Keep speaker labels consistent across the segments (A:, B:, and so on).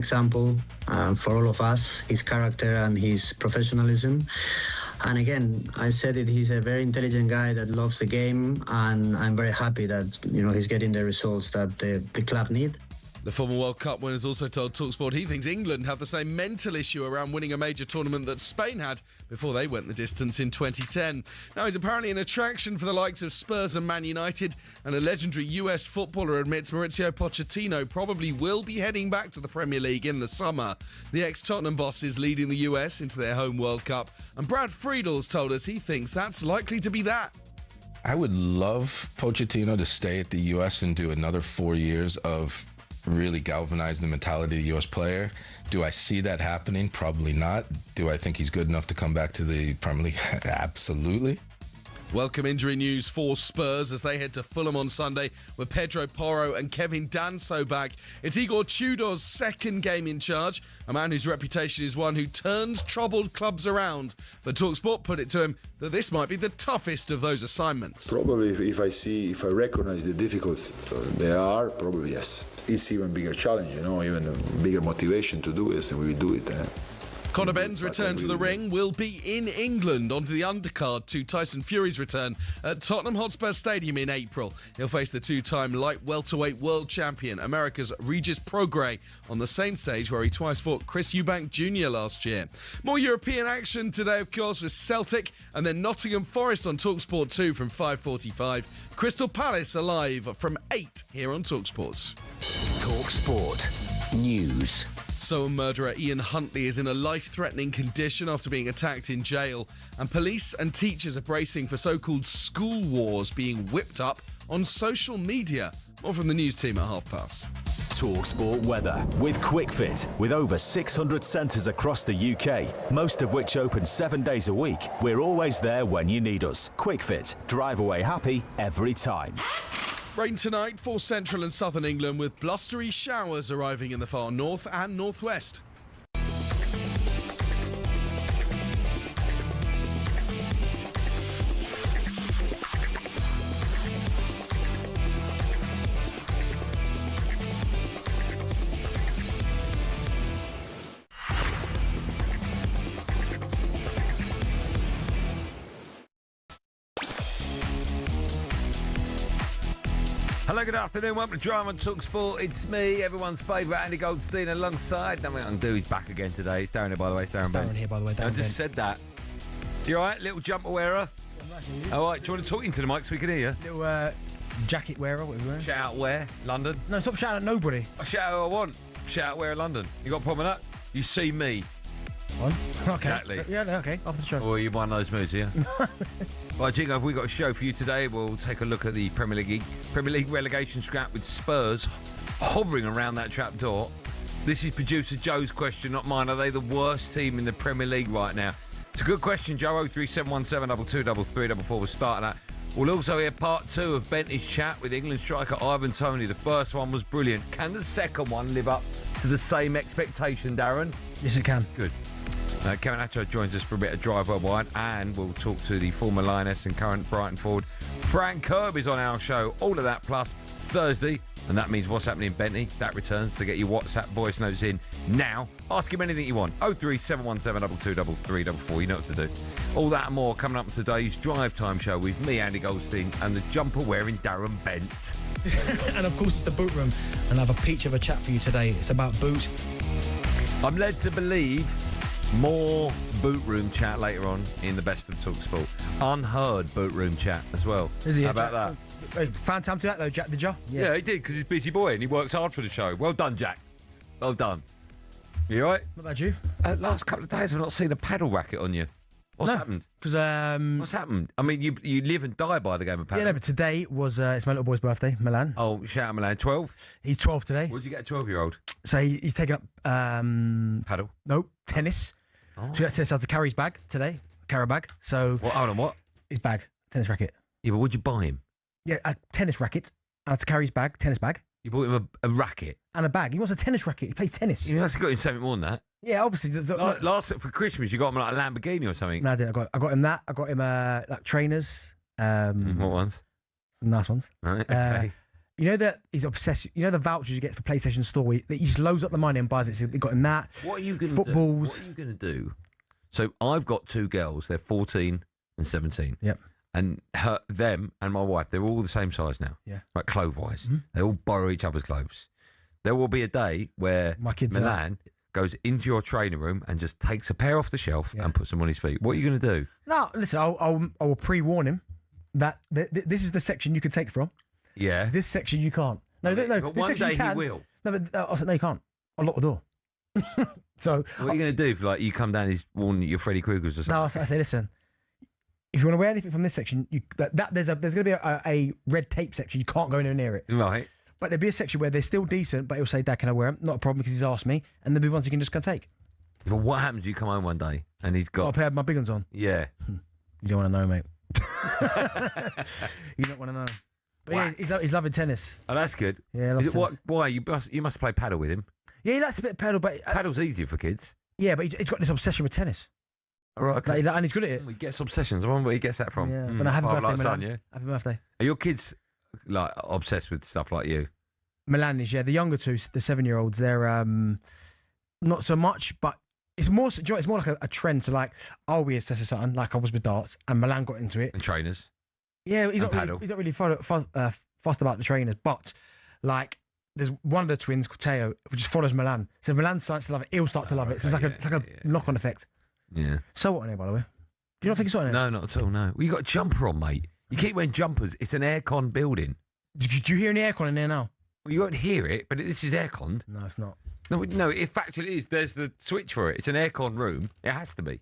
A: example for all of us, his character and his professionalism. And again, I said it, he's a very intelligent guy that loves the game, and I'm very happy that, he's getting the results that the club need.
B: The former World Cup winner has also told talkSPORT he thinks England have the same mental issue around winning a major tournament that Spain had before they went the distance in 2010. Now, he's apparently an attraction for the likes of Spurs and Man United, and a legendary US footballer admits Mauricio Pochettino probably will be heading back to the Premier League in the summer. The ex-Tottenham boss is leading the US into their home World Cup, and Brad Friedel's told us he thinks that's likely to be that.
C: I would love Pochettino to stay at the US and do another 4 years of really galvanize the mentality of the U.S. player. Do I see that happening? Probably not. Do I think he's good enough to come back to the Premier League? Absolutely.
B: Welcome injury news for Spurs as they head to Fulham on Sunday with Pedro Porro and Kevin Danso back. It's Igor Tudor's second game in charge, a man whose reputation is one who turns troubled clubs around. But talkSPORT put it to him that this might be the toughest of those assignments.
D: Probably if I recognize the difficulties they are, probably yes. It's even bigger challenge, even a bigger motivation to do this, and we will do it.
B: Conor Benn's return to the ring will be in England onto the undercard to Tyson Fury's return at Tottenham Hotspur Stadium in April. He'll face the two-time light welterweight world champion, America's Regis Prograis, on the same stage where he twice fought Chris Eubank Jr. last year. More European action today, of course, with Celtic and then Nottingham Forest on talkSPORT 2 from 5:45. Crystal Palace alive from 8 here on talkSPORT.
E: talkSPORT News.
B: Soham murderer Ian Huntley is in a life-threatening condition after being attacked in jail, and police and teachers are bracing for so-called school wars being whipped up on social media. More from the news team at past.
E: talkSPORT weather with QuickFit. With over 600 centres across the UK, most of which open 7 days a week, we're always there when you need us. QuickFit. Drive away happy every time.
B: Rain tonight for central and southern England, with blustery showers arriving in the far north and northwest.
F: Hello, good afternoon. Welcome to Drive on talkSPORT. It's me, everyone's favourite Andy Goldstein, alongside. Nothing I can do. He's back again today. It's Darren here, by the way. It's Darren Bent.
G: Darren here, by the way.
F: I just said that. You all right, little jumper wearer? All right, do you want to talk into the mic so we can hear you?
G: Little jacket wearer, what are you wearing?
F: Shout out where? London?
G: No, stop shouting at nobody.
F: I shout out who I want. Shout out where? London. You got a problem with that? You see me.
G: One? Okay.
F: Exactly.
G: Yeah, okay. Off the show.
F: Or are you one of those moods, yeah? Right, Jingo, have we got a show for you today? We'll take a look at the Premier League relegation scrap with Spurs hovering around that trap door. This is producer Joe's question, not mine. Are they the worst team in the Premier League right now? It's a good question, Joe. 03717 223344. We'll start that. We'll also hear part 2 of Bent's chat with England striker Ivan Toney. The first one was brilliant. Can the second one live up to the same expectation, Darren?
G: Yes, it can.
F: Good. Kevin Atcho joins us for a bit of Drive Worldwide, and we'll talk to the former Lioness and current Brighton forward Frank Kirby is on our show. All of that plus Thursday, and that means What's Happening Bentley. That returns to get your WhatsApp voice notes in now. Ask him anything you want. 03717 223344. You know what to do. All that and more coming up in today's Drive Time show with me, Andy Goldstein, and the jumper-wearing Darren Bent.
G: And of course, it's the boot room, and I have a peach of a chat for you today. It's about boot.
F: I'm led to believe more boot room chat later on in the best of talkSPORT. Unheard boot room chat as well.
G: Is he?
F: How about that?
G: Found time to that though, Jack, did you?
F: Yeah, he did, because he's a busy boy and he works hard for the show. Well done, Jack. Well done. You all right?
G: What about you?
F: Last couple of days I've not seen a paddle racket on you. What's happened?
G: Because
F: What's happened? I mean, you live and die by the game of paddle.
G: yeah, no, but today was it's my little boy's birthday, Milan.
F: Oh, shout out Milan. 12?
G: He's 12 today.
F: What did you get a 12-year-old?
G: So he's taking up
F: Paddle?
G: no, tennis.
F: Oh.
G: So he has to carry his bag today, carry a bag. So
F: What? Hold on, what?
G: his bag, tennis racket.
F: Yeah, but what'd you buy him?
G: Yeah, a tennis racket. I had to carry his bag, tennis bag,
F: You bought him a racket?
G: and a bag. He wants a tennis racket. He plays tennis.
F: You must have got him something more than that.
G: Yeah, obviously.
F: Last for Christmas, you got him like a Lamborghini or something.
G: No, I didn't. I got him that. I got him like trainers.
F: What ones?
G: Nice ones.
F: Right, okay.
G: You know that he's obsessed. You know the vouchers you get for PlayStation Store. Where he just loads up the money and buys it. So they got him that.
F: What are you going to do?
G: Footballs.
F: What are you going to do? So I've got 2 girls. They're 14 and 17.
G: Yep.
F: And them and my wife, they're all the same size now.
G: Yeah.
F: Like clothes-wise. They all borrow each other's clothes. There will be a day where
G: My kids
F: Milan goes into your training room and just takes a pair off the shelf and puts them on his feet. What are you going to do?
G: No, listen. I will pre-warn him that this is the section you can take from.
F: Yeah.
G: This section you can't. No, no.
F: But
G: this
F: one
G: section
F: day
G: you can.
F: he will.
G: No, but I said no, you can't. I'll lock the door. So
F: What are you going to do if, like, you come down, he's worn your Freddy Krueger's or something?
G: no, I say listen. If you want to wear anything from this section, there's going to be a red tape section. You can't go anywhere near it.
F: Right.
G: But there'll be a section where they're still decent, but he'll say, "Dad, can I wear them?" Not a problem because he's asked me. And there'll be ones you can just go take.
F: But what happens if you come home one day and he's got...
G: I'll pair my big ones on.
F: Yeah.
G: You don't want to know, mate. You don't want to know. But yeah, he's loving tennis.
F: Oh, that's good.
G: Yeah,
F: Is it, why? You must play paddle with him.
G: Yeah, he likes a bit of paddle, but
F: Paddle's easier for kids.
G: yeah, but he's got this obsession with tennis.
F: All right, okay.
G: And he's good at it.
F: He gets obsessions. I wonder where he gets that from.
G: Yeah, but happy birthday,
F: like
G: Milan.
F: son, yeah?
G: Happy birthday.
F: Are your kids like obsessed with stuff like you?
G: Milan is, yeah. The younger two, the 7-year-olds, they're not so much, but it's more. Do you know, it's more like a trend. So like, I'll be obsessed with something, like I was with darts, and Milan got into it.
F: And trainers?
G: Yeah, he's
F: And
G: not really fussed about the trainers, but like, there's one of the twins, Teo, who just follows Milan. So if Milan starts to love it, he'll start to love it. So it's like a knock-on effect.
F: Yeah.
G: So what on here, by the way? Do you not think it's on here?
F: No, not at all, no. Well, you got a jumper on, mate. You keep wearing jumpers. It's an aircon building.
G: Do you hear any aircon in there now?
F: Well, you won't hear it, but this is aircon.
G: No, it's not.
F: No, in fact it is. There's the switch for it. It's an aircon room. It has to be.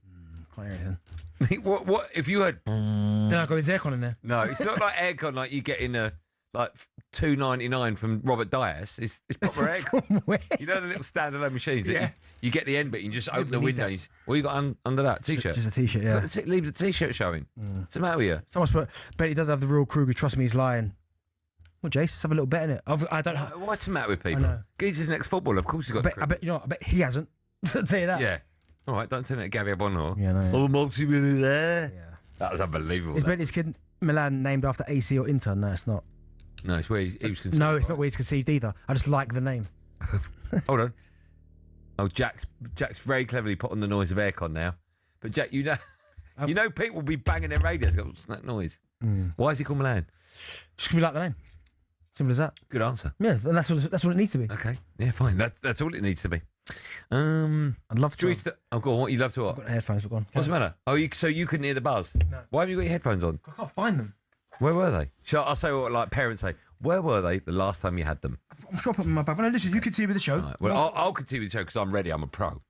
G: Can't hear anything.
F: What if you heard...
G: Then I've got his aircon in there.
F: No, it's not like aircon like you get in a like $2.99 from Robert Dias. It's proper aircon.
G: Where?
F: You know the little standalone machines that
G: Yeah.
F: you get the end bit, you just open the
G: we need
F: window.
G: that.
F: What you got under that t-shirt?
G: Just a t-shirt, yeah.
F: Leave the t-shirt showing. What's the matter with you?
G: Someone's put, bet he does have the real Kruger. Trust me, he's lying. Well, Jace, let's have a little bet in it. I don't.
F: What's the matter with people?
G: know.
F: Geezer's next footballer. Of course he's got.
G: I bet you know. I bet he hasn't. I'll tell you that.
F: Yeah. All right. Don't turn it to Gabby Abonor.
G: Yeah, no, yeah.
F: Oh, multi-millionaire.
G: Yeah.
F: That was unbelievable.
G: Is
F: that.
G: Bentley's kid Milan named after AC or Inter? No, it's not.
F: No, it's where he was conceived.
G: No, it's not where he's conceived either. I just like the name.
F: Hold on. Oh, Jack's very cleverly put on the noise of aircon now. But Jack, you know, people will be banging their radios. What's that noise? Why is he called Milan?
G: Just gonna be like the name. Simple as that.
F: Good answer.
G: Yeah, and that's what it needs to be.
F: Okay. Yeah, fine. That's all it needs to be.
G: I'd love to.
F: Oh, go on. What you love to what?
G: I've got the headphones, but go on.
F: What's the matter? Oh, so you couldn't hear the buzz?
G: No.
F: Why have you got your headphones on?
G: I can't find them.
F: Where were they? I'll say what like parents say. Where were they the last time you had them?
G: I'm sure I put them in my bag. Well, no, listen, you continue with the show.
F: Right, well, I'll continue with the show because I'm ready. I'm a pro.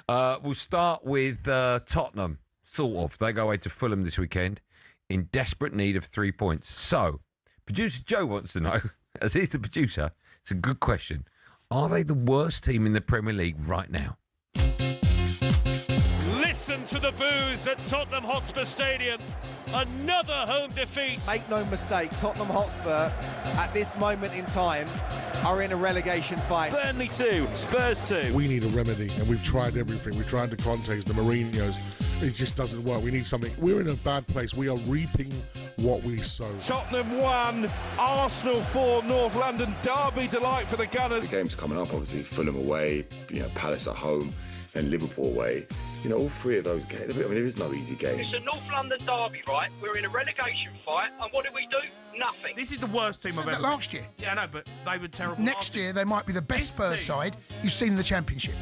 F: We'll start with Tottenham. Sort of. They go away to Fulham this weekend in desperate need of 3 points. So, producer Joe wants to know, as he's the producer, it's a good question. Are they the worst team in the Premier League right now?
H: Listen to the boos at Tottenham Hotspur Stadium. Another home defeat.
I: Make no mistake, Tottenham Hotspur at this moment in time are in a relegation fight.
H: Burnley 2, Spurs 2.
J: We need a remedy, and we've tried everything. We've tried the Contes, the Mourinhos. It just doesn't work. We need something. We're in a bad place. We are reaping what we sow.
H: Tottenham 1, Arsenal 4, North London derby delight for the Gunners.
K: The games coming up, obviously, Fulham away, Palace at home, and Liverpool away. All three of those games, I mean, there is no easy game.
L: It's a North London derby, right? We're in a relegation fight, and what do? Nothing.
H: This is the worst team I've ever seen.
M: Last year.
H: Yeah, I know, but they were terrible.
M: Next year, they might be the best Spurs side you've seen in the Championship.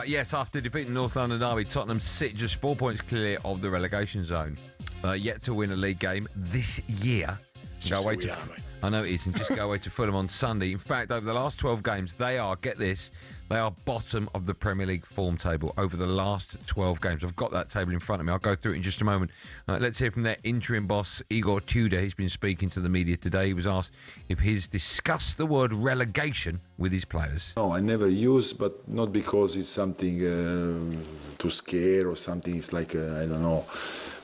F: Yes, after defeating North London derby, Tottenham sit just 4 points clear of the relegation zone. Yet to win a league game this year. Go away to... I know it is, and just go away to Fulham on Sunday. In fact, over the last 12 games, they are, get this, they are bottom of the Premier League form table over the last 12 games. I've got that table in front of me. I'll go through it in just a moment. Let's hear from their interim boss, Igor Tudor. He's been speaking to the media today. He was asked if he's discussed the word relegation with his players.
D: No, I never use, but not because it's something to scare or something. It's like, I don't know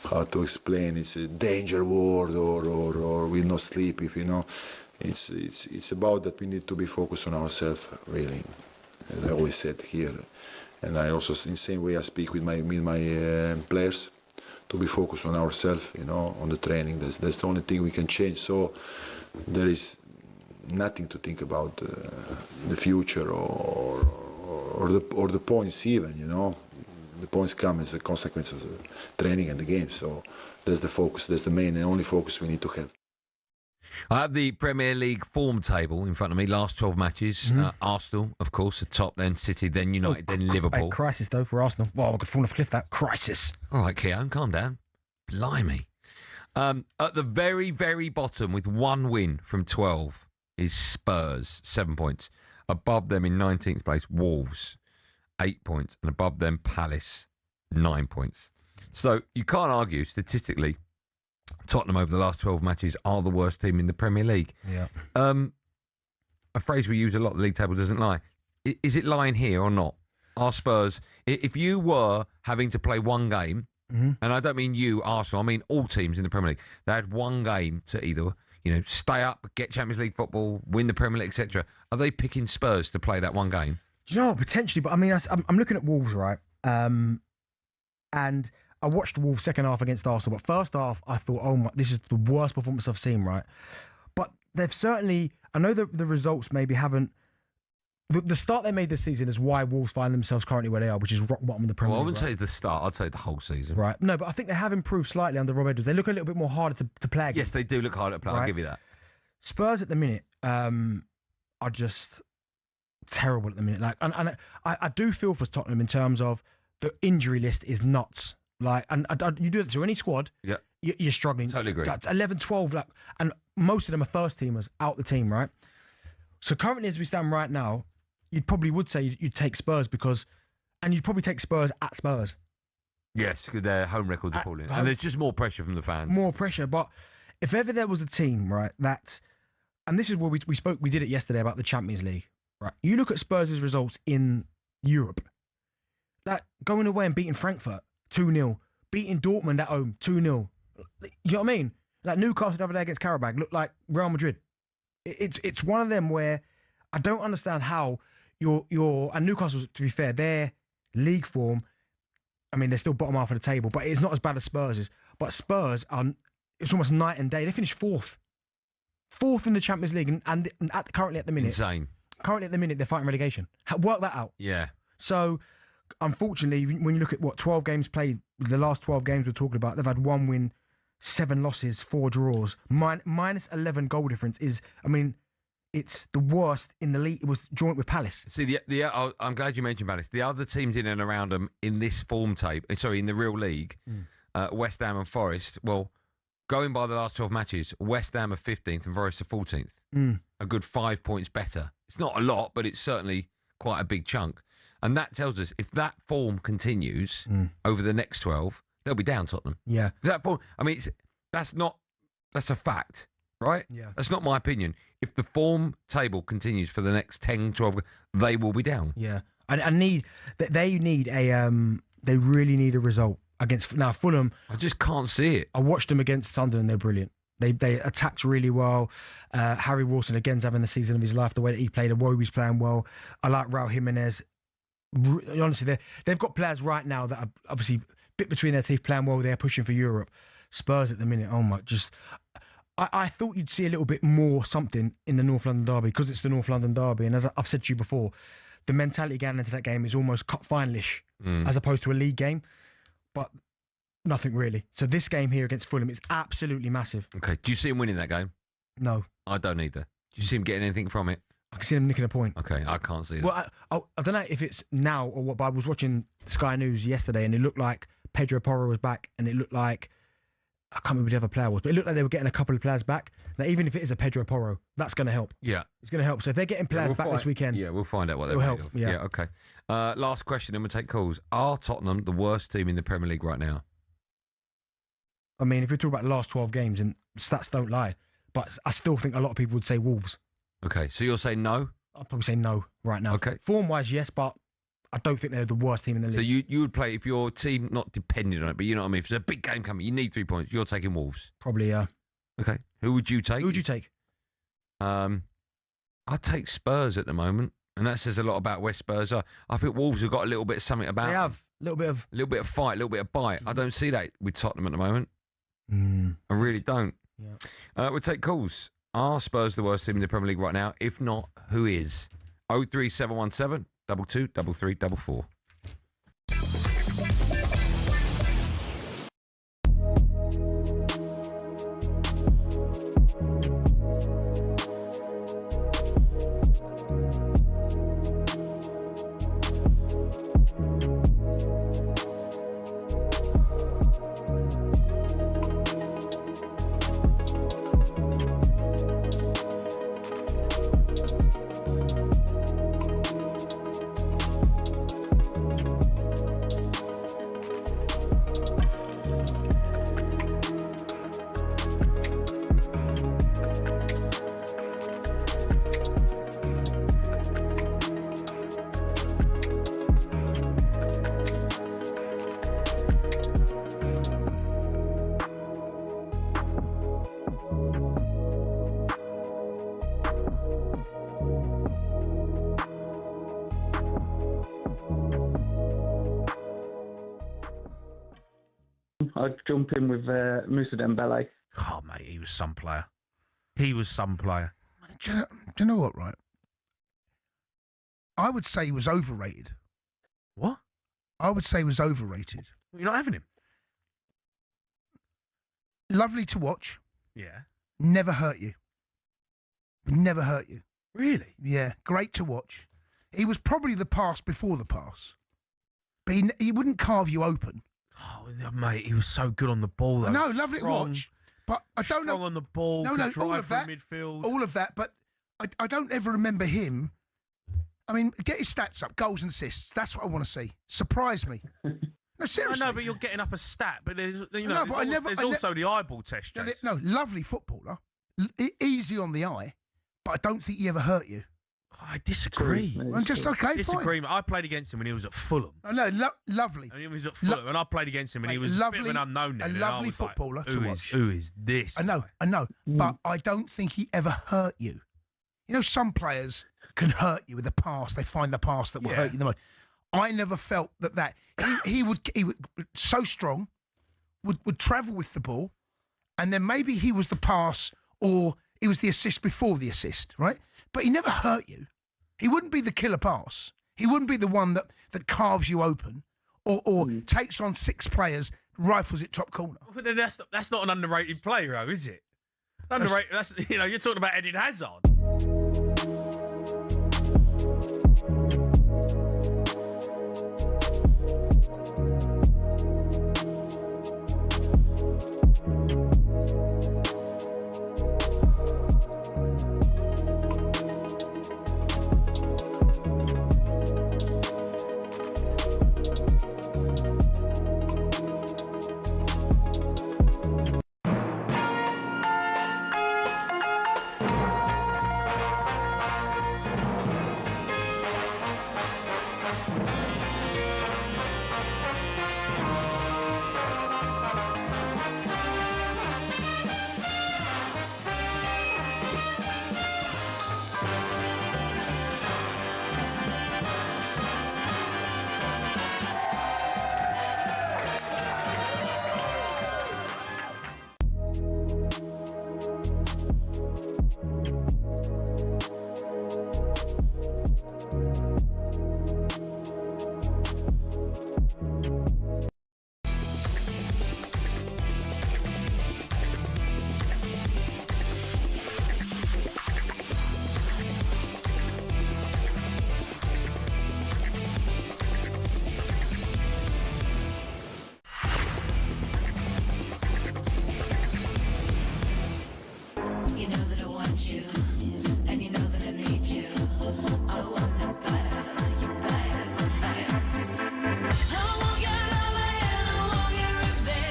D: how to explain. It's a danger word or we'll not sleep if it's about that we need to be focused on ourselves, really, as I always said here. And I also, in the same way, I speak with my players be focused on ourselves, on the training. That's the only thing we can change. So there is nothing to think about the future or the points even. The points come as a consequence of the training and the game. So that's the focus. That's the main and only focus we need to have.
F: I have the Premier League form table in front of me. Last 12 matches. Arsenal, of course, at top, then City, then United, then Liverpool.
G: Crisis, though, for Arsenal. Well, I could fall off a cliff, that. Crisis.
F: All right, Keown, calm down. Blimey. At the very, very bottom, with one win from 12, is Spurs, 7 points. Above them in 19th place, Wolves, 8 points. And above them, Palace, 9 points. So you can't argue, statistically, Tottenham over the last 12 matches are the worst team in the Premier League.
G: Yeah.
F: A phrase we use a lot, the league table doesn't lie. Is it lying here or not? Are Spurs, if you were having to play one game, and I don't mean you, Arsenal, I mean all teams in the Premier League, they had one game to either, stay up, get Champions League football, win the Premier League, etc. Are they picking Spurs to play that one game?
G: Do you know what? Potentially, but I mean, I'm looking at Wolves, right? And I watched Wolves second half against Arsenal, but first half I thought, oh my, this is the worst performance I've seen, right? But they've certainly, I know the results maybe haven't, the start they made this season is why Wolves find themselves currently where they are, which is rock bottom of the Premier League.
F: Well, I wouldn't say the start, I'd say the whole season.
G: Right. No, but I think they have improved slightly under Rob Edwards. They look a little bit more harder to play against.
F: Yes, they do look harder to play, I'll give you that.
G: Spurs at the minute are just terrible at the minute. Like, and I do feel for Tottenham in terms of the injury list is nuts. Like, and you do it to any squad,
F: yeah,
G: you're struggling.
F: Totally agree.
G: 11, 12, like, and most of them are first teamers out the team, right? So currently, as we stand right now, you'd probably would say you'd take Spurs and you'd probably take Spurs at Spurs.
F: Yes, because their home record's appalling. And there's just more pressure from the fans.
G: More pressure, but if ever there was a team, right, and this is where we did it yesterday about the Champions League, right? You look at Spurs' results in Europe, like going away and beating Frankfurt 2-0, beating Dortmund at home 2-0. You know what I mean? Like Newcastle the other day against Karabakh looked like Real Madrid. It's one of them where I don't understand how and Newcastle, to be fair, their league form, I mean, they're still bottom half of the table, but it's not as bad as Spurs is. But Spurs it's almost night and day. They finished fourth in the Champions League, and currently at the minute,
F: insane.
G: Currently at the minute, they're fighting relegation. Work that out.
F: Yeah.
G: So, unfortunately, when you look at 12 games played, the last 12 games we're talking about, they've had 1 win, 7 losses, 4 draws. Minus 11 goal difference is, I mean, it's the worst in the league. It was joint with Palace.
F: See, I'm glad you mentioned Palace. The other teams in and around them in this form tape, in the real league, West Ham and Forest, well, going by the last 12 matches, West Ham are 15th and Forest are 14th. A good 5 points better. It's not a lot, but it's certainly quite a big chunk. And that tells us if that form continues over the next 12, they'll be down, Tottenham.
G: Yeah.
F: That form, I mean, that's a fact, right?
G: Yeah.
F: That's not my opinion. If the form table continues for the next 10, 12, they will be down.
G: Yeah. They really need a result against, now Fulham.
F: I just can't see it.
G: I watched them against Sunderland, they're brilliant. They attacked really well. Harry Wilson, again's having the season of his life, the way that he played. Iwobi's playing well. I like Raul Jimenez. Honestly, they've got players right now that are obviously bit between their teeth, playing well. They're pushing for Europe. Spurs at the minute, oh my, I thought you'd see a little bit more something in the North London derby because it's the North London derby. And as I've said to you before, the mentality going into that game is almost cup finalish as opposed to a league game. But nothing really. So this game here against Fulham is absolutely massive.
F: Okay. Do you see him winning that game?
G: No.
F: I don't either. Do you see him getting anything from it?
G: I can see him nicking a point.
F: Okay, I can't see that.
G: Well, I don't know if it's now or what, but I was watching Sky News yesterday and it looked like Pedro Porro was back and it looked like, I can't remember who the other player was, but it looked like they were getting a couple of players back. Now, even if it is a Pedro Porro, that's going to help.
F: Yeah.
G: It's going to help. So if they're getting players back this weekend.
F: Yeah, we'll find out what they're
G: made
F: help.
G: Of. Yeah,
F: okay. Last question and we'll take calls. Are Tottenham the worst team in the Premier League right now?
G: I mean, if you're talking about the last 12 games, and stats don't lie, but I still think a lot of people would say Wolves.
F: Okay, so you're saying no?
G: I'd probably say no right now.
F: Okay.
G: Form-wise, yes, but I don't think they're the worst team in the league.
F: So you would play, if your team, not depending on it, but you know what I mean, if there's a big game coming, you need 3 points, you're taking Wolves?
G: Probably, yeah.
F: Okay. Who would you take?
G: Who would you take?
F: I'd take Spurs at the moment, and that says a lot about where Spurs are. I think Wolves have got a little bit of something about
G: They have. little bit of
F: fight, a little bit of bite. I don't see that with Tottenham at the moment. I really don't.
G: Yeah.
F: We'll take calls. Are Spurs the worst team in the Premier League right now? If not, who is? 03717 22 33 44.
N: I'd jump in with Moussa Dembele.
O: Oh, mate, he was some player. He was some player.
M: Do you know what, right? I would say he was overrated.
O: What?
M: I would say he was overrated.
O: You're not having him?
M: Lovely to watch.
O: Yeah.
M: Never hurt you. Never hurt you.
O: Really?
M: Yeah. Great to watch. He was probably the pass before the pass. But he wouldn't carve you open.
O: Oh, mate, he was so good on the ball, though.
M: No, lovely to watch. But I don't know.
O: Strong on the ball, could drive from midfield.
M: All of that, but I don't ever remember him. I mean, get his stats up, goals and assists. That's what I want to see. Surprise me. No, seriously.
O: I know, but you're getting up a stat. But there's,
M: No, but
O: there's also the eyeball test, Jace.
M: No, lovely footballer. Easy on the eye, but I don't think he ever hurt you.
O: I disagree.
M: I'm just okay.
O: Disagree. I played against him when he was at Fulham.
M: No, lovely.
O: And he was at Fulham, and I played against him, and he was a bit of an unknown then.
M: A lovely footballer to watch.
O: Who is this?
M: I know, but I don't think he ever hurt you. You know, some players can hurt you with a pass. They find the pass that will hurt you the most. I never felt that he would so strong, would travel with the ball, and then maybe he was the pass or it was the assist before the assist, right? But he never hurt you. He wouldn't be the killer pass. He wouldn't be the one that carves you open or takes on six players, rifles it top corner.
O: But then that's not an underrated player, though, is it? Underrated. That's you're talking about Eden Hazard.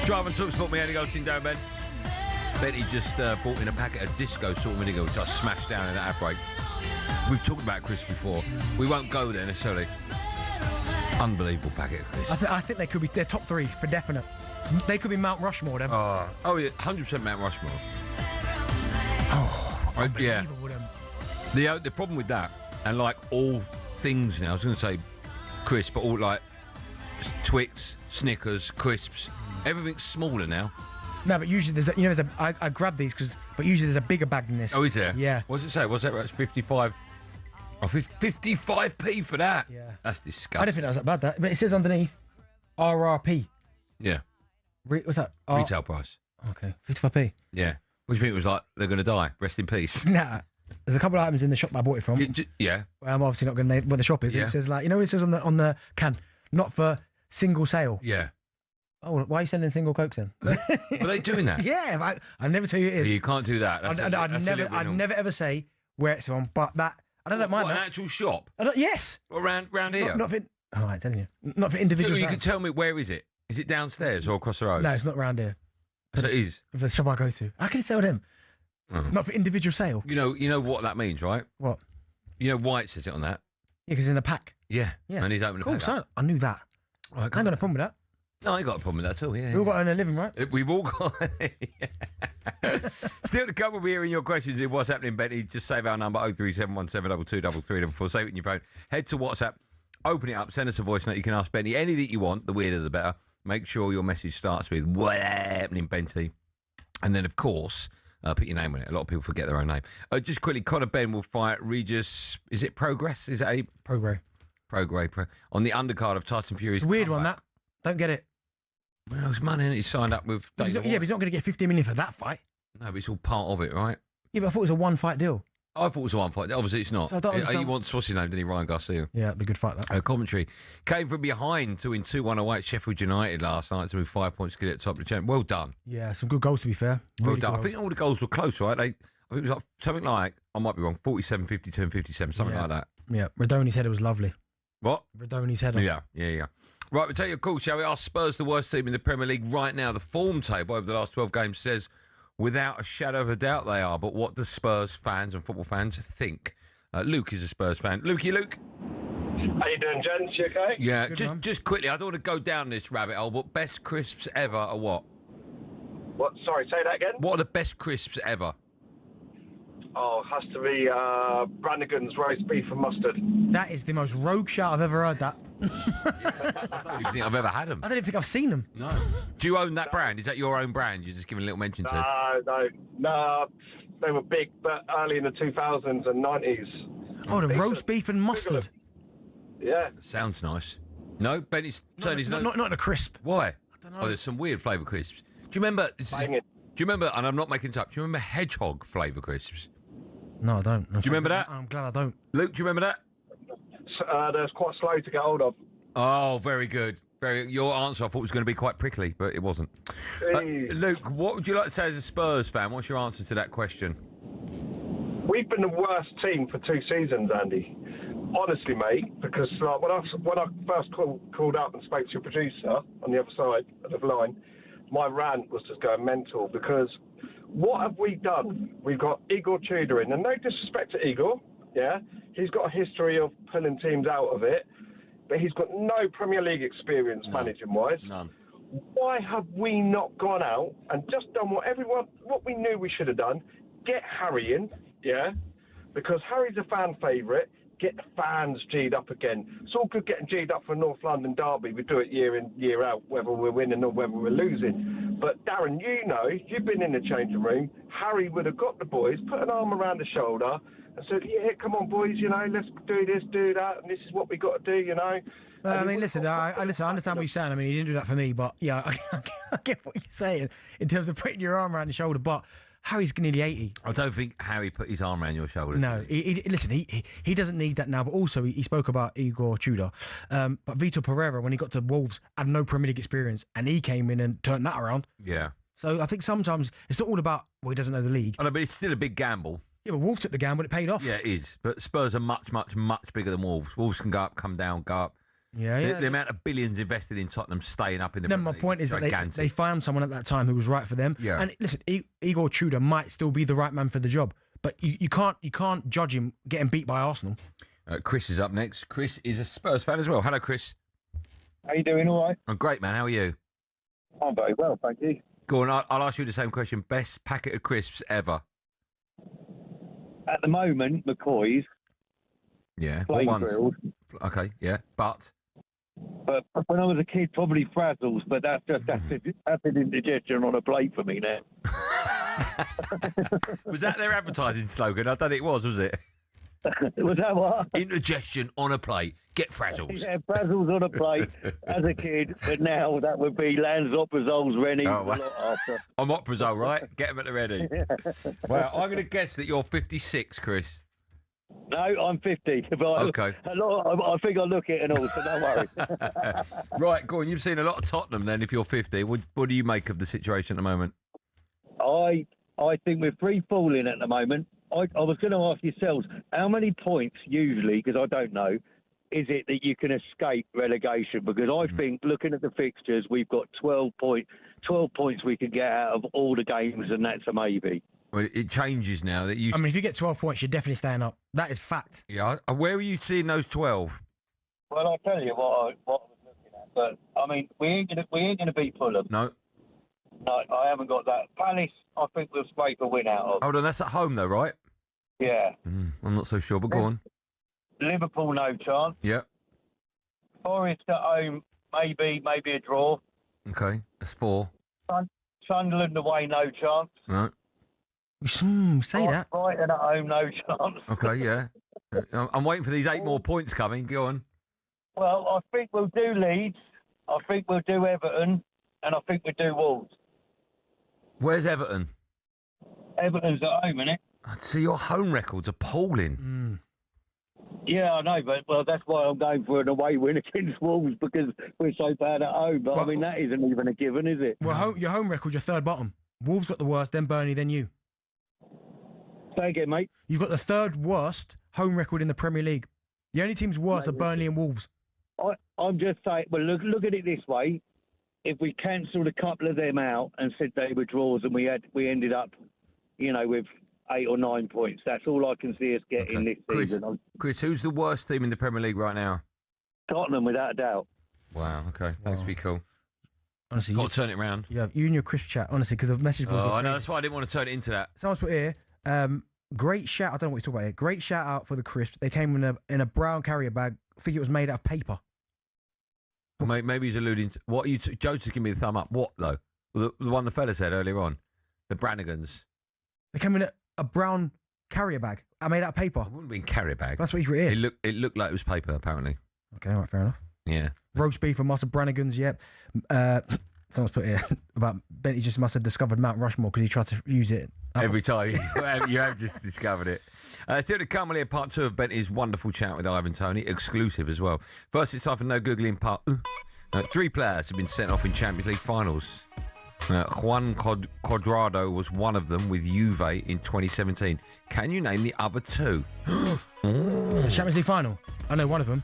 O: Drive and talkSPORT, me, Andy Goldstein Darren Bent. Betty just bought in a packet of disco salt and vinegar, which I smashed down in that ad break. We've talked about Chris before. We won't go there necessarily. Unbelievable packet of Chris.
G: I think they could be their top three for definite. They could be Mount Rushmore, them.
F: Oh yeah, 100% Mount Rushmore. Yeah. The problem with that, and like all things now, I was going to say Chris, but all like Twix, Snickers, crisps. Everything's smaller now.
G: No, but usually I grab these but usually there's a bigger bag than this.
F: Oh, is there?
G: Yeah.
F: What does it say? What's that? It's 55. Oh, 55p for that.
G: Yeah.
F: That's disgusting.
G: I don't think that was that bad. But it says underneath RRP.
F: Yeah.
G: What's that?
F: Retail price.
G: Okay, 55p.
F: Yeah. What do you think it was like? They're going to die. Rest in peace.
G: Nah. There's a couple of items in the shop that I bought it from.
F: Yeah.
G: Well, I'm obviously not going to name where the shop is.
F: Yeah.
G: It says it says on the can, not for single sale.
F: Yeah.
G: Oh, why are you sending single cokes then?
F: Were they doing that?
G: Yeah, I never tell you it is.
F: You can't do that.
G: I'd never ever say where it's from, but that I don't mind
F: what,
G: that.
F: an actual shop?
G: Yes.
F: Around here?
G: Not for. Oh, I'm telling you, not for individual.
F: So you
G: sale.
F: can tell me where is it? Is it downstairs or across the road?
G: No, it's not around here.
F: So it is.
G: It's the shop I go to. I can tell them. Not for individual sale.
F: You know what that means, right?
G: What?
F: You know why it says it on that?
G: Yeah, because in a pack.
F: Yeah.
G: Yeah.
F: And he's opening
G: Cool.
F: the pack.
G: So I knew that. I ain't got a problem with that.
F: No, I ain't got a problem with that at all. Yeah.
G: We all got to earn a living, right?
F: We've all got. Still to come, we'll be hearing your questions in What's Happening, Benny. Just save our number 03717223334. Save it in your phone. Head to WhatsApp, open it up, send us a voice note. You can ask Benny anything you want. The weirder, the better. Make sure your message starts with What's Happening, Benty. And then, of course, put your name on it. A lot of people forget their own name. Just quickly, Conor Ben will fight Regis. Is it Progress? Is it a
G: Progress?
F: On the undercard of Tyson Fury's.
G: It's a weird one, that. Don't get it.
F: Well, it's money, and he signed up with.
G: But he's not going to get 50 million for that fight.
F: No, but it's all part of it, right?
G: Yeah, but I thought it was a one-fight deal.
F: I thought it was a one fight. Obviously, it's not.
G: So I don't understand.
F: He wants, what's his name, didn't he? Ryan Garcia.
G: Yeah, it'd be a good fight, that.
F: Commentary. Came from behind to win 2-1 away at Sheffield United last night to move 5 points to get at the top of the championship. Well done.
G: Yeah, some good goals, to be fair.
F: Well
G: Really
F: done. I
G: good
F: think all the goals were close, right? I think it was like something like, I might be wrong, 47, 52 and 57, something like that.
G: Yeah, Radoni's header was lovely.
F: What?
G: Radoni's header.
F: Yeah. Right, we'll take your call, shall we? Are Spurs the worst team in the Premier League right now? The form table over the last 12 games says, without a shadow of a doubt, they are. But what do Spurs fans and football fans think? Luke is a Spurs fan. Luke.
L: How you doing, gents? You okay?
F: Yeah, just quickly, I don't want to go down this rabbit hole, but best crisps ever are what?
L: What? Sorry, say that again?
F: What are the best crisps ever?
L: Oh, it has to be Brannigan's roast beef and mustard.
G: That is the most rogue shout I've ever heard, that.
F: I don't even think I've ever had them.
G: I don't even think I've seen them.
F: No. Do you own that brand? Is that your own brand? You're just giving a little mention to?
L: No. They were big, but early in the 2000s and 90s.
G: Oh, the roast beef and mustard.
L: Yeah.
F: Sounds nice. No, Benny's turning his nose.
G: Not in a crisp.
F: Why?
G: I don't know.
F: Oh, there's some weird flavour crisps. Do you remember? Do you remember? And I'm not making this up. Do you remember hedgehog flavour crisps?
G: No, I don't.
F: Do you remember that?
G: I'm glad I don't.
F: Luke, do you remember that?
L: They're quite slow to get hold of.
F: Oh, very good. Your answer I thought was going to be quite prickly, but it wasn't. Luke, what would you like to say as a Spurs fan? What's your answer to that question?
L: We've been the worst team for 2 seasons, Andy. Honestly, mate, because like, when I first called up and spoke to your producer on the other side of the line, my rant was just going mental because what have we done? We've got Igor Tudor in, and no disrespect to Igor, yeah? He's got a history of pulling teams out of it, but he's got no Premier League experience managing-wise.
F: None.
L: Why have we not gone out and just done what we knew we should have done? Get Harry in, yeah? Because Harry's a fan favourite. Get the fans G'd up again. It's all good getting G'd up for North London derby. We do it year in, year out, whether we're winning or whether we're losing. But Darren, you know, you've been in the changing room. Harry would have got the boys, put an arm around the shoulder and said, yeah, come on, boys, you know, let's do this, do that, and this is what we got to do, you know.
G: I mean, listen, I understand what you're saying. I mean, he didn't do that for me, but yeah, I get what you're saying in terms of putting your arm around the shoulder, but Harry's nearly 80.
F: I don't think Harry put his arm around your shoulder.
G: No, listen, he doesn't need that now, but also he spoke about Igor Tudor. But Vitor Pereira, when he got to Wolves, had no Premier League experience, and he came in and turned that around.
F: Yeah.
G: So I think sometimes it's not all about, well, he doesn't know the league.
F: I know, but it's still a big gamble.
G: Yeah, but Wolves took the gamble, it paid off.
F: Yeah, it is. But Spurs are much, much, much bigger than Wolves. Wolves can go up, come down, go up.
G: Yeah.
F: The amount of billions invested in Tottenham staying up in the
G: No,
F: Premier
G: my
F: League
G: point is that they found someone at that time who was right for them.
F: Yeah.
G: And listen, Igor Tudor might still be the right man for the job, but you can't judge him getting beat by Arsenal.
F: Chris is up next. Chris is a Spurs fan as well. Hello, Chris.
P: How you doing? All right?
F: I'm great, man. How are you?
P: I'm very well, thank you.
F: Go on, I'll ask you the same question. Best packet of crisps ever?
P: At the moment, McCoy's.
F: Yeah.
P: Flame
F: What ones?
P: grilled.
F: Okay, yeah. But?
P: But when I was a kid, probably Frazzles, but that's an indigestion on a plate for me now.
F: Was that their advertising slogan? I don't think it was it?
P: Was that what?
F: Indigestion on a plate. Get Frazzles.
P: Yeah, Frazzles on a plate as a kid, but now that would be Lanzarote, Rennie, a lot after.
F: Omeprazole, right? Get them at the ready.
P: Yeah.
F: Well, I'm going to guess that you're 56, Chris.
P: No, I'm 50. But
F: Okay.
P: I think I look it and all, so don't worry.
F: Right, go on. You've seen a lot of Tottenham then, if you're 50. What do you make of the situation at the moment?
P: I think we're free falling at the moment. I was going to ask yourselves, how many points usually, because I don't know, is it that you can escape relegation? Because I think, looking at the fixtures, we've got 12 points we can get out of all the games, and that's a maybe.
F: Well, it changes now. That you.
G: I mean, if you get 12 points, you're definitely staying up. That is fact.
F: Yeah. Where are you seeing those 12?
P: Well, I'll tell you what I was looking at. But, I mean, we ain't gonna beat Fulham.
F: No.
P: No, I haven't got that. Palace, I think we'll scrape a win out of.
F: Hold on, that's at home though, right?
P: Yeah.
F: I'm not so sure, but go on.
P: Liverpool, no chance.
F: Yeah.
P: Forest at home, maybe a draw.
F: Okay, that's 4.
P: Sunderland away, no chance.
F: Right.
G: Say that.
P: Brighton at home, no chance.
F: Okay, yeah. I'm waiting for these 8 more points coming. Go on.
P: Well, I think we'll do Leeds. I think we'll do Everton. And I think we'll do Wolves.
F: Where's Everton?
P: Everton's at home, innit?
F: See, your home record's appalling.
P: Yeah, I know, but that's why I'm going for an away win against Wolves, because we're so bad at home. But I mean, that isn't even a given, is it?
G: Well, your home record, you're third bottom. Wolves got the worst, then Burnley, then you.
P: Say again, mate.
G: You've got the third worst home record in the Premier League. The only teams worse are Burnley and Wolves.
P: I'm just saying, well, look at it this way. If we cancelled a couple of them out and said they were draws and we ended up, with 8 or 9 points, that's all I can see us getting this season.
F: Chris, who's the worst team in the Premier League right now?
P: Tottenham, without a doubt.
F: Wow, okay. Thanks, be cool.
G: Honestly,
F: got to turn it round.
G: You and your Chris chat, honestly, because the message board.
F: Oh, I know, that's why I didn't want to turn it into that.
G: Someone's put here, great shout, I don't know what you're talking about here, great shout out for the crisps. They came in a brown carrier bag. I think it was made out of paper.
F: Maybe he's alluding to... What are you... Joe's just giving me the thumb up. What, though? The one the fella said earlier on. The Brannigans.
G: They came in a brown carrier bag. I made out of paper.
F: It wouldn't be a carrier bag.
G: That's what he's written here.
F: It looked like it was paper, apparently.
G: Okay, all right, fair enough.
F: Yeah.
G: Roast beef and mustard Brannigans, yep. Someone's put here about Benty just must have discovered Mount Rushmore because he tried to use it.
F: Every time. You have just discovered it. Still to come, we'll hear part 2 of Benty's wonderful chat with Ivan Toney, exclusive as well. First, it's time for No Googling part 3 players have been sent off in Champions League finals. Juan Cuadrado was one of them with Juve in 2017. Can you name the other 2?
G: Champions League final? I know one of them.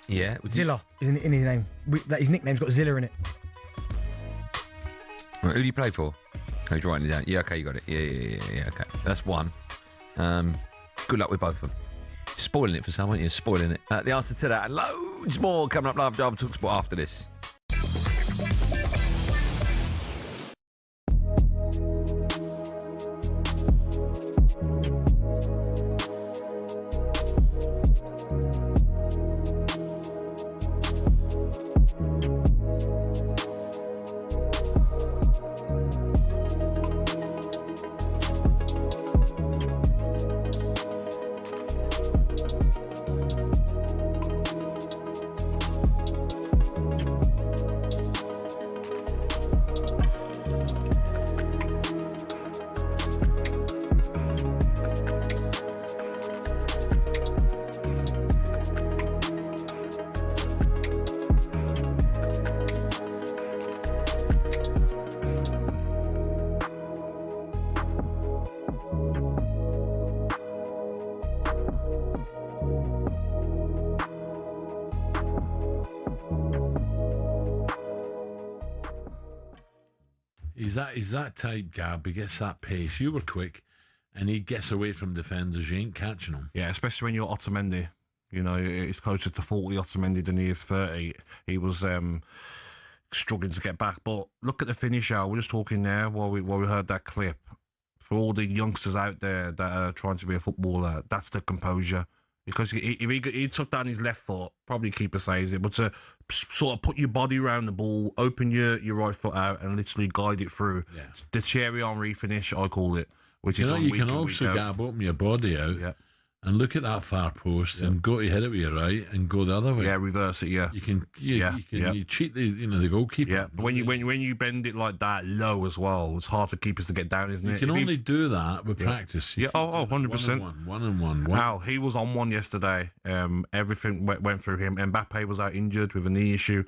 F: Yeah.
G: Zilla is in his name. His nickname's got Zilla in it.
F: Right, who do you play for? He's writing it down. Yeah, okay, you got it. Yeah, okay. That's one. Good luck with both of them. Spoiling it for someone, you're spoiling it. The answer to that and loads more coming up live on talkSPORT after this.
Q: He's that type, Gab. He gets that pace. You were quick, and he gets away from defenders. You ain't catching him.
J: Yeah, especially when you're Otamendi. He's closer to 40 Otamendi than he is 30. He was struggling to get back. But look at the finish out. We're just talking there while we heard that clip. For all the youngsters out there that are trying to be a footballer, that's the composure. because if he took down his left foot, probably keeper saves it, but to sort of put your body around the ball, open your right foot out, and literally guide it through.
Q: Yeah.
J: The Thierry Henry finish, I call it. Which
Q: You can also gab open your body out and look at that far post and go to hit it with your right and go the other way.
J: Yeah, reverse it. Yeah,
Q: you cheat the goalkeeper.
J: Yeah, but when you bend it like that low as well, it's hard for keepers to get down, isn't it?
Q: You can only do that with practice.
J: Yeah, 100%.
Q: One and one.
J: Al, he was on one yesterday. Everything went through him. Mbappe was out injured with a knee issue.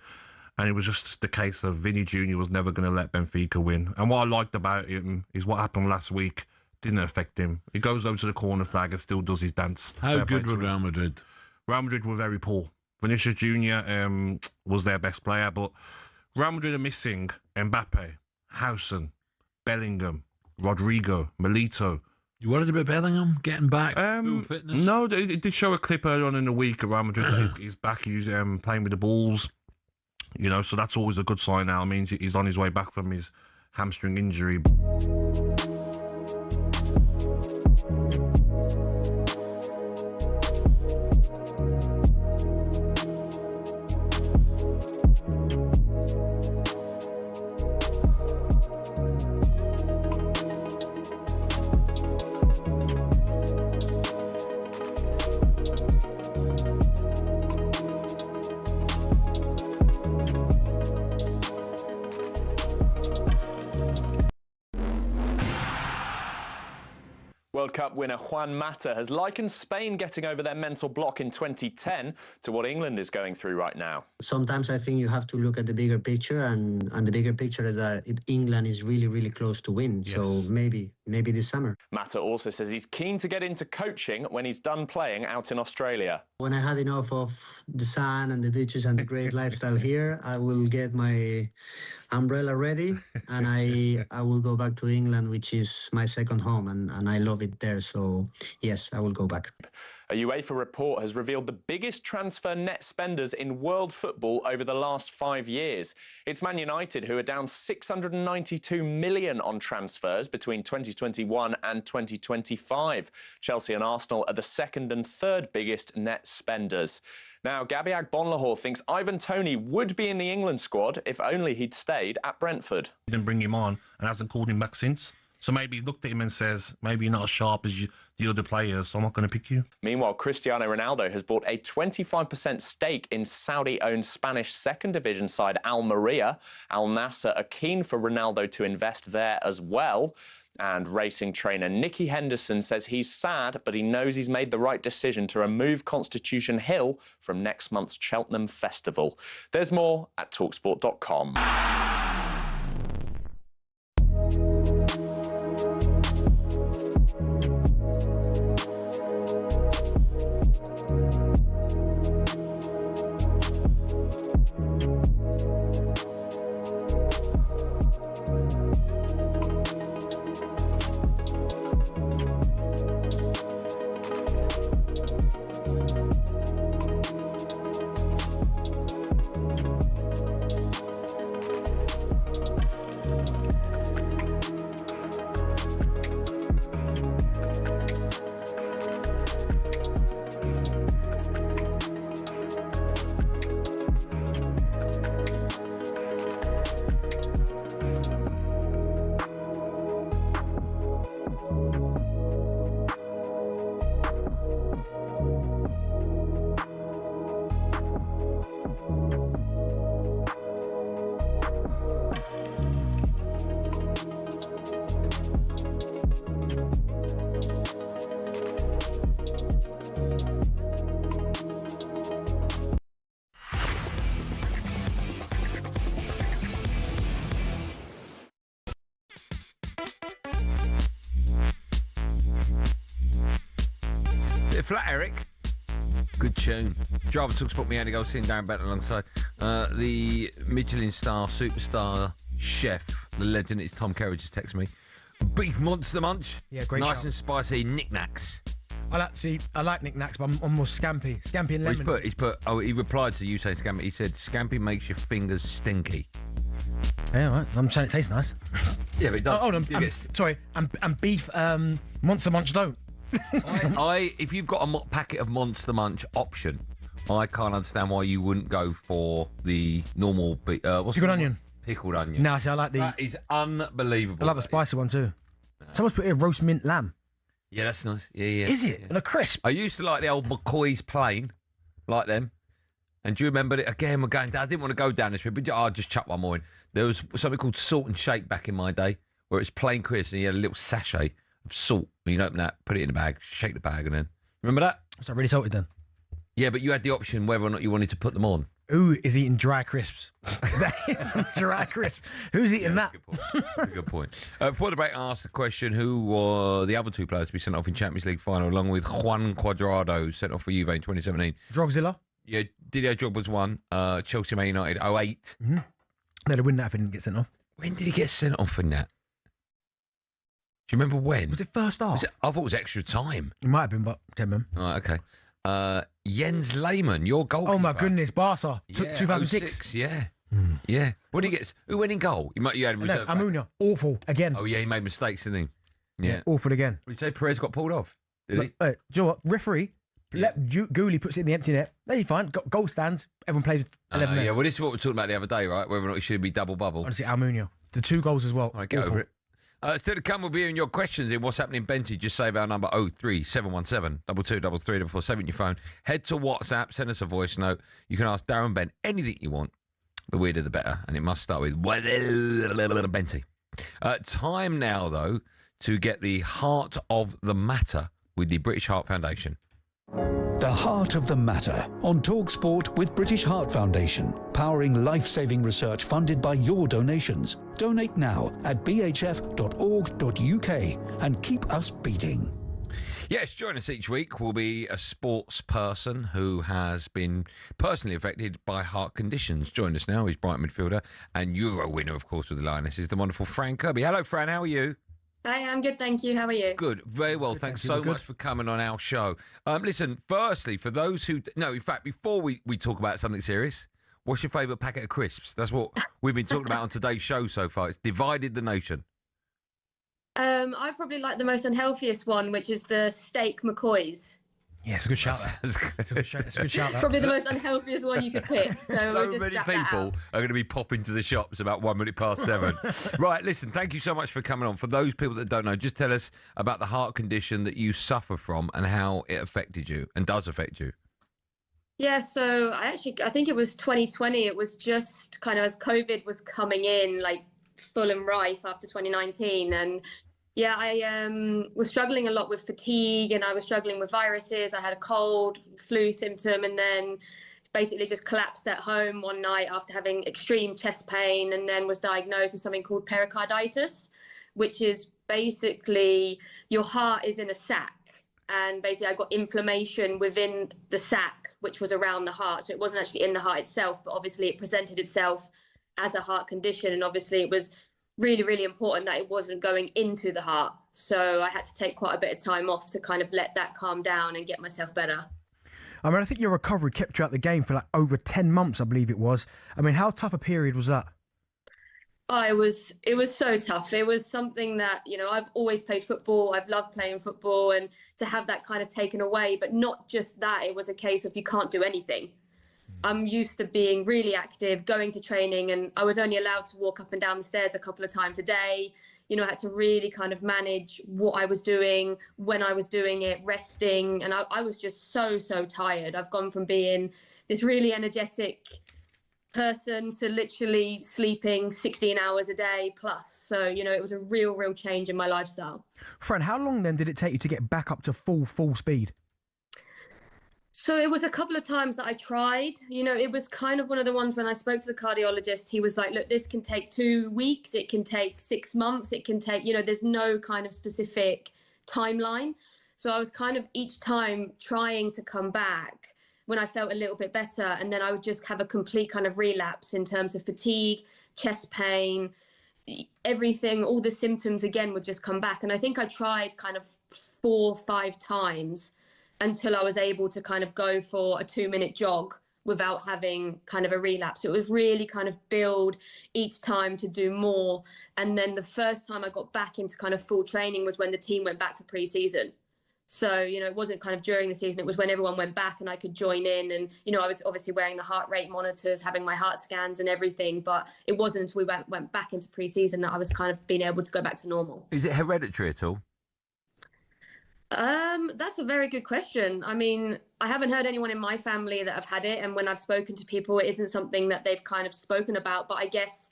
J: And it was just the case of Vinny Jr. was never going to let Benfica win. And what I liked about him is what happened last week didn't affect him. He goes over to the corner flag and still does his dance.
Q: How good were Real Madrid?
J: Real Madrid were very poor. Vinicius Jr. Was their best player, but Real Madrid are missing Mbappe, Housen, Bellingham, Rodrigo, Milito.
Q: You worried about Bellingham getting back full fitness?
J: No, it did show a clip earlier on in the week at Real Madrid that he's back. He's playing with the Bulls. You know, so that's always a good sign now. It means he's on his way back from his hamstring injury.
R: World Cup winner Juan Mata has likened Spain getting over their mental block in 2010 to what England is going through right now.
A: Sometimes I think you have to look at the bigger picture, and the bigger picture is that England is really, really close to win. Yes. So maybe this summer.
R: Mata also says he's keen to get into coaching when he's done playing out in Australia.
A: When I had enough of the sun and the beaches and the great lifestyle here, I will get my umbrella ready and I will go back to England, which is my second home, and I love it there. So yes, I will go back.
R: A UEFA report has revealed the biggest transfer net spenders in world football over the last 5 years. It's Man United, who are down 692 million on transfers between 2021 and 2025. Chelsea and Arsenal are the second and third biggest net spenders. Now, Gabby Agbonlahor thinks Ivan Toney would be in the England squad if only he'd stayed at Brentford.
J: He didn't bring him on and hasn't called him back since. So maybe he looked at him and says, maybe you're not as sharp as the other players, so I'm not going to pick you.
R: Meanwhile, Cristiano Ronaldo has bought a 25% stake in Saudi-owned Spanish second division side Almeria. Al Nassr are keen for Ronaldo to invest there as well. And racing trainer Nicky Henderson says he's sad, but he knows he's made the right decision to remove Constitution Hill from next month's Cheltenham Festival. There's more at talkSPORT.com.
F: Flat Eric. Good tune. Driver talkSPORT, me Andy Goldstein Darren Bent alongside the Michelin star superstar chef, the legend. It's Tom Kerry just texted me. Beef Monster Munch.
G: Yeah, great.
F: Nice
G: shout.
F: and spicy knickknacks.
G: I like knickknacks, but I'm more scampi. Scampi and lemon.
F: He replied to you saying scampi. He said scampi makes your fingers stinky.
G: Yeah, right. I'm saying it tastes nice.
F: Yeah, but it does.
G: Hold on. Sorry. And beef Monster Munch don't.
F: If you've got a packet of Monster Munch option, I can't understand why you wouldn't go for the normal.
G: Pickled onion.
F: Pickled onion.
G: No, see, I like the.
F: That is unbelievable.
G: I like the spicy one too. Someone's put here roast mint lamb.
F: Yeah, that's nice. Yeah.
G: Is it?
F: Yeah.
G: And a crisp.
F: I used to like the old McCoy's plain, like them. And do you remember it? Again, we're going down. I didn't want to go down this route, but I'll just chuck one more in. There was something called Salt and Shake back in my day, where it's plain crisp and you had a little sachet of salt. And you'd open that, put it in the bag, shake the bag, and then. Remember that?
G: Is that really salted then?
F: Yeah, but you had the option whether or not you wanted to put them on.
G: Who is eating dry crisps? That is dry crisp. Who's eating that?
F: Good point. Before the break, I asked the question, who were the other two players to be sent off in Champions League final, along with Juan Cuadrado, sent off for Juve in 2017.
G: Drogzilla?
F: Yeah, Didier Drogba's one. Chelsea Man United, 08.
G: Mm-hmm. They'd win that if he didn't get sent off.
F: When did he get sent off in that? Do you remember when?
G: Was it first half?
F: I thought it was extra time.
G: It might have been, but can't remember.
F: Right, okay. Jens Lehmann, your goalkeeper.
G: Oh my goodness, Barca, 2006.
F: 06, yeah. Yeah. What did he get? Who went in goal? You had reserve.
G: Amunia, awful again.
F: Oh yeah, he made mistakes, didn't he? Yeah.
G: Awful again.
F: Did you say Perez got pulled off? Did he?
G: Do you know what? Referee, Gooley puts it in the empty net. There you find goal stands. Everyone plays with 11 men.
F: Yeah, well, this is what we were talking about the other day, right? Whether or not it should be double bubble.
G: Honestly, Almunia. The 2 goals as well.
F: All right, get over it. Still to come, we'll be hearing your questions in What's Happening Benty. Just save our number 03717 2233 447 your phone. Head to WhatsApp, send us a voice note. You can ask Darren Bent anything you want. The weirder the better. And it must start with Benty. Time now, though, to get the heart of the matter with the British Heart Foundation.
S: The Heart of the Matter on talkSPORT with British Heart Foundation, powering life-saving research funded by your donations. Donate now at bhf.org.uk and keep us beating.
F: Yes, join us each week will be a sports person who has been personally affected by heart conditions. Join us now, he's Brighton midfielder and Euro winner, of course, with the Lionesses, the wonderful Fran Kirby. Hello, Fran, how are you?
T: Hi, I'm good, thank you. How are you?
F: Good, very well. Thanks so much for coming on our show. Listen, firstly, for those who... No, in fact, before we talk about something serious, what's your favourite packet of crisps? That's what we've been talking about on today's show so far. It's divided the nation.
T: I probably like the most unhealthiest one, which is the steak McCoy's.
G: Yeah, it's a good shout. It's a good shout.
T: Probably the most unhealthiest one you could pick. So we'll just
F: many
T: scrap that
F: people
T: out.
F: are going to be popping to the shops about 7:01. Right, listen, thank you so much for coming on. For those people that don't know, just tell us about the heart condition that you suffer from and how it affected you and does affect you.
T: Yeah, so I think it was 2020. It was just kind of as COVID was coming in, like full and rife after 2019. And yeah, I was struggling a lot with fatigue and I was struggling with viruses. I had a cold, flu symptom, and then basically just collapsed at home one night after having extreme chest pain, and then was diagnosed with something called pericarditis, which is basically your heart is in a sac. And basically I got inflammation within the sac, which was around the heart. So it wasn't actually in the heart itself, but obviously it presented itself as a heart condition. And obviously it was really, really important that it wasn't going into the heart. So I had to take quite a bit of time off to kind of let that calm down and get myself better.
G: I mean, I think your recovery kept you out the game for like over 10 months, I believe it was. I mean, how tough a period was that?
T: Oh, it was so tough. It was something that, I've always played football. I've loved playing football, and to have that kind of taken away, but not just that, it was a case of you can't do anything. I'm used to being really active, going to training, and I was only allowed to walk up and down the stairs a couple of times a day. I had to really kind of manage what I was doing, when I was doing it, resting. And I was just so tired. I've gone from being this really energetic person to literally sleeping 16 hours a day plus. So, it was a real change in my lifestyle.
G: Fran, how long then did it take you to get back up to full speed?
T: So it was a couple of times that I tried. It was kind of one of the ones when I spoke to the cardiologist, he was like, look, this can take 2 weeks, it can take 6 months, it can take, there's no kind of specific timeline. So I was kind of each time trying to come back when I felt a little bit better, and then I would just have a complete kind of relapse in terms of fatigue, chest pain, everything, all the symptoms again would just come back. And I think I tried kind of 4 or 5 times until I was able to kind of go for a 2-minute jog without having kind of a relapse. It was really kind of build each time to do more. And then the first time I got back into kind of full training was when the team went back for pre-season. So, it wasn't kind of during the season. It was when everyone went back and I could join in. And, I was obviously wearing the heart rate monitors, having my heart scans and everything. But it wasn't until we went back into pre-season that I was kind of being able to go back to normal.
F: Is it hereditary at all?
T: That's a very good question. I mean, I haven't heard anyone in my family that have had it. And when I've spoken to people, it isn't something that they've kind of spoken about. But I guess,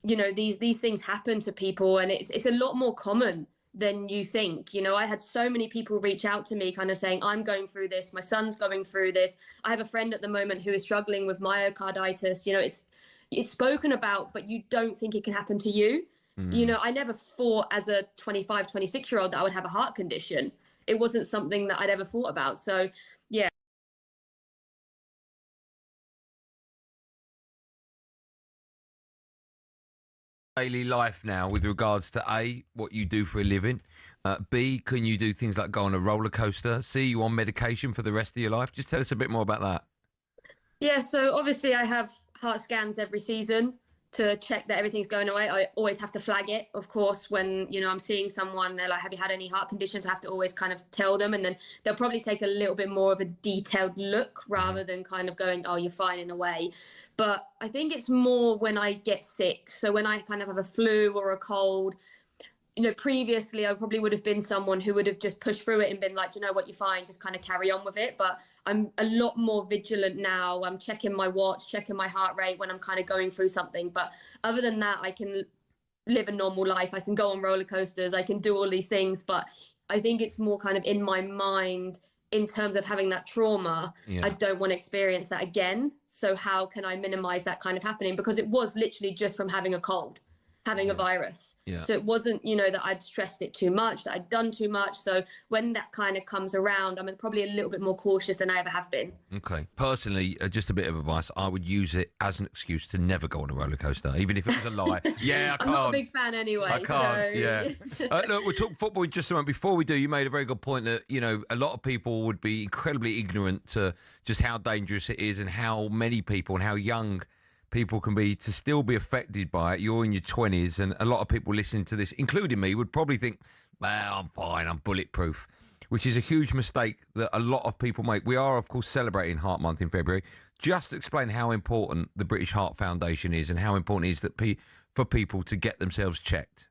T: these things happen to people, and it's a lot more common than you think. I had so many people reach out to me kind of saying, I'm going through this, my son's going through this. I have a friend at the moment who is struggling with myocarditis. It's spoken about, but you don't think it can happen to you. I never thought as a 25, 26-year-old that I would have a heart condition. It wasn't something that I'd ever thought about. So, yeah.
F: Daily life now with regards to A, what you do for a living, B, can you do things like go on a roller coaster, C, you on medication for the rest of your life? Just tell us a bit more about that.
T: Yeah, so obviously I have heart scans every season to check that everything's going away. I always have to flag it, of course, when, I'm seeing someone, they're like, have you had any heart conditions? I have to always kind of tell them, and then they'll probably take a little bit more of a detailed look rather than kind of going, oh, you're fine in a way. But I think it's more when I get sick. So when I kind of have a flu or a cold, previously I probably would have been someone who would have just pushed through it and been like, you know what, you're fine, just kind of carry on with it. But I'm a lot more vigilant now. I'm checking my watch, checking my heart rate when I'm kind of going through something. But other than that, I can live a normal life. I can go on roller coasters. I can do all these things. But I think it's more kind of in my mind in terms of having that trauma. I don't want to experience that again. So how can I minimize that kind of happening? Because it was literally just from having a cold, having a virus. So it wasn't, that I'd stressed it too much, that I'd done too much. So when that kind of comes around, I'm probably a little bit more cautious than I ever have been.
F: Okay. Personally, just a bit of advice. I would use it as an excuse to never go on a roller coaster, even if it was a lie. I can't.
T: I'm not a big fan anyway.
F: I can't,
T: so...
F: Look, we'll talk football in just a moment. Before we do, you made a very good point that, a lot of people would be incredibly ignorant to just how dangerous it is and how many people and how young people can be to still be affected by it. You're in your 20s, and a lot of people listening to this, including me, would probably think, well, I'm fine, I'm bulletproof, which is a huge mistake that a lot of people make. We are, of course, celebrating Heart Month in February. Just explain how important the British Heart Foundation is and how important it is that for people to get themselves checked.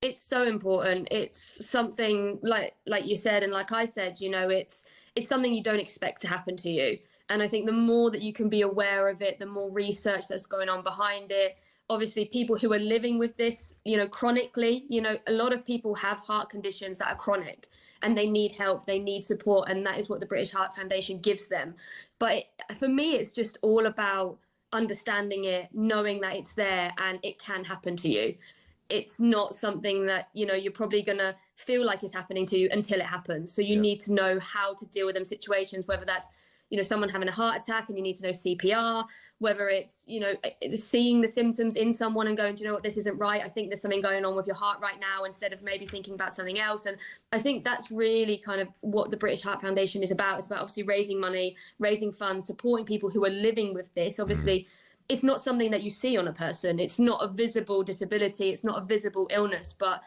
T: It's so important. It's something like you said, and like I said, it's something you don't expect to happen to you. And I think the more that you can be aware of it, the more research that's going on behind it. Obviously, people who are living with this, chronically, a lot of people have heart conditions that are chronic and they need help, they need support. And that is what the British Heart Foundation gives them. But for me, it's just all about understanding it, knowing that it's there and it can happen to you. It's not something that, you're probably going to feel like is happening to you until it happens. So you need to know how to deal with them situations, whether that's, someone having a heart attack and you need to know CPR, whether it's, seeing the symptoms in someone and going, do you know what, this isn't right. I think there's something going on with your heart right now, instead of maybe thinking about something else. And I think that's really kind of what the British Heart Foundation is about. It's about obviously raising money, raising funds, supporting people who are living with this. Obviously, it's not something that you see on a person. It's not a visible disability. It's not a visible illness, but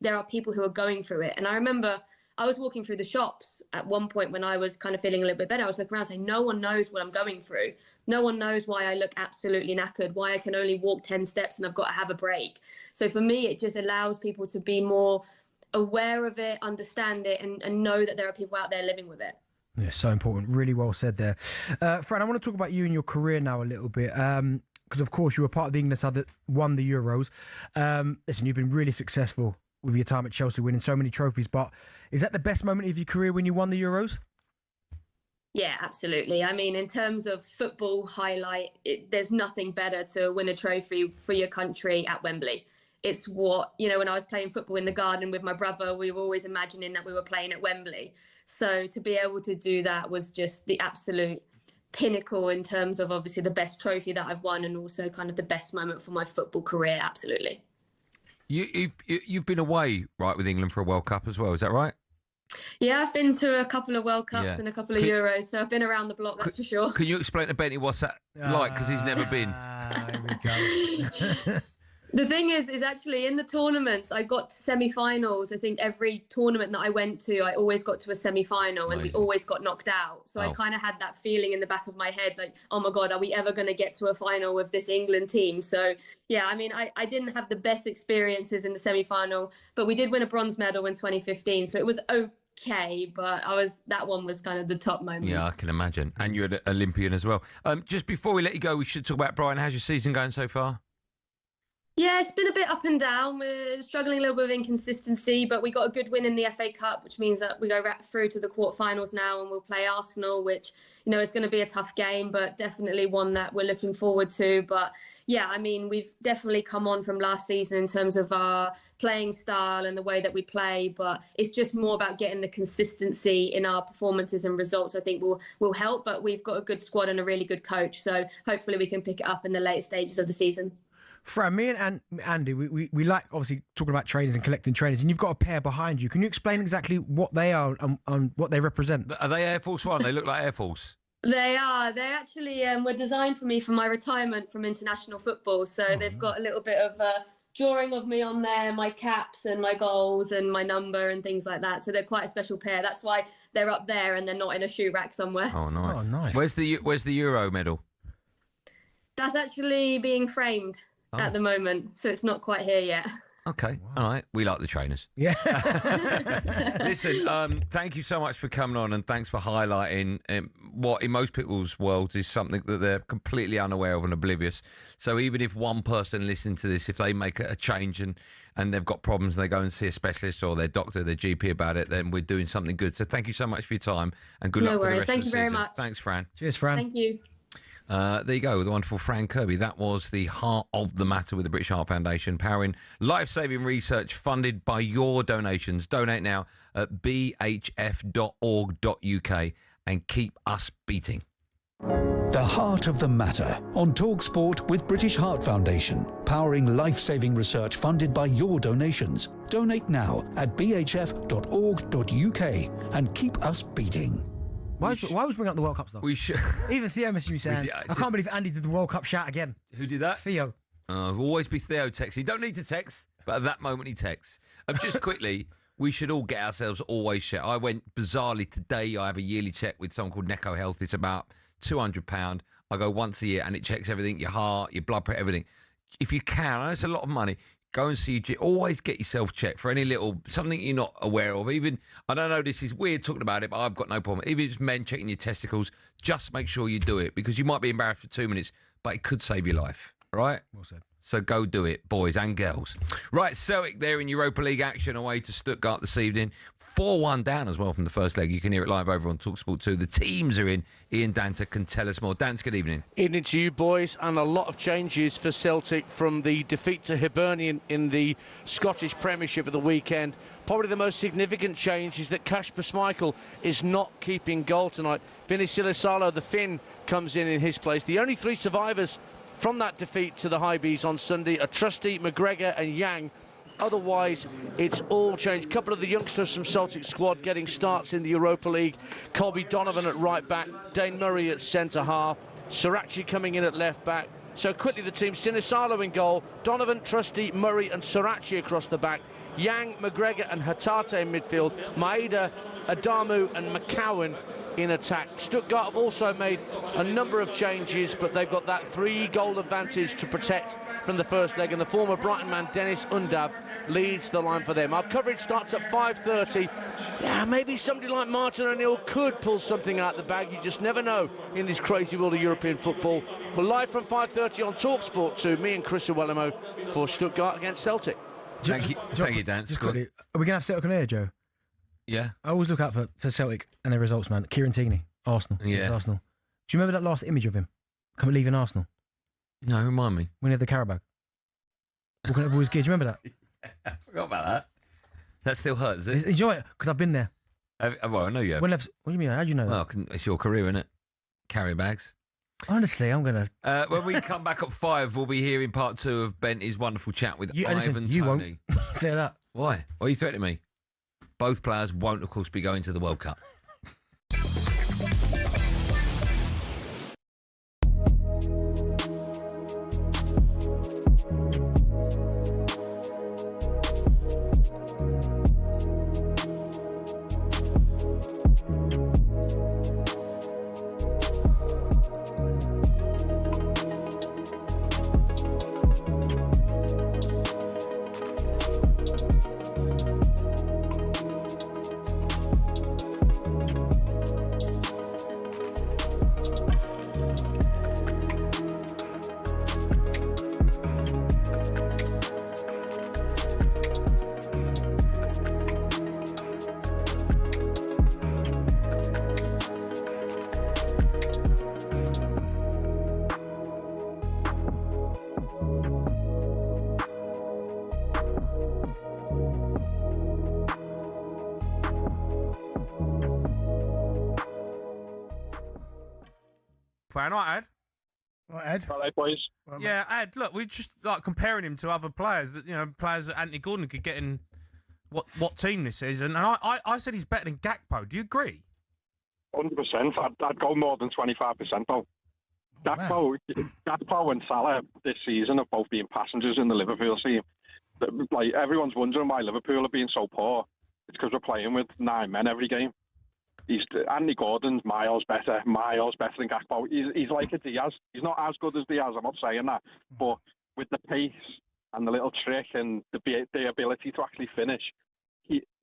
T: there are people who are going through it. And I remember I was walking through the shops at one point when I was kind of feeling a little bit better. I was looking around saying, no one knows what I'm going through. No one knows why I look absolutely knackered, why I can only walk 10 steps and I've got to have a break. So for me, it just allows people to be more aware of it, understand it, and know that there are people out there living with it.
G: Yeah, so important. Really well said there. Fran, I want to talk about you and your career now a little bit. Because, of course, you were part of the England side that won the Euros. Listen, you've been really successful with your time at Chelsea, winning so many trophies. But is that the best moment of your career when you won the Euros?
T: Yeah, absolutely. I mean, in terms of football highlight, there's nothing better to win a trophy for your country at Wembley. It's what, when I was playing football in the garden with my brother, we were always imagining that we were playing at Wembley. So to be able to do that was just the absolute pinnacle in terms of obviously the best trophy that I've won and also kind of the best moment for my football career, absolutely.
F: You've been away, right, with England for a World Cup as well, is that right?
T: Yeah, I've been to a couple of World Cups and a couple of Euros, so I've been around the block, that's for sure.
F: Can you explain to Benny what's that like, because he's never been?
G: Here we go.
T: The thing is actually in the tournaments, I got to semi-finals. I think every tournament that I went to, I always got to a semi-final and we always got knocked out. So I kind of had that feeling in the back of my head, like, oh my God, are we ever going to get to a final with this England team? So yeah, I mean, I didn't have the best experiences in the semi-final, but we did win a bronze medal in 2015. So it was okay, but that one was kind of the top moment.
F: Yeah, I can imagine. And you're an Olympian as well. Just before we let you go, we should talk about Brian. How's your season going so far?
T: Yeah, it's been a bit up and down. We're struggling a little bit with inconsistency, but we got a good win in the FA Cup, which means that we go right through to the quarterfinals now, and we'll play Arsenal, which, you know, is going to be a tough game, but definitely one that we're looking forward to. But yeah, I mean, we've definitely come on from last season in terms of our playing style and the way that we play, but it's just more about getting the consistency in our performances and results. I think will help, but we've got a good squad and a really good coach, so hopefully we can pick it up in the later stages of the season.
G: Fran, me and Andy, we like obviously talking about trainers and collecting trainers, and you've got a pair behind you. Can you explain exactly what they are and what they represent?
F: Are they Air Force One? They look like Air Force.
T: They are. They actually were designed for me for my retirement from international football. So they've got a little bit of a drawing of me on there, my caps and my goals and my number and things like that. So they're quite a special pair. That's why they're up there and they're not in a shoe rack somewhere.
F: Oh, nice.
G: Oh, nice.
F: Where's the Euro medal?
T: That's actually being framed at the moment, so it's not quite here yet.
F: Okay, all right. We like the trainers.
G: Yeah.
F: Listen, thank you so much for coming on, and thanks for highlighting what in most people's worlds is something that they're completely unaware of and oblivious. So even if one person listening to this, if they make a change and they've got problems and they go and see a specialist or their doctor, their GP about it, then we're doing something good. So thank you so much for your time, and good luck with the rest
T: Thank
F: of the
T: you very
F: season.
T: much.
F: Thanks, Fran.
G: Cheers, Fran.
T: Thank you.
F: There you go, the wonderful Fran Kirby. That was the heart of the matter with the British Heart Foundation, powering life-saving research funded by your donations. Donate now at bhf.org.uk and keep us beating.
S: The heart of the matter on talkSPORT with British Heart Foundation, powering life-saving research funded by your donations. Donate now at bhf.org.uk and keep us beating.
G: Why always bring up the World Cup stuff?
F: We should.
G: Even Theo messaged me saying, I can't believe Andy did the World Cup shout again.
F: Who did that?
G: Theo.
F: Always be Theo texting. You don't need to text, but at that moment he texts. Just quickly, we should all get ourselves always checked. I went bizarrely today. I have a yearly check with someone called Neco Health. It's about £200. I go once a year and it checks everything, your heart, your blood pressure, everything. If you can, I know it's a lot of money. Go and see you. Always get yourself checked for any little something you're not aware of. Even I don't know, this is weird talking about it, but I've got no problem. Even if it's men checking your testicles, just make sure you do it because you might be embarrassed for 2 minutes, but it could save your life. Right?
G: Well said.
F: So go do it, boys and girls. Right, Celtic there in Europa League action away to Stuttgart this evening. 4-1 down as well from the first leg. You can hear it live over on talkSPORT 2. The teams are in. Ian Danta can tell us more. Dance, good evening.
H: Evening to you, boys, and a lot of changes for Celtic from the defeat to Hibernian in the Scottish Premiership at the weekend. Probably the most significant change is that Kasper Schmeichel is not keeping goal tonight. Vinny Silasalo, the Finn, comes in his place. The only three survivors from that defeat to the Highbees on Sunday are Trusty, McGregor and Yang. Otherwise, it's all changed. A couple of the youngsters from Celtic squad getting starts in the Europa League. Colby Donovan at right back, Dane Murray at centre half, Sirachi coming in at left back. So quickly the team, Sinisalo in goal, Donovan, Trusty, Murray and Sirachi across the back. Yang, McGregor and Hatate in midfield. Maeda, Adamu and McCowan in attack. Stuttgart have also made a number of changes, but they've got that 3-goal advantage to protect from the first leg, and the former Brighton man Dennis Undav leads the line for them. Our coverage starts at 5:30. Yeah, maybe somebody like Martin O'Neill could pull something out the bag. You just never know in this crazy world of European football. We're live from 5:30 on talkSPORT 2, me and Chris Uwelimo for Stuttgart against Celtic.
F: Thank you, Dan.
G: Just quickly, are we going to have Celtic on air, Joe?
F: Yeah.
G: I always look out for Celtic and their results, man. Kieran Tierney, Arsenal.
F: Yeah.
G: Arsenal. Do you remember that last image of him leaving Arsenal?
F: No, remind me.
G: When he had the Carabao. Walking over his gear. Do you remember that?
F: I forgot about that. That still hurts, does it?
G: Enjoy it, because I've been there.
F: Well, I know you have.
G: What do you mean? How do you know that?
F: Well, it's your career, isn't it? Carry bags.
G: Honestly, I'm going to...
F: When we come back at 5, we'll be hearing part 2 of Bentley's wonderful chat with Ivan
G: you
F: Toney.
G: Won't. Say that.
F: Why? Why are you threatening me? Both players won't, of course, be going to the World Cup.
U: fan, right, Ed?
M: Right, Ed.
L: All right, boys.
U: Yeah, Ed. Look, we're just like comparing him to other players that players that Anthony Gordon could get in. What team this is, and I said he's better than Gakpo. Do you agree?
L: 100%. I'd go more than 25% though. Gakpo and Salah this season have both been passengers in the Liverpool team. Like, everyone's wondering why Liverpool are being so poor. It's because we're playing with 9 men every game. Andy Gordon's miles better than Gakpo. He's like a Diaz. He's not as good as Diaz, I'm not saying that. But with the pace and the little trick and the ability to actually finish,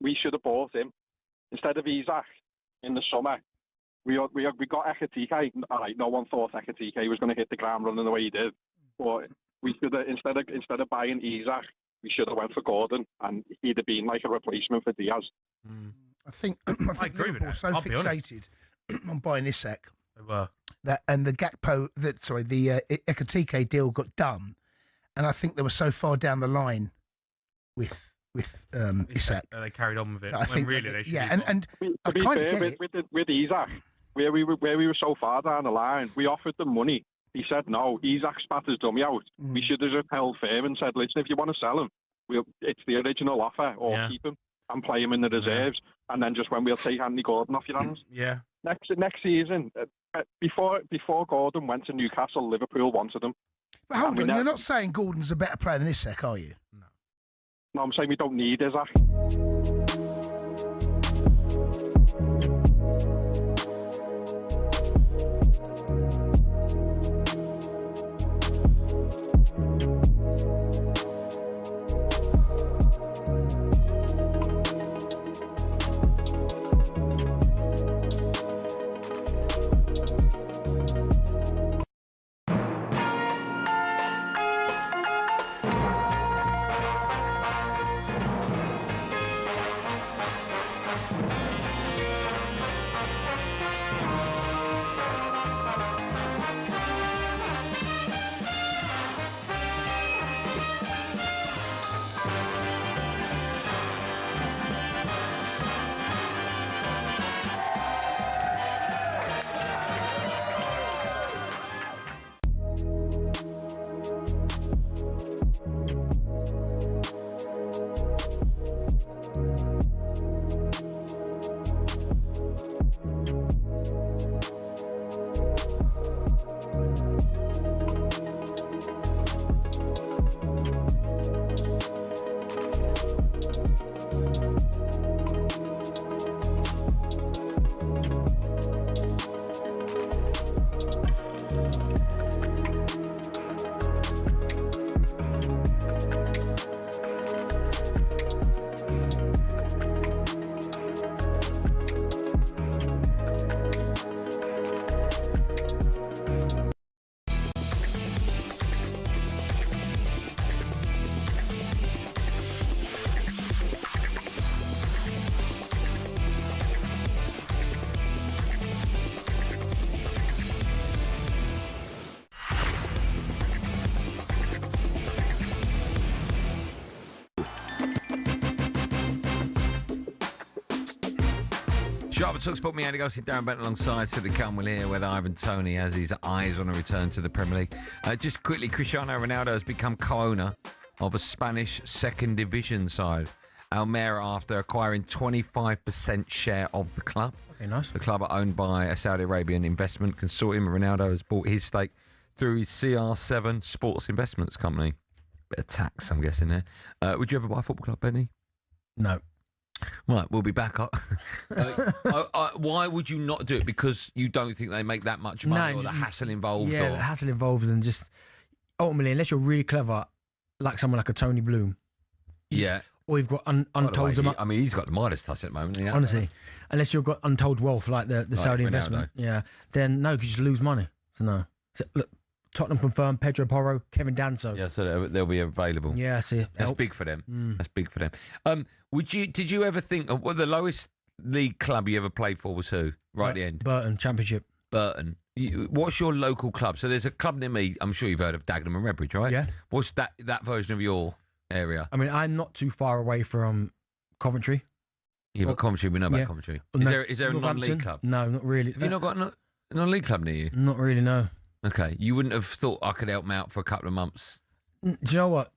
L: we should have bought him. Instead of Isak in the summer, we got Ekitike. All right, no one thought Ekitike was going to hit the ground running the way he did. But we should have, instead of buying Isak, we should have went for Gordon, and he'd have been like a replacement for Diaz.
M: I think Liverpool are so fixated on buying Isak
U: Well,
M: that, and the Gakpo, the Ekitike deal got done, and I think they were so far down the line with Isak.
U: They carried on with it.
M: I think
U: really they should.
M: Yeah, and
L: to be fair, with Isak, where we were so far down the line, we offered them money. He said no. Isak spat his dummy out. We should have just held firm and said, listen, if you want to sell him, it's the original offer, or keep him and play him in the reserves, and then just when we'll take Andy Gordon off your hands.
U: Yeah.
L: Next season, before Gordon went to Newcastle, Liverpool wanted him.
M: But hold on, you're not saying Gordon's a better player than Isak, are you?
L: No, I'm saying we don't need Isak.
F: Sharp and talkSPORT, me, Andy Goldstein Darren Bent alongside Cedric Culwell here, whether Ivan Toney has his eyes on a return to the Premier League. Just quickly, Cristiano Ronaldo has become co-owner of a Spanish second division side, Almeria, after acquiring 25% share of the club.
G: Okay, nice.
F: The club are owned by a Saudi Arabian investment consortium. Ronaldo has bought his stake through his CR7 Sports Investments Company. Bit of tax, I'm guessing there. Would you ever buy a football club, Benny?
G: No.
F: Right, we'll be back up. Why would you not do it? Because you don't think they make that much money, or the hassle involved?
G: Yeah,
F: or...
G: the hassle involved, and just ultimately, unless you're really clever, like someone like a Tony Bloom.
F: Yeah.
G: Or you've got untold...
F: I mean, he's got the Midas touch at the moment. Yeah.
G: Honestly, unless you've got untold wealth like the Saudi investment, then no, because you just lose money. So no. So, look, Tottenham confirmed Pedro Porro, Kevin Danso.
F: Yeah, so they'll be available.
G: Yeah, see,
F: that's big for them. That's big for them. Did you ever think of the lowest league club you ever played for was who? Right at the end.
G: Burton Championship.
F: Burton. What's your local club? So there's a club near me. I'm sure you've heard of Dagenham and Redbridge, right?
G: Yeah.
F: What's that version of your area?
G: I mean, I'm not too far away from Coventry.
F: Yeah, but Coventry, we know about Coventry. Is there a non-league club?
G: No, not really.
F: Have you not got Non-league club near you?
G: Not really, no.
F: Okay, you wouldn't have thought I could help him out for a couple of months.
G: Do you know what?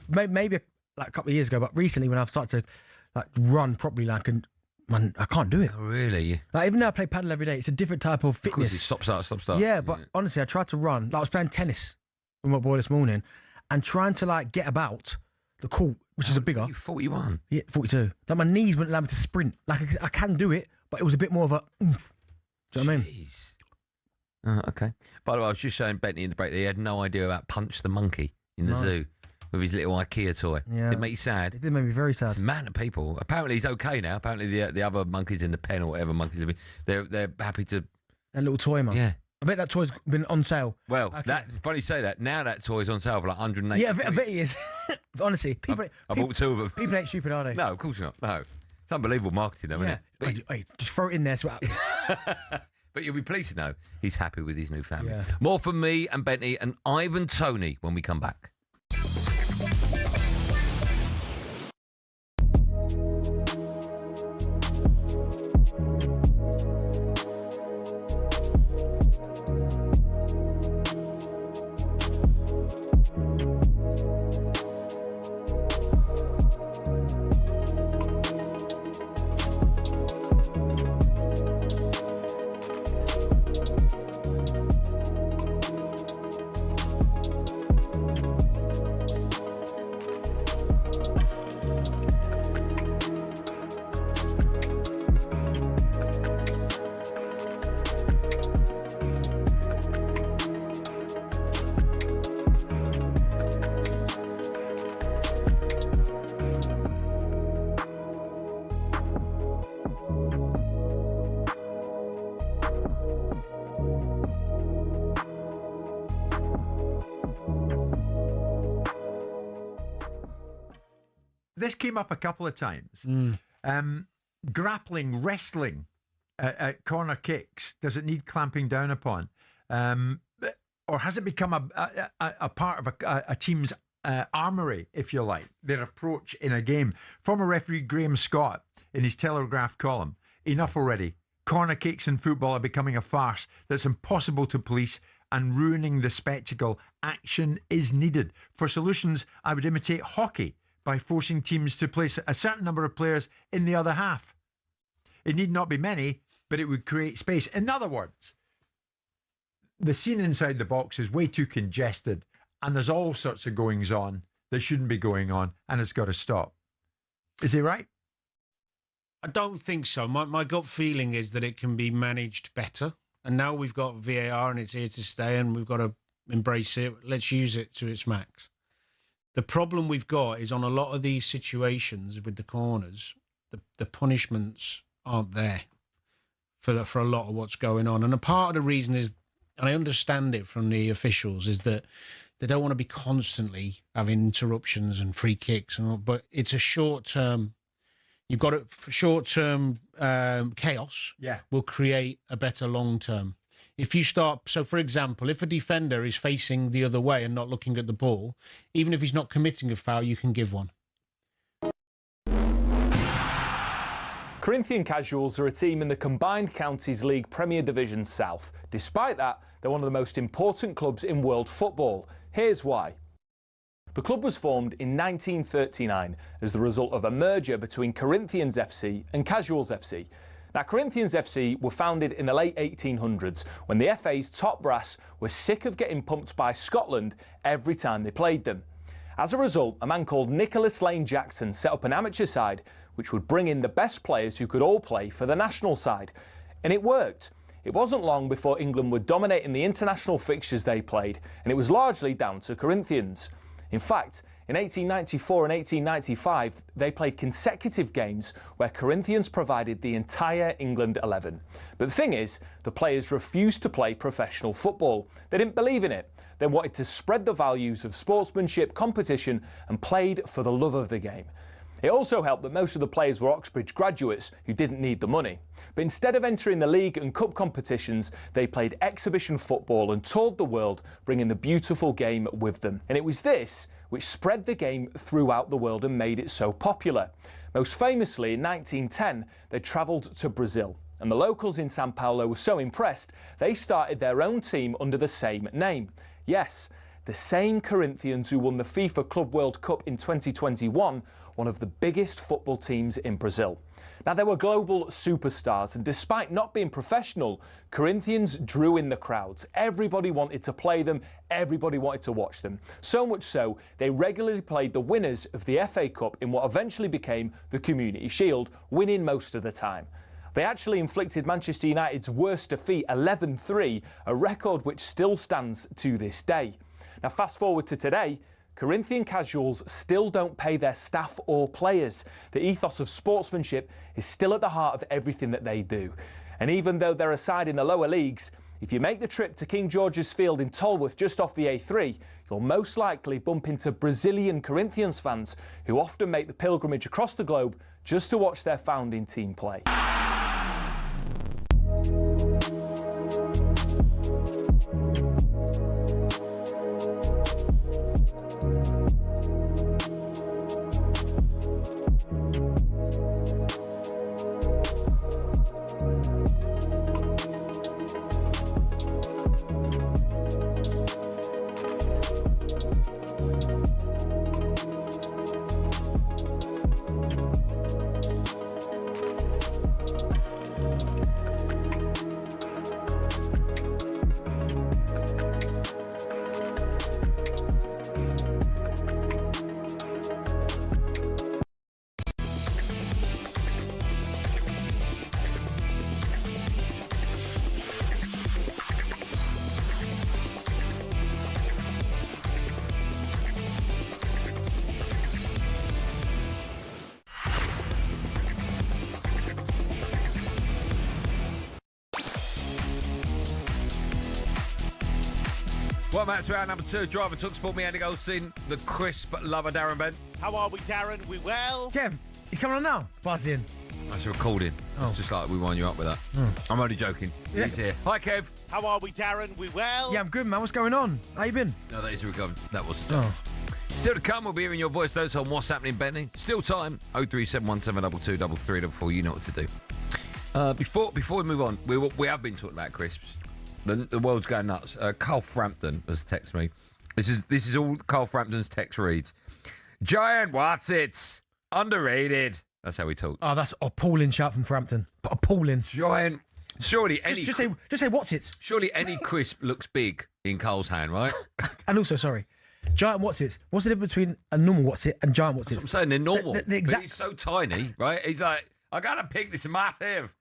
G: Maybe like a couple of years ago, but recently when I've started to like run properly, like, and man, I can't do it.
F: Oh, really?
G: Like, even though I play paddle every day, it's a different type of fitness.
F: Stop, start.
G: Yeah, but honestly, I tried to run. Like, I was playing tennis with my boy this morning, and trying to like get about the court, which is a bigger.
F: You 41?
G: Yeah, 42. Like, my knees wouldn't allow me to sprint. Like, I can do it, but it was a bit more of a oomph. Do you know what I mean?
F: Okay. By the way, I was just showing Bentley in the break that he had no idea about Punch the Monkey in the zoo with his little IKEA toy.
G: Yeah.
F: Did it make you sad?
G: It did make me very sad.
F: It's a man of people. Apparently he's okay now. Apparently the other monkeys in the pen or whatever monkeys have been, they're happy to...
G: That little toy, man.
F: Yeah.
G: I bet that toy's been on sale.
F: Well,
G: Okay.
F: that funny you say that. Now that toy's on sale for like 180.
G: Yeah, I bet he is. Honestly, people.
F: I bought two of them.
G: People ain't stupid, are they?
F: No, of course not. No. It's unbelievable marketing, though, isn't it?
G: Hey, just throw it in there, see what happens.
F: But you'll be pleased to know he's happy with his new family.
G: Yeah.
F: More from me and Bentley and Ivan Toney when we come back.
C: This came up a couple of times. Grappling, wrestling at corner kicks, does it need clamping down upon? Or has it become a part of a team's armoury, if you like, their approach in a game? Former referee Graham Scott, in his Telegraph column, enough already. Corner kicks in football are becoming a farce that's impossible to police and ruining the spectacle. Action is needed. For solutions, I would imitate hockey by forcing teams to place a certain number of players in the other half. It need not be many, but it would create space. In other words, the scene inside the box is way too congested and there's all sorts of goings on that shouldn't be going on, and it's got to stop. Is he right?
V: I don't think so. My gut feeling is that it can be managed better. And now we've got VAR and it's here to stay and we've got to embrace it. Let's use it to its max. The problem we've got is on a lot of these situations with the corners, the punishments aren't there for a lot of what's going on. And a part of the reason is, and I understand it from the officials, is that they don't want to be constantly having interruptions and free kicks, but it's a short-term. You've got short-term chaos.
C: Yeah,
V: will create a better long-term. If you start, so for example, if a defender is facing the other way and not looking at the ball, even if he's not committing a foul, you can give one.
R: Corinthian Casuals are a team in the Combined Counties League Premier Division South. Despite that, they're one of the most important clubs in world football. Here's why. The club was formed in 1939 as the result of a merger between Corinthians FC and Casuals FC. Now, Corinthians FC were founded in the late 1800s when the FA's top brass were sick of getting pumped by Scotland every time they played them. As a result, a man called Nicholas Lane Jackson set up an amateur side which would bring in the best players who could all play for the national side. And it worked. It wasn't long before England were dominating the international fixtures they played, and it was largely down to Corinthians. In fact, in 1894 and 1895, they played consecutive games where Corinthians provided the entire England 11. But the thing is, the players refused to play professional football. They didn't believe in it. They wanted to spread the values of sportsmanship, competition, and played for the love of the game. It also helped that most of the players were Oxbridge graduates who didn't need the money. But instead of entering the league and cup competitions, they played exhibition football and toured the world, bringing the beautiful game with them. And it was this which spread the game throughout the world and made it so popular. Most famously, in 1910, they travelled to Brazil. And the locals in Sao Paulo were so impressed, they started their own team under the same name. Yes, the same Corinthians who won the FIFA Club World Cup in 2021, one of the biggest football teams in Brazil. Now, they were global superstars, and despite not being professional, Corinthians drew in the crowds. Everybody wanted to play them, everybody wanted to watch them. So much so, they regularly played the winners of the FA Cup in what eventually became the Community Shield, winning most of the time. They actually inflicted Manchester United's worst defeat, 11-3, a record which still stands to this day. Now, fast forward to today, Corinthian casuals still don't pay their staff or players. The ethos of sportsmanship is still at the heart of everything that they do. And even though they're a side in the lower leagues, if you make the trip to King George's Field in Tolworth just off the A3, you'll most likely bump into Brazilian Corinthians fans who often make the pilgrimage across the globe just to watch their founding team play.
F: Welcome back to round number 2. Driver talkSPORT, me, Andy Goldstein, the crisp lover, Darren Bent.
I: How are we, Darren? We well?
G: Kev, he's coming on now. Buzz in.
F: That's a recording.
G: Oh.
F: Just like we wind you up with that. I'm only joking.
G: Yeah.
F: He's here. Hi, Kev.
I: How are we, Darren? We well?
G: Yeah, I'm good, man. What's going on? How you been?
F: No, that is a recording. That was stuff. Still to come, we'll be hearing your voice notes on what's happening, Bentley. Still time. 03717222334. You know what to do. Before we move on, we have been talking about crisps. The world's going nuts. Carl Frampton has texted me. This is all Carl Frampton's text reads. Giant Watsits, underrated. That's how he talks.
G: Oh, that's appalling shout from Frampton. Appalling.
F: Giant. Surely any.
G: Just say what's it?
F: Surely any crisp looks big in Carl's hand, right?
G: And also, sorry, giant what's it? What's the difference between a normal what's it and giant what's it?
F: I'm saying they're normal.
G: The exact.
F: But he's so tiny, right? He's like, I gotta pick this massive.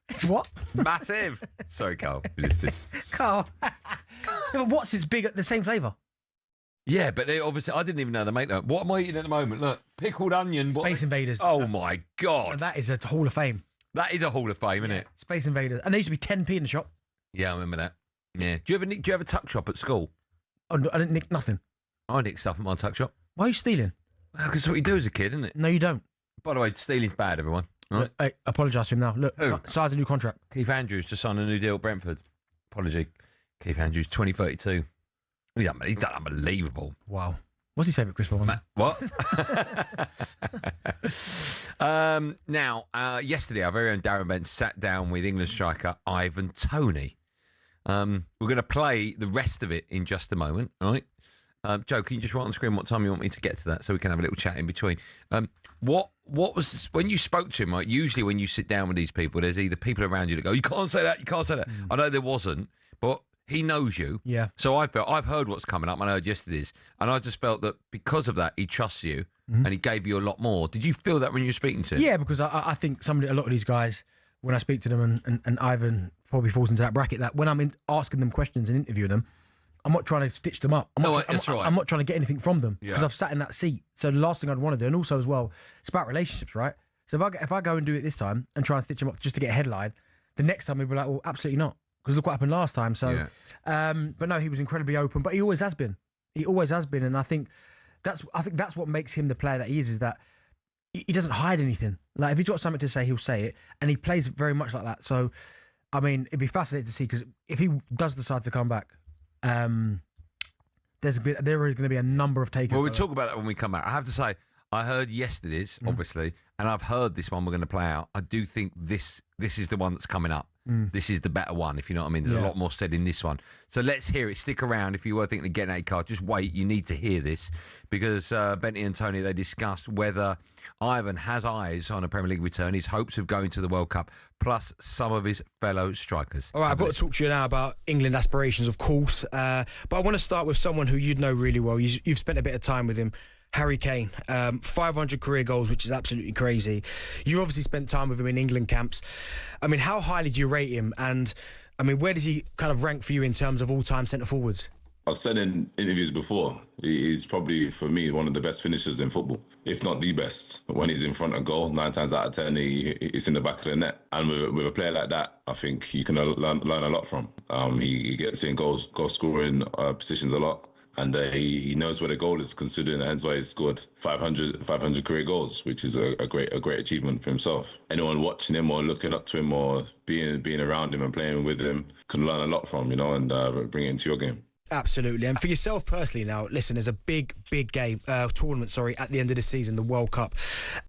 G: It's what?
F: Massive. Sorry, Carl.
G: Carl. Yeah, but what's it's big at the same flavour?
F: Yeah, but they obviously, I didn't even know they make that. What am I eating at the moment? Look, pickled onion.
G: Space Invaders.
F: Oh my God.
G: That is a Hall of Fame.
F: That is a Hall of Fame, isn't it?
G: Space Invaders. And they used to be 10p in the shop.
F: Yeah, I remember that. Yeah. Do you have a tuck shop at school?
G: Oh, I didn't nick nothing.
F: I nick stuff at my tuck shop.
G: Why are you stealing?
F: Because that's what you do as a kid, isn't it?
G: No, you don't.
F: By the way, stealing's bad, everyone. Right?
G: Hey, apologise to him now. Look, signs a new contract.
F: Keith Andrews to sign a new deal at Brentford. Apology. Keith Andrews, 2032. He's done unbelievable.
G: Wow. What's his favourite Christmas one?
F: What? Now, yesterday, our very own Darren Bent sat down with England striker Ivan Toney. We're going to play the rest of it in just a moment, all right? Joe, can you just write on the screen what time you want me to get to that so we can have a little chat in between? What was, when you spoke to him, like, usually when you sit down with these people, there's either people around you that go, you can't say that, you can't say that. I know there wasn't, but he knows you.
G: Yeah.
F: So I've heard what's coming up. I heard yesterday's. And I just felt that because of that, he trusts you and he gave you a lot more. Did you feel that when you were speaking to him?
G: Yeah, because I think a lot of these guys, when I speak to them, and Ivan probably falls into that bracket, that when I'm asking them questions and interviewing them, I'm not trying to stitch them up. I'm not trying to get anything from them because I've sat in that seat. So the last thing I'd want to do, and also as well, it's about relationships, right? So if I go and do it this time and try and stitch them up just to get a headline, the next time we'll be like, well, absolutely not. Because look what happened last time. So, but no, he was incredibly open. But he always has been. He always has been, and I think that's what makes him the player that he is that he doesn't hide anything. Like if he's got something to say, he'll say it, and he plays very much like that. So, I mean, it'd be fascinating to see because if he does decide to come back, there is going to be a number of takers.
F: Well, we'll talk about that when we come back. I have to say, I heard yesterday's, obviously, and I've heard this one we're going to play out. I do think this is the one that's coming up. This is the better one, if you know what I mean. There's a lot more said in this one. So let's hear it. Stick around if you were thinking of getting a card. Just wait. You need to hear this because Benty and Tony, they discussed whether Ivan has eyes on a Premier League return, his hopes of going to the World Cup, plus some of his fellow strikers.
G: All right, I've got to talk to you now about England aspirations, of course. But I want to start with someone who you'd know really well. You've spent a bit of time with him. Harry Kane, 500 career goals, which is absolutely crazy. You obviously spent time with him in England camps. I mean, how highly do you rate him? And, I mean, where does he kind of rank for you in terms of all-time centre-forwards?
B: I've said in interviews before, he's probably, for me, one of the best finishers in football, if not the best. When he's in front of goal, 9 times out of 10, it's in the back of the net. And with a player like that, I think you can learn a lot from. He gets in goal scoring positions a lot. And he knows where the goal is, considering hence why he's scored 500 career goals, which is a great achievement for himself. Anyone watching him or looking up to him or being around him and playing with him can learn a lot from, and bring it into your game.
G: Absolutely. And for yourself personally now, listen, there's a big game, tournament, at the end of the season, the World Cup.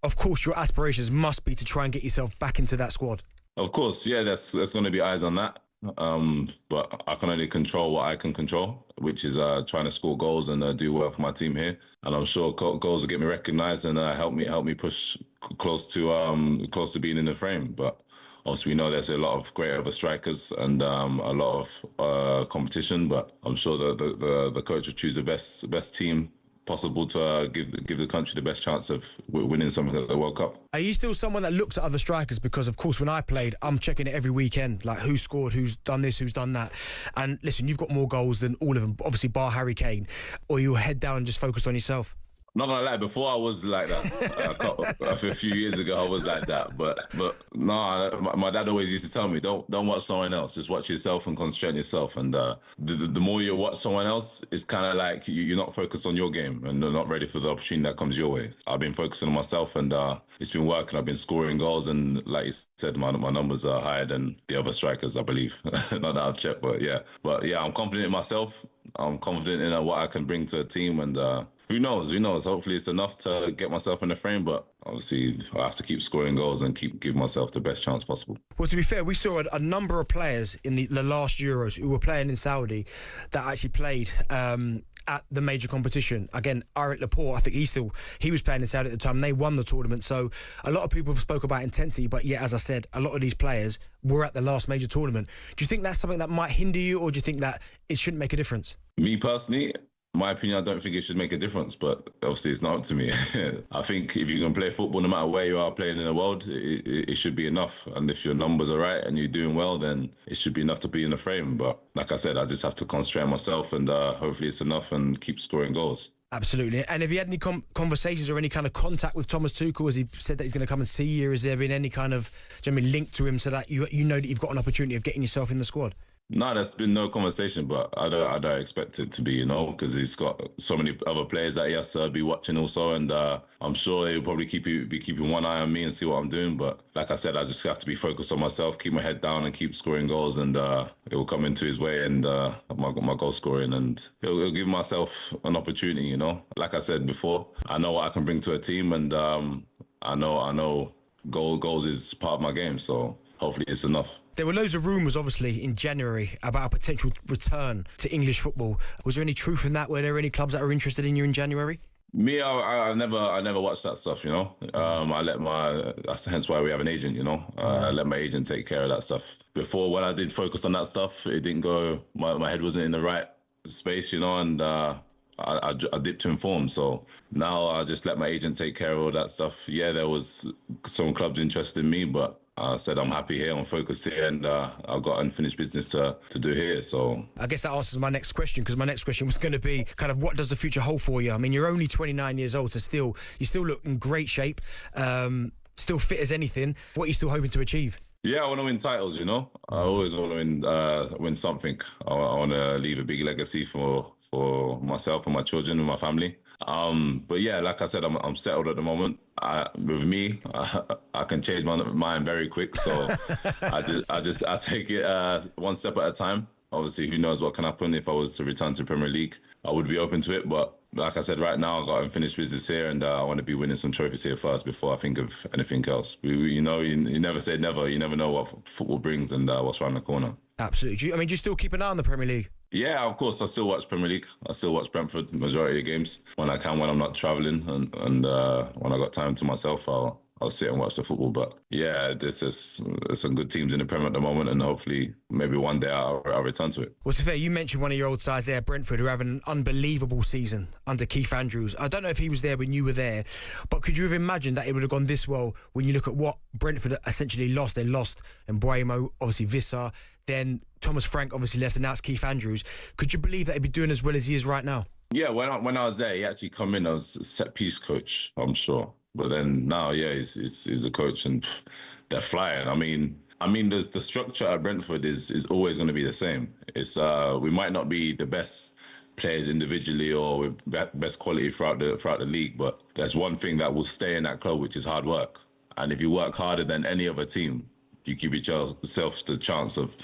G: Of course, your aspirations must be to try and get yourself back into that squad.
B: Of course, yeah, there's going to be eyes on that. But I can only control what I can control, which is trying to score goals and do well for my team here. And I'm sure goals will get me recognised and help me push close to being in the frame. But obviously, we know there's a lot of great other strikers and a lot of competition. But I'm sure that the coach will choose the best team possible to give the country the best chance of winning something at the World Cup.
G: Are you still someone that looks at other strikers? Because, of course, when I played, I'm checking it every weekend, like who scored, who's done this, who's done that. And listen, you've got more goals than all of them, obviously bar Harry Kane, or you're head down and just focused on yourself.
B: Not gonna lie, before I was like that. A few years ago, I was like that. But no, my dad always used to tell me, don't watch someone else. Just watch yourself and concentrate on yourself. And the more you watch someone else, it's kind of like you're not focused on your game and not ready for the opportunity that comes your way. I've been focusing on myself, and it's been working. I've been scoring goals, and like you said, my numbers are higher than the other strikers, I believe. Not that I've checked, but yeah. I'm confident in myself. I'm confident in what I can bring to a team, and who knows? Hopefully it's enough to get myself in the frame, but obviously I have to keep scoring goals and keep giving myself the best chance possible.
G: Well, to be fair, we saw a number of players in the last Euros who were playing in Saudi that actually played at the major competition. Again, Arik Laporte, I think he was playing in Saudi at the time. They won the tournament, so a lot of people have spoke about intensity, but yeah, as I said, a lot of these players were at the last major tournament. Do you think that's something that might hinder you, or do you think that it shouldn't make a difference?
B: Me personally, my opinion, I don't think it should make a difference, but obviously it's not up to me. I think if you can play football, no matter where you are playing in the world, it should be enough. And if your numbers are right and you're doing well, then it should be enough to be in the frame. But like I said, I just have to concentrate on myself, and hopefully it's enough and keep scoring goals.
G: Absolutely. And have you had any conversations or any kind of contact with Thomas Tuchel? Has he said that he's going to come and see you? Has there been any kind of link to him so that you know that you've got an opportunity of getting yourself in the squad?
B: No, there's been no conversation, but I don't expect it to be, because he's got so many other players that he has to be watching also, and I'm sure he'll probably be keeping one eye on me and see what I'm doing. But like I said, I just have to be focused on myself, keep my head down, and keep scoring goals, and it will come into his way, and my goal scoring, and he'll give myself an opportunity. Like I said before, I know what I can bring to a team, and I know goals is part of my game, so hopefully it's enough.
G: There were loads of rumours, obviously, in January about a potential return to English football. Was there any truth in that? Were there any clubs that were interested in you in January?
B: Me, I never watched that stuff, I let that's hence why we have an agent, I let my agent take care of that stuff. Before, when I did focus on that stuff, it didn't go, my head wasn't in the right space, and I dipped in form. So now I just let my agent take care of all that stuff. Yeah, there was some clubs interested in me, but I said I'm happy here, I'm focused here, and I've got unfinished business to do here. So I
G: guess that answers my next question, because my next question was going to be kind of what does the future hold for you? I mean, you're only 29 years old, so you still look in great shape, still fit as anything. What are you still hoping to achieve?
B: Yeah, I want to win titles, I always want to win something. I want to leave a big legacy for myself and my children and my family. But yeah, like I said, I'm settled at the moment. With me, I can change my mind very quick. So I take it one step at a time. Obviously, who knows what can happen if I was to return to Premier League. I would be open to it, but like I said, right now I've got unfinished business here, and I want to be winning some trophies here first before I think of anything else. You never say never. You never know what football brings and what's around the corner.
G: Absolutely. Do you still keep an eye on the Premier League?
B: Yeah, of course. I still watch Premier League. I still watch Brentford the majority of games when I can, when I'm not travelling, and when I got time to myself, I'll sit and watch the football. But yeah, there's some good teams in the Premier at the moment, and hopefully maybe one day I'll return to it.
G: Well, to be fair, you mentioned one of your old sides there, Brentford, who are having an unbelievable season under Keith Andrews. I don't know if he was there when you were there, but could you have imagined that it would have gone this well when you look at what Brentford essentially lost? They lost Mbuemo, obviously Visser, then Thomas Frank obviously left, and now it's Keith Andrews. Could you believe that he'd be doing as well as he is right now?
B: Yeah, when I was there, he actually come in as a set-piece coach, I'm sure. But then now, yeah, he's a coach and they're flying. I mean, the structure at Brentford is always going to be the same. It's we might not be the best players individually or with best quality throughout the league, but there's one thing that will stay in that club, which is hard work. And if you work harder than any other team, you give yourself the chance of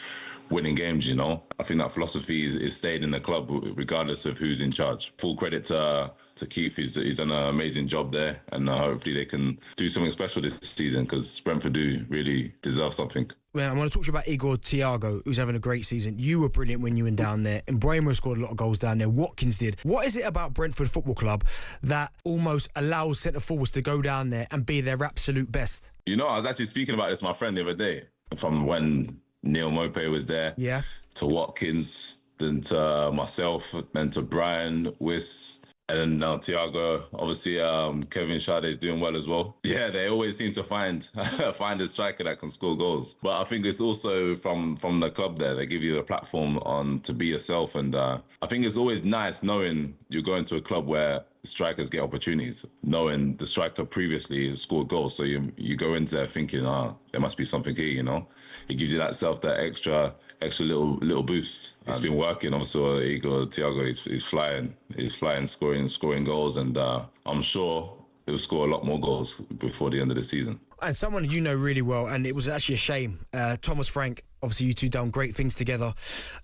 B: winning games, you know. I think that philosophy is stayed in the club regardless of who's in charge. Full credit to Keith. He's done an amazing job there, and hopefully they can do something special this season because Brentford do really deserve something.
G: Well, I want to talk to you about Igor Thiago, who's having a great season. You were brilliant when you were down there, and Mbuemo scored a lot of goals down there. Watkins did. What is it about Brentford Football Club that almost allows centre forwards to go down there and be their absolute best?
B: You know, I was actually speaking about this with my friend the other day, from when Neil Maupay was there, to Watkins, then to myself, then to Brian Wiss, and then now Thiago. Obviously, Kevin Schade is doing well as well. Yeah, they always seem to find a striker that can score goals. But I think it's also from the club there. They give you the platform to be yourself. And I think it's always nice knowing you're going to a club where strikers get opportunities, knowing the striker previously has scored goals. So you go into there thinking, there must be something here, you know? It gives you that extra little boost. It's been working. Obviously, Igor Thiago, he's flying, scoring goals, and I'm sure he'll score a lot more goals before the end of the season.
G: And someone you know really well, and it was actually a shame, Thomas Frank, obviously you two done great things together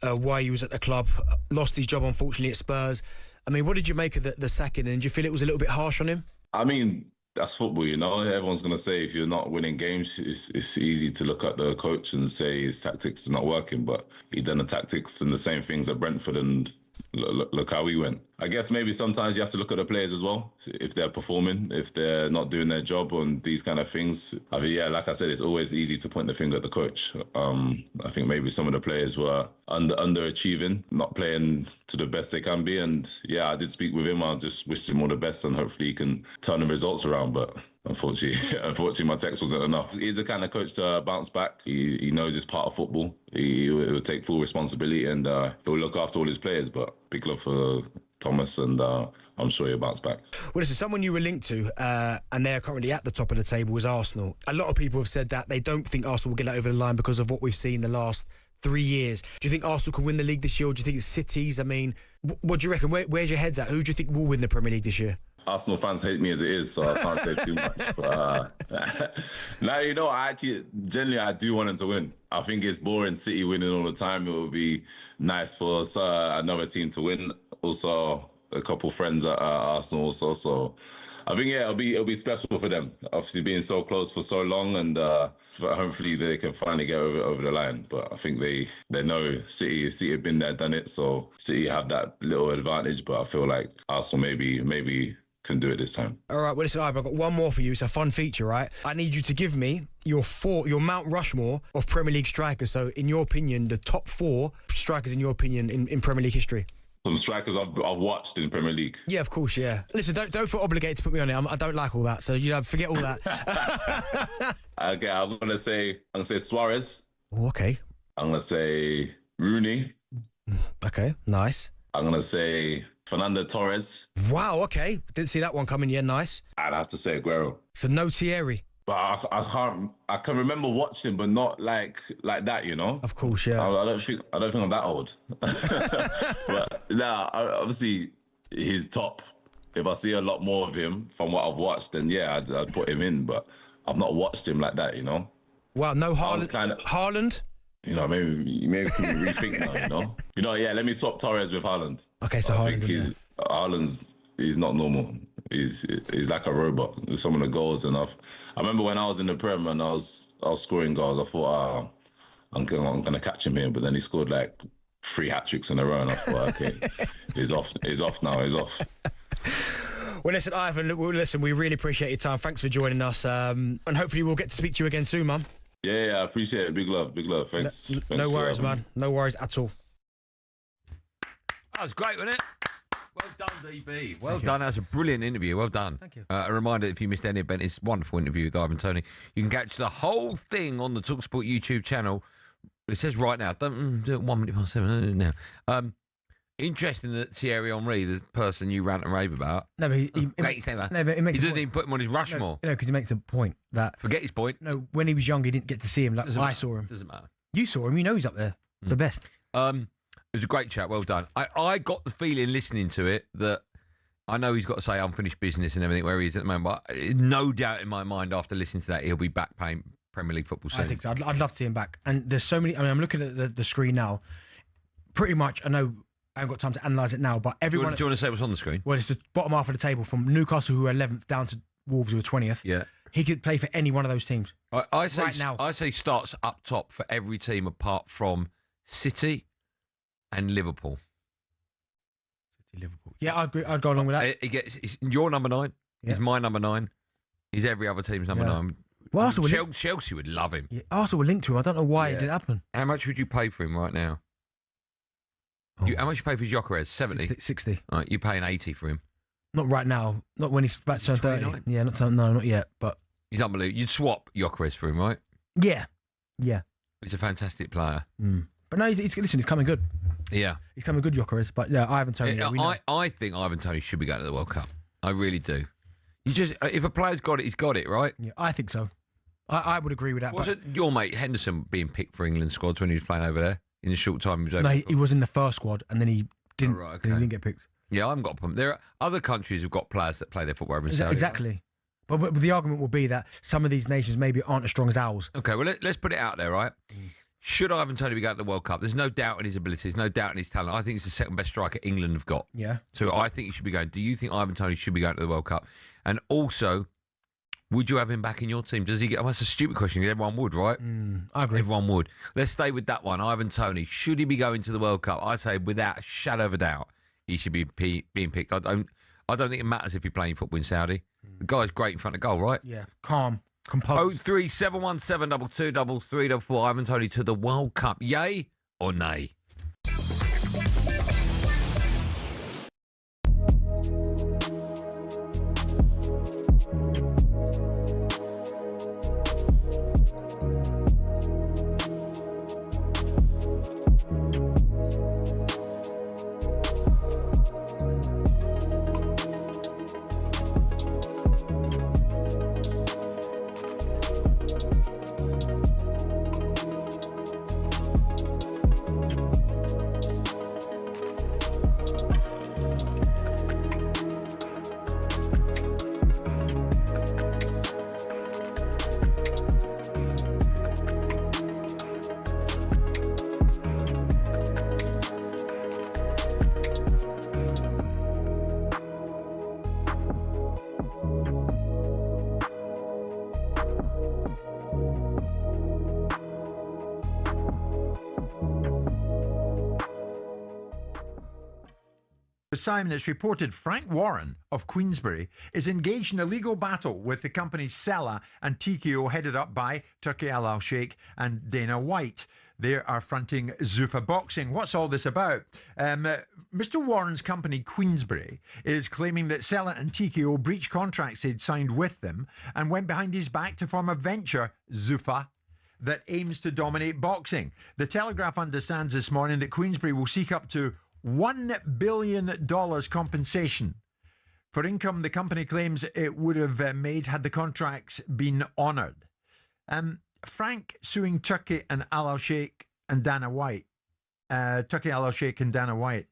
G: while he was at the club, lost his job unfortunately at Spurs. I mean, what did you make of the sacking, and do you feel it was a little bit harsh on him?
B: I mean, that's football, you know. Everyone's going to say if you're not winning games, it's easy to look at the coach and say his tactics are not working, but he done the tactics and the same things at Brentford, and look how we went. I guess maybe sometimes you have to look at the players as well, if they're performing, if they're not doing their job on these kind of things. I mean, yeah, like I said, it's always easy to point the finger at the coach. I think maybe some of the players were underachieving, not playing to the best they can be. And yeah, I did speak with him. I just wished him all the best, and hopefully he can turn the results around. But unfortunately, my text wasn't enough. He's the kind of coach to bounce back. He knows it's part of football. He will take full responsibility, and he'll look after all his players. But big love for Thomas, and I'm sure he'll bounce back. Well,
G: listen, someone you were linked to, and they're currently at the top of the table, is Arsenal. A lot of people have said that they don't think Arsenal will get that over the line because of what we've seen the last 3 years. Do you think Arsenal can win the league this year, or do you think it's City's? I mean, what do you reckon? Where's your head at? Who do you think will win the Premier League this year?
B: Arsenal fans hate me as it is, so I can't say too much. But now, you know, I do want them to win. I think it's boring City winning all the time. It would be nice for us, another team to win. Also, a couple friends at Arsenal also. So I think, yeah, it'll be special for them. Obviously, being so close for so long, and hopefully they can finally get over the line. But I think they know City have been there, done it. So City have that little advantage. But I feel like Arsenal maybe can do it this time. All
G: right, well, listen, I've got one more for you. It's a fun feature, right? I need you to give me your Mount Rushmore of Premier League strikers. So, in your opinion, the top 4 strikers, in your opinion, in Premier League history.
B: Some strikers I've watched in Premier League.
G: Yeah, of course, yeah. Listen, don't feel obligated to put me on it. I don't like all that, so forget all that.
B: Okay, I'm gonna say Suarez.
G: Oh, okay.
B: I'm gonna say Rooney.
G: Okay, nice.
B: I'm gonna say Fernando Torres.
G: Wow, okay. Didn't see that one coming. Yeah, nice.
B: I'd have to say Aguero.
G: So no Thierry.
B: But I can remember watching, but not like that, you know.
G: Of course, yeah.
B: I don't think I'm that old. But obviously he's top. If I see a lot more of him from what I've watched, then yeah, I'd put him in. But I've not watched him like that, you know.
G: Wow, no Haaland. Haaland.
B: maybe we can rethink now. Yeah. Let me swap Torres with Haaland.
G: Okay, so
B: I think he's not normal. He's like a robot. Some of the goals and I remember when I was in the Prem and I was scoring goals. I thought, I'm gonna catch him here, but then he scored like 3 hat-tricks in a row, and I thought, okay, he's off now.
G: Well, listen, Ivan, we really appreciate your time. Thanks for joining us, and hopefully we'll get to speak to you again soon, man.
B: Yeah, I appreciate it. Big love. Thanks.
G: No worries, man. No worries at all.
F: That was great, wasn't it? Well done, DB. Well done. That was a brilliant interview. Well done.
G: Thank you.
F: A reminder, if you missed any of Bent's wonderful interview with Ivan Toney, you can catch the whole thing on the talkSPORT YouTube channel. It says right now. Don't do it 1 minute past 7 now. Interesting that Thierry Henry, the person you rant and rave about.
G: No, but he makes
F: he doesn't even put him on his Rushmore.
G: No, because he makes a point that.
F: Forget his point.
G: No, when he was young, he didn't get to see him like I saw him.
F: Doesn't matter.
G: You saw him. You know he's up there. The best.
F: It was a great chat. Well done. I got the feeling listening to it that I know he's got to say unfinished business and everything where he is at the moment, but no doubt in my mind after listening to that he'll be back playing Premier League football soon.
G: I think so. I'd love to see him back. And there's so many. I mean, I'm looking at the screen now. Pretty much, I know I haven't got time to analyse it now, but everyone.
F: Do you want to say what's on the screen?
G: Well, it's the bottom half of the table from Newcastle, who are 11th, down to Wolves, who are 20th.
F: Yeah.
G: He could play for any one of those teams.
F: I say
G: right now.
F: I say starts up top for every team apart from City and Liverpool.
G: Liverpool. Yeah, I agree. I'd go along with that.
F: He's your number 9. Yeah. He's my number 9. He's every other team's number 9.
G: Well,
F: Chelsea would love him.
G: Yeah, Arsenal were linked to him. I don't know why it didn't happen.
F: How much would you pay for him right now? How much you pay for Gyökeres? 70?
G: 60.
F: All right, you're paying 80 for him.
G: Not right now. Not when he's about to turn 30. Yeah, not yet. But
F: he's unbelievable. You'd swap Gyökeres for him, right?
G: Yeah.
F: He's a fantastic player.
G: But no, he's coming good.
F: Yeah.
G: He's coming good, Gyökeres. But yeah, Ivan Toney.
F: I think Ivan Toney should be going to the World Cup. I really do. If a player's got it, he's got it, right?
G: Yeah, I think so. I would agree with that.
F: Was it your mate Henderson being picked for England squads when he was playing over there in the short time he was over?
G: No, he was in the first squad and then he didn't. Oh, right, okay. He didn't get picked.
F: Yeah, I haven't got a problem. There are other countries who've got players that play their football over in Saudi.
G: Exactly. Right? But the argument will be that some of these nations maybe aren't as strong as ours.
F: Okay, well let's put it out there, right? Should Ivan Toney be going to the World Cup? There's no doubt in his abilities, no doubt in his talent. I think he's the second best striker England have got.
G: Yeah.
F: So I think he should be going. Do you think Ivan Toney should be going to the World Cup? And also, would you have him back in your team? Does he get? Oh, that's a stupid question. Everyone would, right?
G: I agree.
F: Everyone would. Let's stay with that one. Ivan Toney, should he be going to the World Cup? I say without a shadow of a doubt, he should be being picked. I don't think it matters if you're playing football in Saudi. The guy's great in front of goal, right?
G: Yeah, calm, composed.
F: 03717 223344. Ivan Toney to the World Cup. Yay or nay?
C: Simon, it's reported Frank Warren of Queensberry is engaged in a legal battle with the company's Sella and TKO, headed up by Turki Al Sheikh and Dana White. They are fronting Zuffa Boxing. What's all this about? Mr. Warren's company, Queensberry, is claiming that Sella and TKO breached contracts they'd signed with them and went behind his back to form a venture, Zuffa, that aims to dominate boxing. The Telegraph understands this morning that Queensberry will seek up to $1 billion compensation for income the company claims it would have made had the contracts been honoured. Frank suing Turki and Al Sheikh and Dana White. Turki Al Sheikh and Dana White.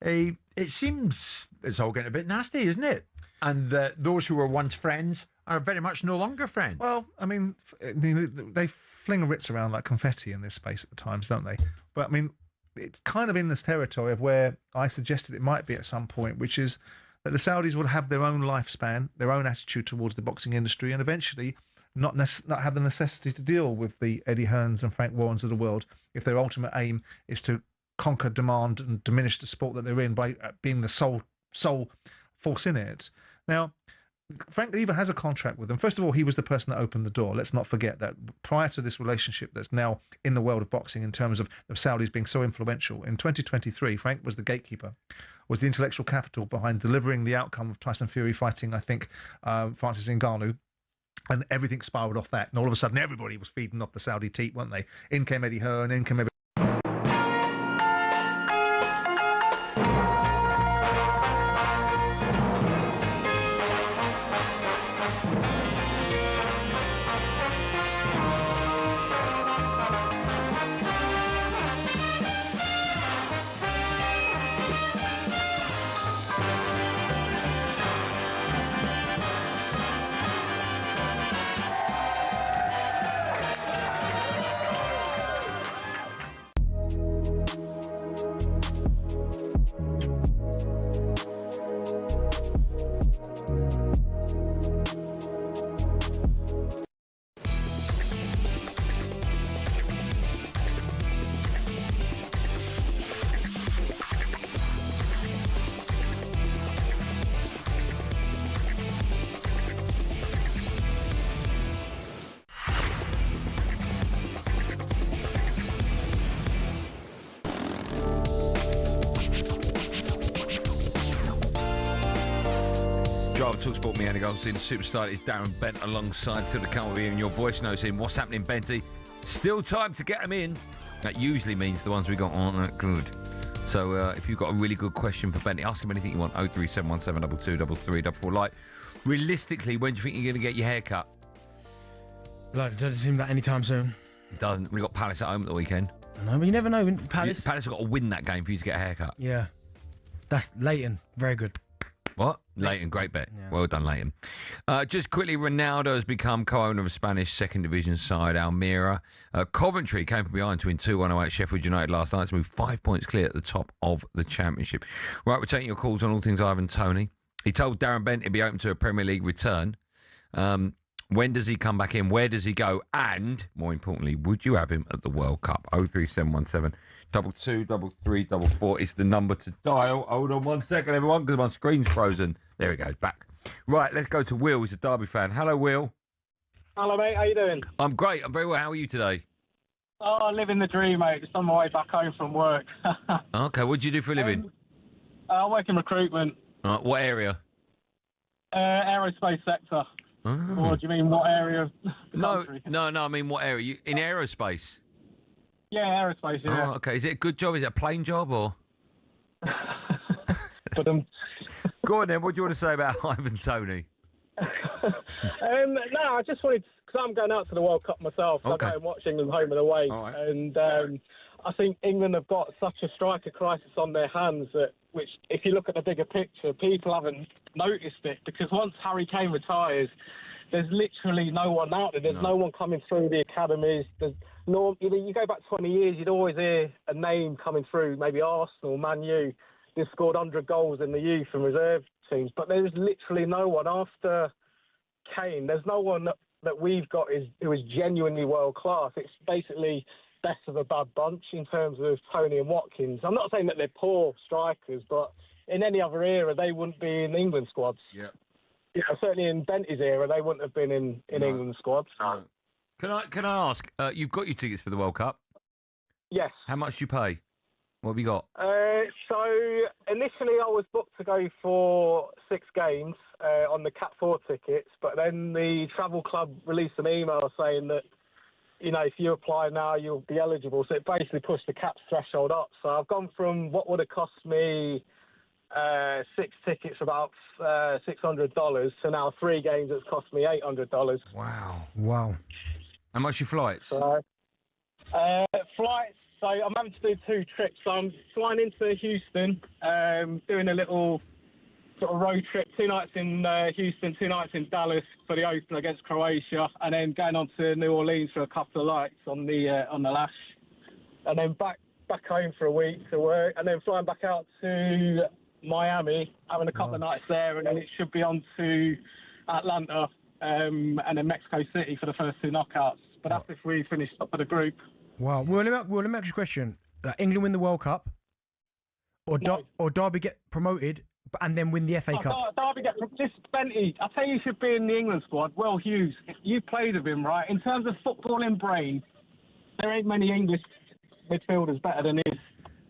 C: It seems it's all getting a bit nasty, isn't it? And those who were once friends are very much no longer friends.
E: Well, I mean, they fling writs around like confetti in this space at times, don't they? But I mean, it's kind of in this territory of where I suggested it might be at some point, which is that the Saudis will have their own lifespan, their own attitude towards the boxing industry, and eventually not have the necessity to deal with the Eddie Hearns and Frank Warrens of the world if their ultimate aim is to conquer demand and diminish the sport that they're in by being the sole force in it. Now, Frank Lever has a contract with them. First of all, he was the person that opened the door. Let's not forget that prior to this relationship that's now in the world of boxing in terms of the Saudis being so influential, in 2023, Frank was the gatekeeper, was the intellectual capital behind delivering the outcome of Tyson Fury fighting, I think, Francis Ngannou. And everything spiraled off that. And all of a sudden, everybody was feeding off the Saudi teat, weren't they? In came Eddie Hearn, in came
F: talkSPORT, me, Andy Goldstein, superstar is Darren Bent alongside Phil the Can't be in your voice notes in. What's happening, Benty? Still time to get them in. That usually means the ones we got aren't that good. So if you've got a really good question for Benty, ask him anything you want. 03717223344. Like, realistically, when do you think you're going to get your hair cut?
G: Like, it doesn't seem that anytime soon.
F: It doesn't. We've got Palace at home at the weekend.
G: I know, but you never know. Palace
F: have got to win that game for you to get a haircut.
G: Yeah. That's Leighton. Very good.
F: What? Leighton, great bet. Yeah. Well done, Leighton. Just quickly, Ronaldo has become co-owner of Spanish second division side Almeria. Coventry came from behind to win 2-1 at Sheffield United last night to move 5 points clear at the top of the championship. Right, we're taking your calls on all things Ivan Toney. He told Darren Bent he'd be open to a Premier League return. When does he come back in? Where does he go? And, more importantly, would you have him at the World Cup? 03717 223344 is the number to dial. Hold on 1 second, everyone, because my screen's frozen. There it goes, back. Right, let's go to Will. He's a Derby fan. Hello, Will.
K: Hello, mate. How you doing?
F: I'm great. I'm very well. How are you today?
K: Oh, living the dream, mate. Just on my way back home from work.
F: Okay, what do you do for a living?
K: I work in recruitment.
F: What area?
K: Aerospace sector.
F: Oh.
K: Or do you mean what area of the country?
F: No, I mean what area? You in aerospace?
K: Yeah, aerospace, yeah.
F: Oh, okay. Is it a good job? Is it a plain job or?
K: But
F: Go on then. What do you want to say about Ivan Toney?
K: No, I just wanted, because I'm going out to the World Cup myself. So I go and watch England home and away.
F: Right.
K: And I think England have got such a striker crisis on their hands that, which, if you look at the bigger picture, people haven't noticed it, because once Harry Kane retires, there's literally no one out there. There's no one coming through the academies. There's no, you go back 20 years, you'd always hear a name coming through, maybe Arsenal, Man U. They've scored 100 goals in the youth and reserve teams, but there's literally no one after Kane. There's no one that we've got who is genuinely world class. It's basically best of a bad bunch in terms of Toney and Watkins. I'm not saying that they're poor strikers, but in any other era, they wouldn't be in England squads.
F: Yeah.
K: You know, certainly in Benty's era, they wouldn't have been in England squads.
F: No. Can I ask? You've got your tickets for the World Cup?
K: Yes.
F: How much do you pay? What have you got?
K: So initially, I was booked to go for 6 games on the Cat 4 tickets, but then the travel club released an email saying that, you know, if you apply now, you'll be eligible. So it basically pushed the cap threshold up. So I've gone from what would have cost me 6 tickets, about $600, to now 3 games that's cost me $800.
F: Wow. How much your flights?
K: So, flights, so I'm having to do 2 trips. So I'm flying into Houston, doing a little sort of road trip, 2 nights in Houston, 2 nights in Dallas for the opener against Croatia, and then going on to New Orleans for a couple of nights on the Lash, and then back home for a week to work, and then flying back out to Miami, having a couple of nights there, and then it should be on to Atlanta and then Mexico City for the first 2 knockouts. But that's if we finish top of the group.
G: Wow. Well, let me ask you a question. England win the World Cup, or Derby get promoted and then win the FA Cup?
K: Derby get just Benty. I tell you, you should be in the England squad. Well, Hughes, you played with him, right? In terms of footballing brain, there ain't many English midfielders better than him.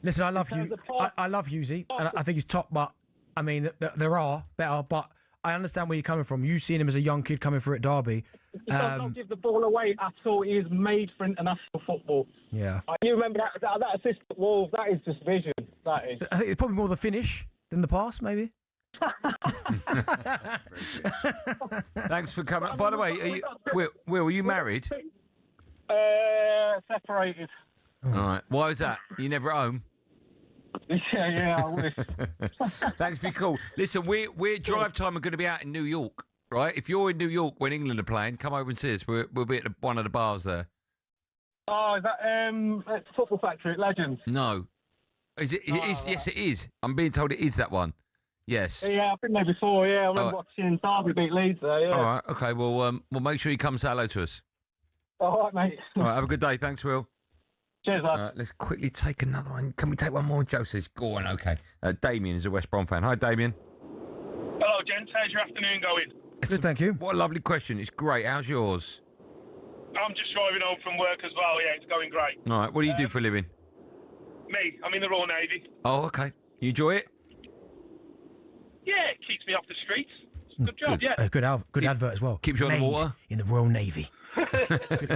G: Listen, I love Hughesy, and I think he's top. But I mean, there are better. But I understand where you're coming from. You've seen him as a young kid coming through at Derby.
K: He does not give the ball away at all. He is made for international football.
G: Yeah.
K: You remember that assist at Wolves? That is just vision. That is.
G: I think it's probably more the finish than the pass, maybe.
F: Thanks for coming. By the way, Will, were you married?
K: Separated.
F: All right. Why was that? You never at home?
K: Yeah, I wish.
F: Thanks for your call. Listen, we're drive time are going to be out in New York, right? If you're in New York when England are playing, come over and see us. We'll be at one of the bars there.
K: Oh, is that at Football Factory at Legends?
F: No. Is it? Yes, it is. I'm being told it is that one. Yes.
K: Yeah, I've been there before. Yeah, I remember watching Derby beat Leeds there. Yeah.
F: All right. Okay. Well, we'll make sure you come say hello to us.
K: All right, mate.
F: All right. Have a good day. Thanks, Will.
K: Cheers, lad.
F: Let's quickly take another one. Can we take one more? Joe says, go on. Okay. Damien is a West Brom fan. Hi, Damien.
D: Hello, gents. How's your afternoon going?
G: Good, thank you.
F: What a lovely question. It's great. How's yours?
D: I'm just driving home from work as well. Yeah, it's going great.
F: All right. What do you do for a living?
D: Me, I'm in the Royal Navy.
F: Oh, okay. You enjoy it?
D: Yeah, it keeps me off the streets. It's a good job, yeah.
G: Good advert as well.
F: Keeps you on the
G: Made
F: water?
G: in the Royal Navy.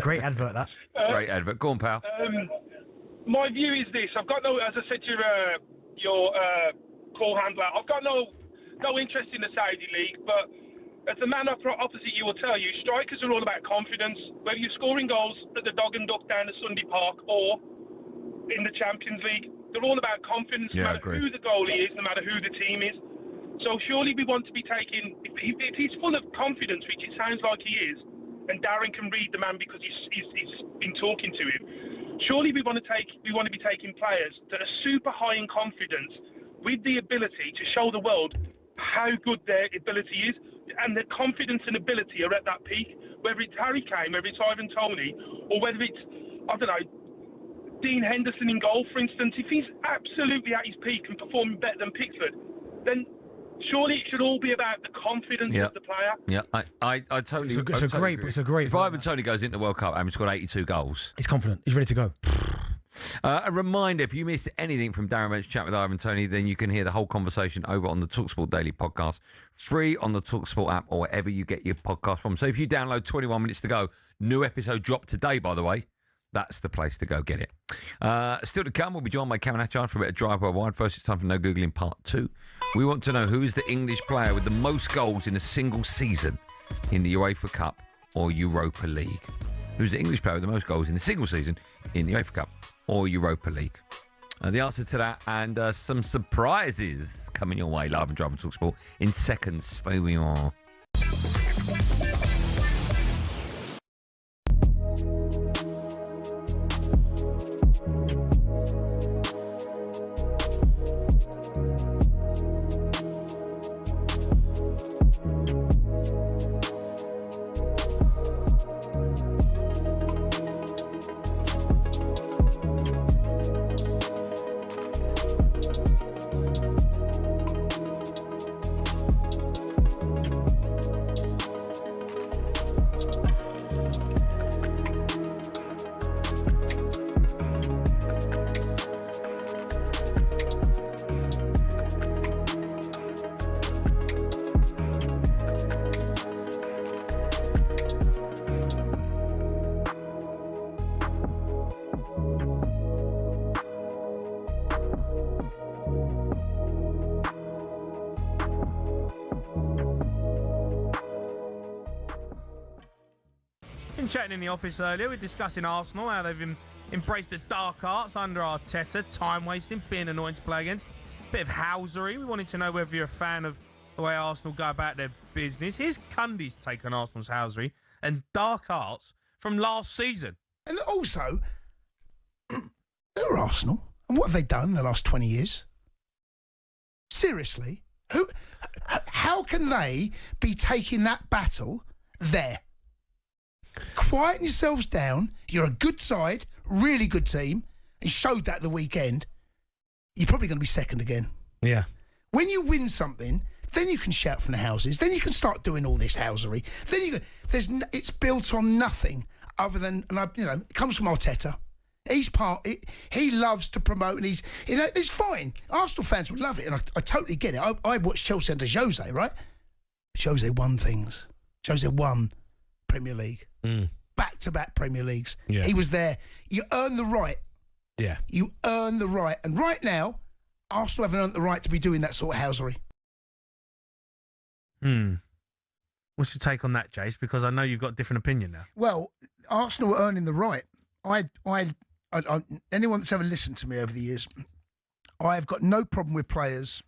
G: Great advert, that.
F: Great advert. Go on, pal.
D: My view is this. I've got no, as I said to your call handler, I've got no interest in the Saudi League, but as the man opposite you will tell you, strikers are all about confidence. Whether you're scoring goals at the Dog and Duck down at Sunday Park or in the Champions League, they're all about confidence, no matter who the goalie is, no matter who the team is. So surely we want to be taking, if he's full of confidence, which it sounds like he is, and Darren can read the man because he's been talking to him, surely we want to be taking players that are super high in confidence with the ability to show the world how good their ability is, and their confidence and ability are at that peak. Whether it's Harry Kane, whether it's Ivan Toney, or whether it's, I don't know, Dean Henderson in goal, for instance, if he's absolutely at his peak and performing better than Pickford, then surely it should all be about the confidence of the player.
F: Yeah, I totally.
G: It's a great.
F: If Ivan Toney goes into the World Cup and he's got 82 goals,
G: he's confident. He's ready to go.
F: A reminder: if you missed anything from Darren Bent's chat with Ivan Toney, then you can hear the whole conversation over on the talkSPORT Daily podcast, free on the talkSPORT app or wherever you get your podcast from. So if you download 21 minutes to go, new episode dropped today, by the way. That's the place to go get it. Still to come, we'll be joined by Cameron Hatchard for a bit of Drive Worldwide. First, it's time for No Googling Part 2. We want to know who is the English player with the most goals in a single season in the UEFA Cup or Europa League. Who's the English player with the most goals in a single season in the UEFA Cup or Europa League? The answer to that and some surprises coming your way live and Drive and talkSPORT in seconds. Stay where you are.
U: Chatting in the office earlier, we're discussing Arsenal, how they've embraced the dark arts under Arteta, time wasting, being annoying to play against, bit of housery. We wanted to know whether you're a fan of the way Arsenal go about their business. Here's Cundy's take on Arsenal's housery and dark arts from last season.
M: And also, they're Arsenal. And what have they done in the last 20 years? Seriously? How can they be taking that battle there? Quieten yourselves down. You're a good side, really good team, and showed that the weekend. You're probably going to be second again.
G: Yeah.
M: When you win something, then you can shout from the houses. Then you can start doing all this housery. Then it's built on nothing other than, it comes from Arteta. He loves to promote, and it's fine. Arsenal fans would love it, and I totally get it. I watched Chelsea under Jose, right? Jose won things. Jose won Premier League. Back-to-back Premier Leagues.
G: Yeah.
M: He was there. You earn the right.
G: Yeah.
M: You earn the right. And right now, Arsenal haven't earned the right to be doing that sort of housery.
U: What's your take on that, Jace? Because I know you've got a different opinion now.
M: Well, Arsenal are earning the right. Anyone that's ever listened to me over the years, I've got no problem with players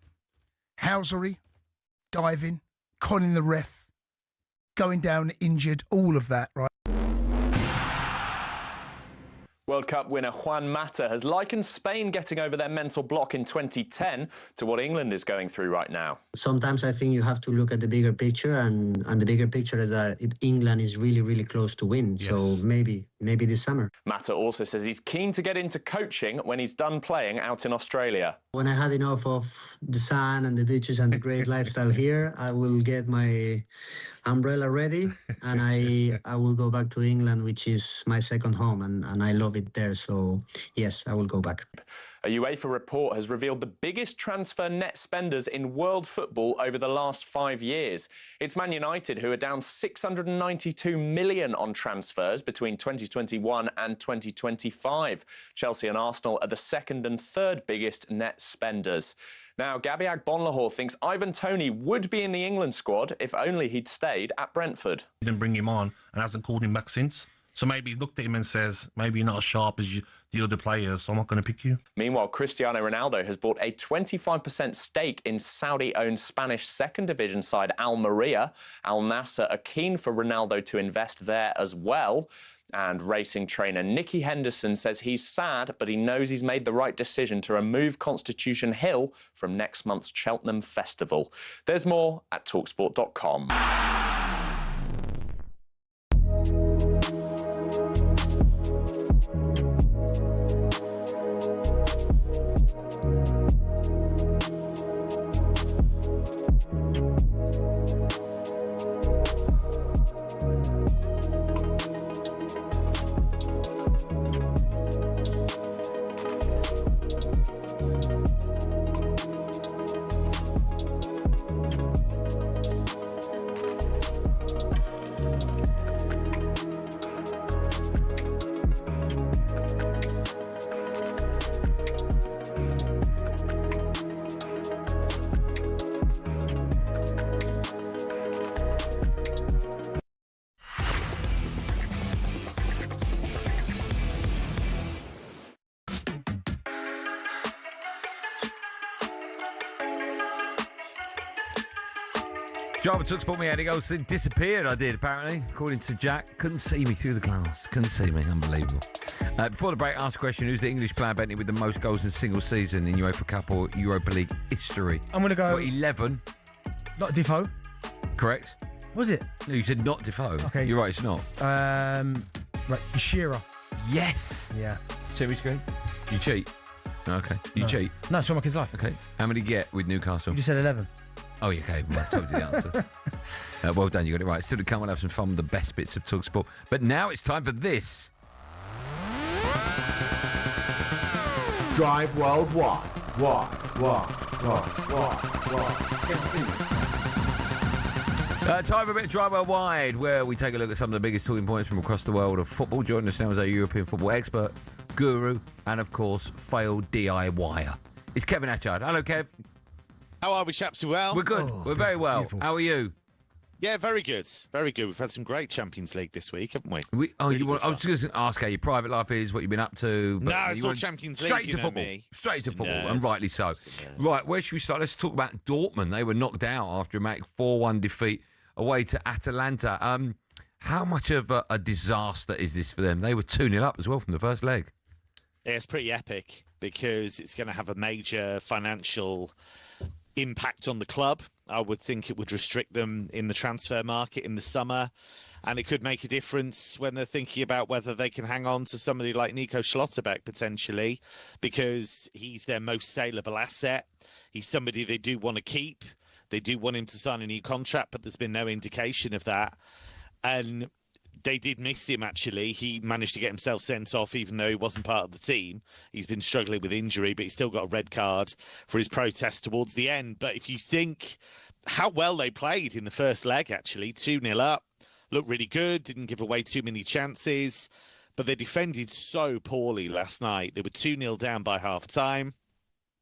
M: housery, diving, conning the ref, going down injured, all of that, right?
R: World Cup winner Juan Mata has likened Spain getting over their mental block in 2010 to what England is going through right now.
A: Sometimes I think you have to look at the bigger picture, and the bigger picture is that England is really, really close to win. Yes. So maybe this summer.
R: Mata also says he's keen to get into coaching when he's done playing out in Australia.
A: When I had enough of the sun and the beaches and the great lifestyle here, I will get my umbrella ready, and I will go back to England, which is my second home, and I love it there. So yes, I will go back.
R: A UEFA report has revealed the biggest transfer net spenders in world football over the last 5 years. It's Man United, who are down 692 million on transfers between 2021 and 2025. Chelsea and Arsenal are the second and third biggest net spenders. Now, Gabby Agbonlahor thinks Ivan Toney would be in the England squad if only he'd stayed at Brentford.
J: Didn't bring him on and hasn't called him back since. So maybe he looked at him and says, maybe you're not as sharp as the other players, so I'm not going to pick you.
R: Meanwhile, Cristiano Ronaldo has bought a 25% stake in Saudi-owned Spanish second division side Almeria. Al Nassr are keen for Ronaldo to invest there as well. And racing trainer Nicky Henderson says he's sad, but he knows he's made the right decision to remove Constitution Hill from next month's Cheltenham Festival. There's more at talksport.com.
F: Java talkSPORT, me, Andy Goldstein disappeared. I did, apparently, according to Jack. Couldn't see me through the glass. Couldn't see me. Unbelievable. Before the break, ask a question: who's the English player, Bentley, with the most goals in a single season in UEFA Cup or Europa League history?
G: I'm going to go...
F: What, 11?
G: Not Defoe.
F: Correct.
G: Was it?
F: No, you said not Defoe.
G: Okay.
F: You're right, it's not.
G: Right, Shearer.
F: Yes.
G: Yeah.
F: Check me screen. You cheat. Okay. You
G: No.
F: cheat.
G: No, it's from my kid's life.
F: Okay. How many do you get with Newcastle?
G: You just said 11.
F: Oh, yeah, okay. Well, I told you the answer. Well done, you got it right. Still to come, we'll have some fun with the best bits of talkSPORT. But now it's time for this.
N: Drive worldwide. Why?
F: Time for a bit of Drive Worldwide, where we take a look at some of the biggest talking points from across the world of football. Joining us now is our European football expert, guru, and of course, failed DIYer. It's Kevin Atchard. Hello, Kev.
O: How are we, chaps? Well?
F: We're good. We're very well.
O: Beautiful.
F: How are you?
N: Yeah, very good. Very good. We've had some great Champions League this week, haven't we?
F: I was just going to ask how your private life is, what you've been up to.
N: No, it's all Champions League,
F: Straight to football.
N: me.
F: Straight to football, and rightly so. Right, where should we start? Let's talk about Dortmund. They were knocked out after a dramatic 4-1 defeat away to Atalanta. How much of a disaster is this for them? They were 2-0 up as well from the first leg.
N: Yeah, it's pretty epic because it's going to have a major financial impact on the club. I would think it would restrict them in the transfer market in the summer, and it could make a difference when they're thinking about whether they can hang on to somebody like Nico Schlotterbeck potentially, because he's their most saleable asset. He's somebody they do want to keep. They do want him to sign a new contract, but there's been no indication of that. And they did miss him, actually. He managed to get himself sent off even though he wasn't part of the team. He's been struggling with injury, but he's still got a red card for his protest towards the end. But if you think how well they played in the first leg, actually, 2-0 up, looked really good, didn't give away too many chances, but they defended so poorly last night. They were 2-0 down by half-time.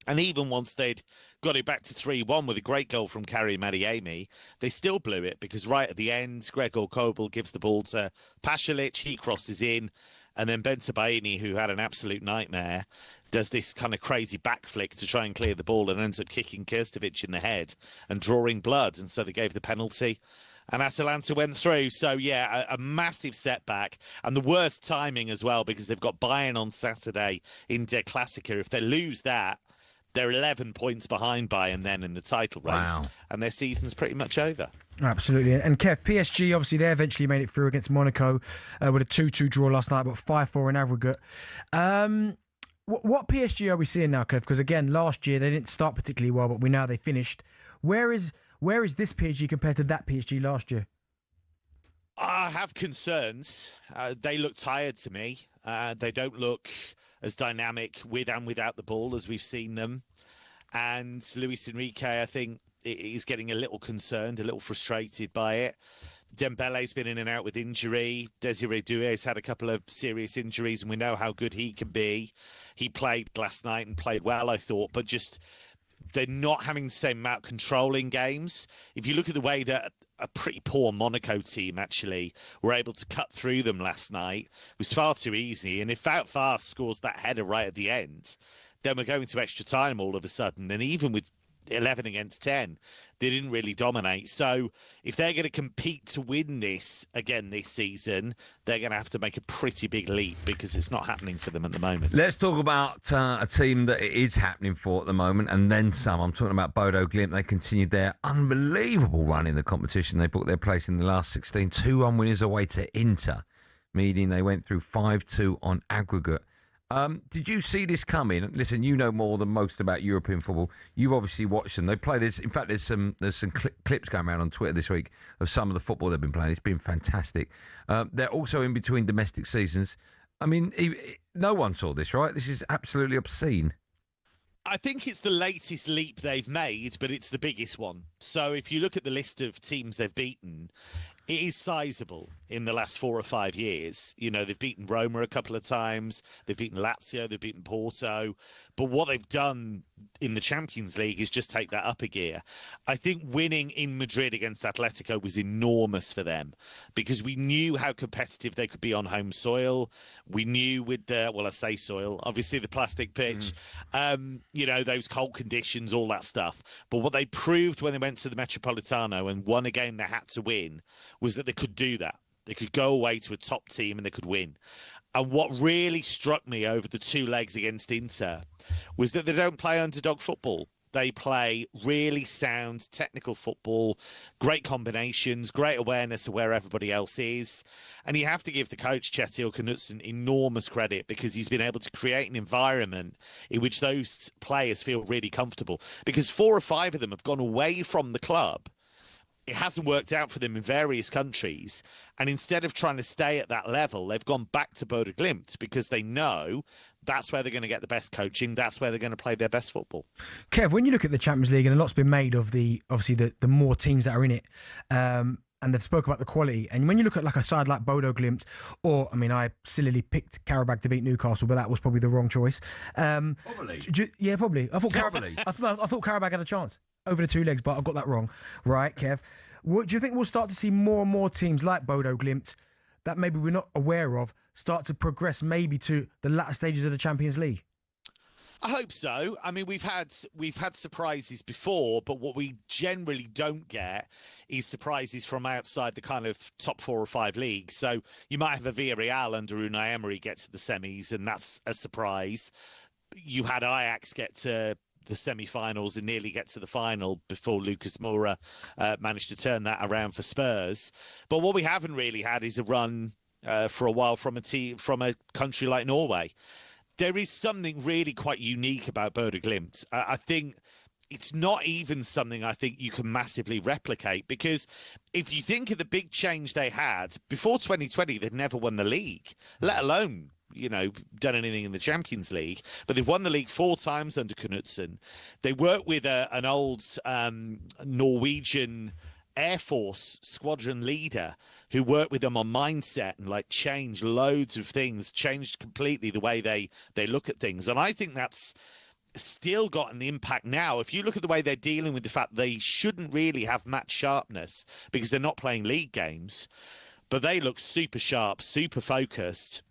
N: And even once they'd got it back to 3-1 with a great goal from Karim Adeyemi, they still blew it because right at the end, Gregor Kobel gives the ball to Pasalic, he crosses in, and then Bensebaini, who had an absolute nightmare, does this kind of crazy back flick to try and clear the ball and ends up kicking Kirstovic in the head and drawing blood, and so they gave the penalty. And Atalanta went through. So, yeah, a massive setback. And the worst timing as well, because they've got Bayern on Saturday in Der Klassiker. If they lose that, they're 11 points behind Bayern then in the title race.
F: Wow.
N: And their season's pretty much over.
G: Absolutely. And Kev, PSG, obviously, they eventually made it through against Monaco with a 2-2 draw last night, but 5-4 in aggregate. What PSG are we seeing now, Kev? Because, again, last year they didn't start particularly well, but we know they finished. Where is this PSG compared to that PSG last year?
N: I have concerns. They look tired to me. They don't look as dynamic with and without the ball as we've seen them. And Luis Enrique, I think, is getting a little concerned, a little frustrated by it. Dembele's been in and out with injury. Desiree Doué's had a couple of serious injuries, and we know how good he can be. He played last night and played well, I thought, but just they're not having the same amount of control in games. If you look at the way that a pretty poor Monaco team actually were able to cut through them last night, it was far too easy. And if Wout Vaas scores that header right at the end, then we're going to extra time all of a sudden. And even with 11 against 10, they didn't really dominate. So if they're going to compete to win this again this season, they're going to have to make a pretty big leap because it's not happening for them at the moment.
F: Let's talk about a team that it is happening for at the moment, and then some. I'm talking about Bodo Glimt. They continued their unbelievable run in the competition. They booked their place in the last 16, 2-1 winners away to Inter, meaning they went through 5-2 on aggregate. Did you see this coming? Listen, you know more than most about European football. You've obviously watched them. They play this. In fact, there's some clips going around on Twitter this week of some of the football they've been playing. It's been fantastic. They're also in between domestic seasons. I mean, no one saw this, right? This is absolutely obscene.
N: I think it's the latest leap they've made, but it's the biggest one. So if you look at the list of teams they've beaten, it is sizable in the last 4 or 5 years. You know, they've beaten Roma a couple of times. They've beaten Lazio. They've beaten Porto. But what they've done in the Champions League is just take that up a gear. I think winning in Madrid against Atletico was enormous for them because we knew how competitive they could be on home soil. We knew with the, well, I say soil, obviously the plastic pitch, you know, those cold conditions, all that stuff. But what they proved when they went to the Metropolitano and won a game they had to win was that they could do that. They could go away to a top team and they could win. And what really struck me over the 2 legs against Inter was that they don't play underdog football. They play really sound technical football, great combinations, great awareness of where everybody else is. And you have to give the coach, Kjetil Knutsen, enormous credit because he's been able to create an environment in which those players feel really comfortable. Because 4 or 5 of them have gone away from the club. It hasn't worked out for them in various countries. And instead of trying to stay at that level, they've gone back to Bodo Glimt because they know that's where they're going to get the best coaching. That's where they're going to play their best football.
G: Kev, when you look at the Champions League, and a lot's been made of the more teams that are in it, and they've spoke about the quality. And when you look at like a side like Bodo Glimt, or, I mean, I sillily picked Karabakh to beat Newcastle, but that was probably the wrong choice.
F: Probably.
G: Yeah, probably. I thought Karabakh had a chance over the 2 legs, but I got that wrong. Right, Kev? Do you think we'll start to see more and more teams like Bodo Glimt that maybe we're not aware of start to progress maybe to the latter stages of the Champions League?
N: I hope so. I mean, we've had surprises before, but what we generally don't get is surprises from outside the kind of top 4 or 5 leagues. So you might have a Villarreal under Unai Emery get to the semis, and that's a surprise. You had Ajax get to the semi-finals and nearly get to the final before Lucas Moura managed to turn that around for Spurs. But what we haven't really had is a run for a while from a country like Norway. There is something really quite unique about Bodo Glimt. I think it's not even something I think you can massively replicate, because if you think of the big change they had, before 2020, they'd never won the league, let alone, done anything in the Champions League. But they've won the league 4 times under Knudsen. They work with an old Norwegian Air Force squadron leader who worked with them on mindset and changed loads of things, changed completely the way they look at things. And I think that's still got an impact now. If you look at the way they're dealing with the fact they shouldn't really have match sharpness because they're not playing league games, but they look super sharp, super focused.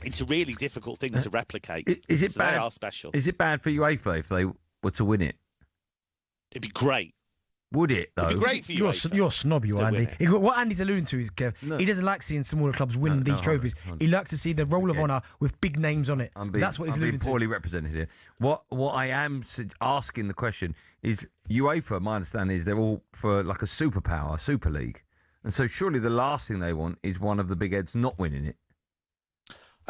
N: It's a really difficult thing to replicate.
F: Is it
N: so
F: bad?
N: They are special.
F: Is it bad for UEFA if they were to win it?
N: It'd be great.
F: Would it, though?
N: It'd be great for you.
G: You're snob, you, Andy. What Andy's alluding to is, Kev, he doesn't like seeing smaller clubs win these trophies. He likes to see the roll of honour with big names on it. That's what he's alluding to.
F: I'm being poorly represented here. What I am asking the question is, UEFA, my understanding is they're all for a superpower, Super League. And so surely the last thing they want is one of the big heads not winning it.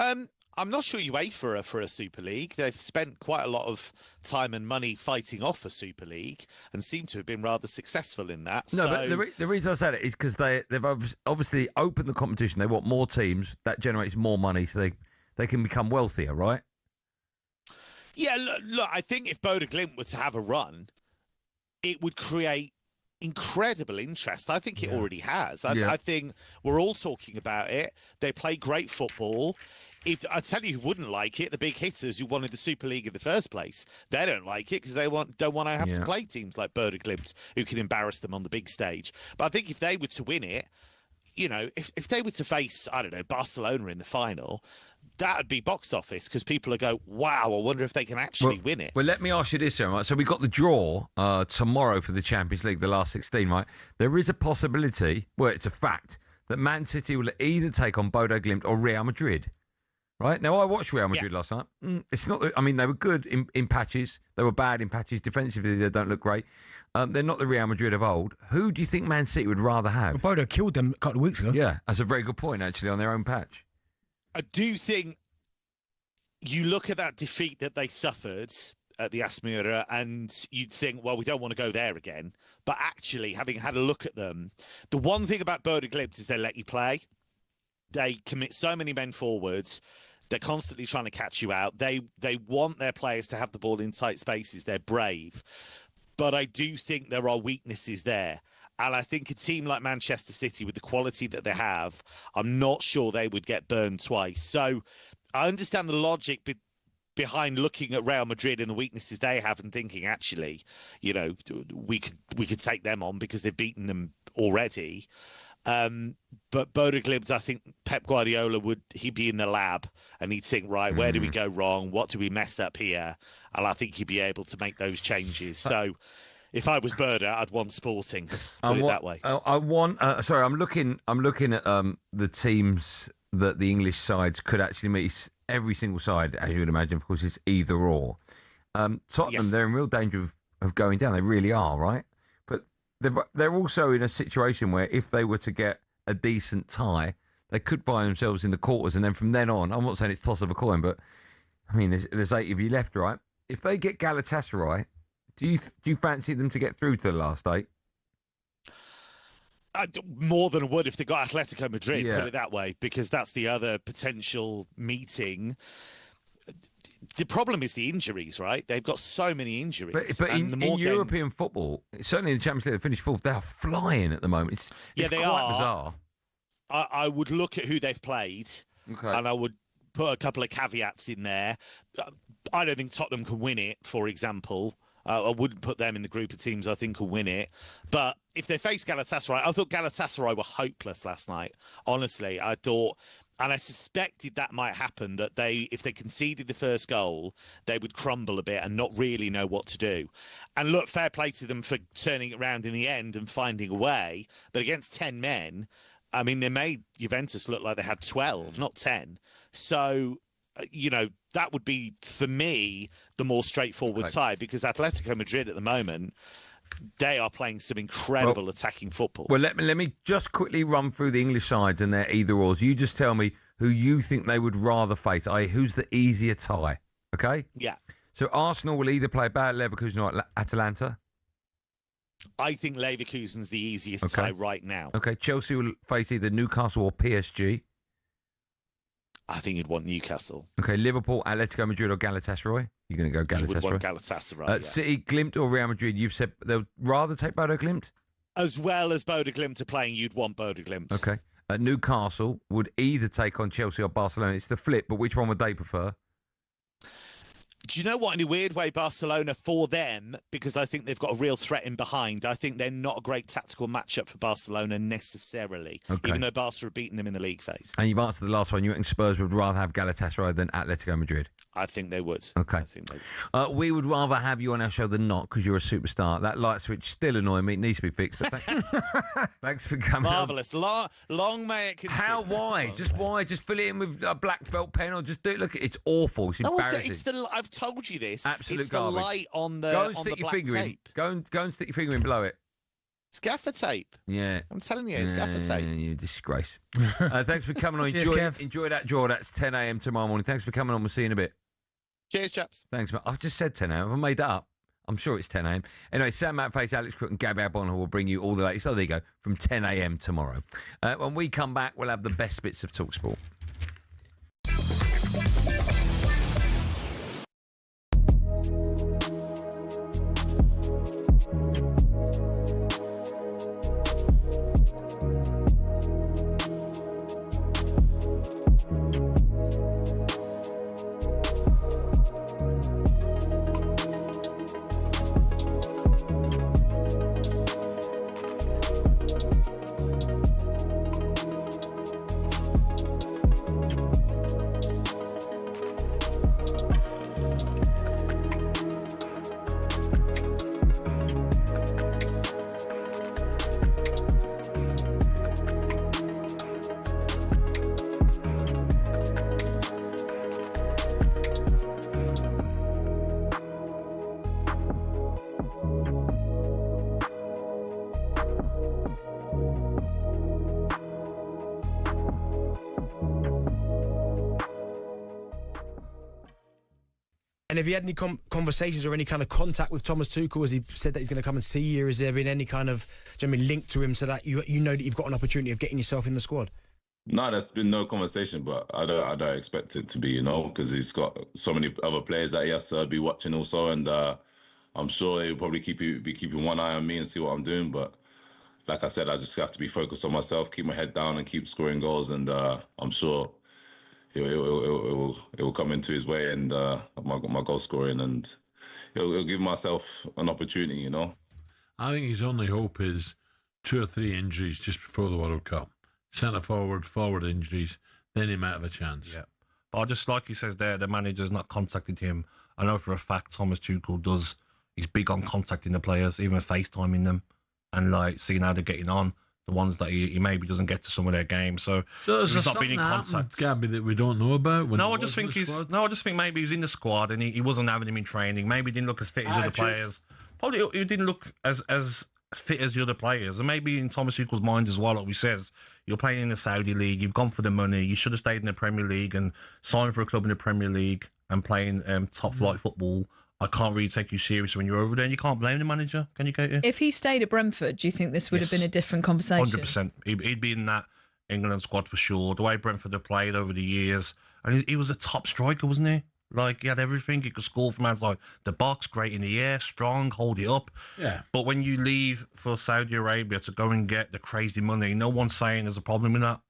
N: I'm not sure UEFA are for a Super League. They've spent quite a lot of time and money fighting off a Super League and seem to have been rather successful in that.
F: No, but the reason I said it is because they've obviously opened the competition. They want more teams. That generates more money, so they can become wealthier, right?
N: Yeah, look, I think if Bodo Glimt were to have a run, it would create incredible interest. I think it already has. I think we're all talking about it. They play great football. I tell you who wouldn't like it, the big hitters who wanted the Super League in the first place. They don't like it because they don't want to have to play teams like Bodo Glimt who can embarrass them on the big stage. But I think if they were to win it, if they were to face, I don't know, Barcelona in the final, that would be box office because people would go, wow, I wonder if they can actually win it.
F: Well, let me ask you this, right? So we got the draw tomorrow for the Champions League, the last 16, right? There is a possibility, well, it's a fact, that Man City will either take on Bodo Glimt or Real Madrid. Right? Now, I watched Real Madrid last night. It's not. I mean, they were good in patches. They were bad in patches. Defensively, they don't look great. They're not the Real Madrid of old. Who do you think Man City would rather have?
G: Well, Bodo killed them a couple of weeks ago.
F: Yeah, that's a very good point, actually, on their own patch.
N: I do think you look at that defeat that they suffered at the Asmira and you'd think, well, we don't want to go there again. But actually, having had a look at them, the one thing about Bodo Glimt is they let you play. They commit so many men forwards. They're constantly trying to catch you out. They want their players to have the ball in tight spaces. They're brave. But I do think there are weaknesses there. And I think a team like Manchester City, with the quality that they have, I'm not sure they would get burned twice. So I understand the logic behind looking at Real Madrid and the weaknesses they have and thinking, actually, we could take them on because they've beaten them already. But Bodo Glimt, I think Pep Guardiola he'd be in the lab and he'd think, right, where do we go wrong? What do we mess up here? And I think he'd be able to make those changes. So if I was Bodo, I'd want Sporting. Put it that way.
F: Sorry, I'm looking at the teams that the English sides could actually meet. Every single side, as you would imagine, of course, it's either or. Tottenham, they're in real danger of going down. They really are, right? They're also in a situation where if they were to get a decent tie, they could find themselves in the quarters, and then from then on, I'm not saying it's toss of a coin, but I mean, there's 8 of you left, right? If they get Galatasaray, do you fancy them to get through to the last 8?
N: More than I would if they got Atletico Madrid, put it that way, because that's the other potential meeting. The problem is the injuries, right? They've got so many injuries.
F: But in European football, certainly in the Champions League, they finished 4th. They are flying at the moment. It's
N: they
F: quite
N: are.
F: Bizarre.
N: I would look at who they've played, and I would put a couple of caveats in there. I don't think Tottenham can win it, for example. I wouldn't put them in the group of teams I think will win it. But if they face Galatasaray, I thought Galatasaray were hopeless last night. Honestly, I thought, and I suspected that might happen, that if they conceded the first goal, they would crumble a bit and not really know what to do. And look, fair play to them for turning it around in the end and finding a way. But against 10 men, I mean, they made Juventus look like they had 12, not 10. So, that would be, for me, the more straightforward side, because Atletico Madrid at the moment, they are playing some incredible attacking football.
F: Well, let me just quickly run through the English sides and their either-ors. You just tell me who you think they would rather face, i.e. who's the easier tie, okay?
N: Yeah.
F: So Arsenal will either play Bayer Leverkusen or Atalanta?
N: I think Leverkusen's the easiest tie right now.
F: Okay, Chelsea will face either Newcastle or PSG?
N: I think you'd want Newcastle.
F: Okay, Liverpool, Atletico Madrid or Galatasaray? You're going to go Galatasaray?
N: You would want Galatasaray, yeah.
F: City, Glimt or Real Madrid? You've said they'll rather take Bodo Glimt?
N: As well as Bodo Glimt are playing, you'd want Bodo Glimt.
F: Okay. Newcastle would either take on Chelsea or Barcelona. It's the flip, but which one would they prefer?
N: Do you know what? In a weird way, Barcelona, for them, because I think they've got a real threat in behind, I think they're not a great tactical matchup for Barcelona necessarily, even though Barca have beaten them in the league phase.
F: And you've answered the last one. You think Spurs would rather have Galatasaray than Atletico Madrid?
N: I think they would.
F: Okay.
N: I think they would.
F: We would rather have you on our show than not, because you're a superstar. That light switch still annoying me. It needs to be fixed. But thanks for coming.
N: Marvellous. Long may it continue.
F: How? Why? Just why? Just fill it in with a black felt pen or just do it. Look, it's awful. It's embarrassing.
N: I've told you this.
F: Absolute
N: it's
F: garbage.
N: The light on the
F: Go and stick
N: the
F: your
N: black
F: finger
N: tape.
F: in. Go and stick your finger in below it.
N: It's gaffer tape.
F: Yeah.
N: I'm telling you, it's gaffer tape.
F: You disgrace. Thanks for coming on.
N: Cheers,
F: Enjoy that draw. That's 10 a.m. tomorrow morning. Thanks for coming on. We'll see you in a bit.
N: Cheers, chaps.
F: Thanks, mate. I've just said 10 a.m. I've made that up. I'm sure it's 10 a.m. Anyway, Sam Matface, Alex Crook and Gabby Bonner will bring you all the latest. Oh, there you go. From 10 a.m. tomorrow. When we come back, we'll have the best bits of talkSPORT.
G: And have you had any conversations or any kind of contact with Thomas Tuchel? Has he said that he's going to come and see you? Has there been any kind of link to him so that you know that you've got an opportunity of getting yourself in the squad?
B: No, there's been no conversation, but I don't expect it to be, because he's got so many other players that he has to be watching also, and I'm sure he'll probably be keeping one eye on me and see what I'm doing. But like I said, I just have to be focused on myself, keep my head down, and keep scoring goals, and I'm sure it will come into his way, and my goal scoring, and it'll give myself an opportunity,
Q: I think his only hope is 2 or 3 injuries just before the World Cup. Centre forward injuries, then he might have a chance.
J: Yeah. But just like he says there, the manager's not contacted him. I know for a fact Thomas Tuchel does. He's big on contacting the players, even FaceTiming them, and seeing how they're getting on. The ones that he maybe doesn't get to some of their games, so
Q: is
J: he's
Q: there
J: not been in contact.
Q: Gabby, that we don't know about?
J: I just think maybe he was in the squad and he wasn't having him in training. Maybe he didn't look as fit as other players. Probably he didn't look as fit as the other players, and maybe in Thomas Tuchel's mind as well. Like we says, you're playing in the Saudi league, you've gone for the money, you should have stayed in the Premier League and signed for a club in the Premier League and playing top flight football. I can't really take you serious when you're over there, and you can't blame the manager, can you, Katie?
O: If he stayed at Brentford, do you think this would have been a different conversation?
J: 100%. He'd be in that England squad for sure. The way Brentford have played over the years, and he was a top striker, wasn't he? He had everything. He could score from outside the box, great in the air, strong, hold it up.
Q: Yeah.
J: But when you leave for Saudi Arabia to go and get the crazy money, no one's saying there's a problem with that.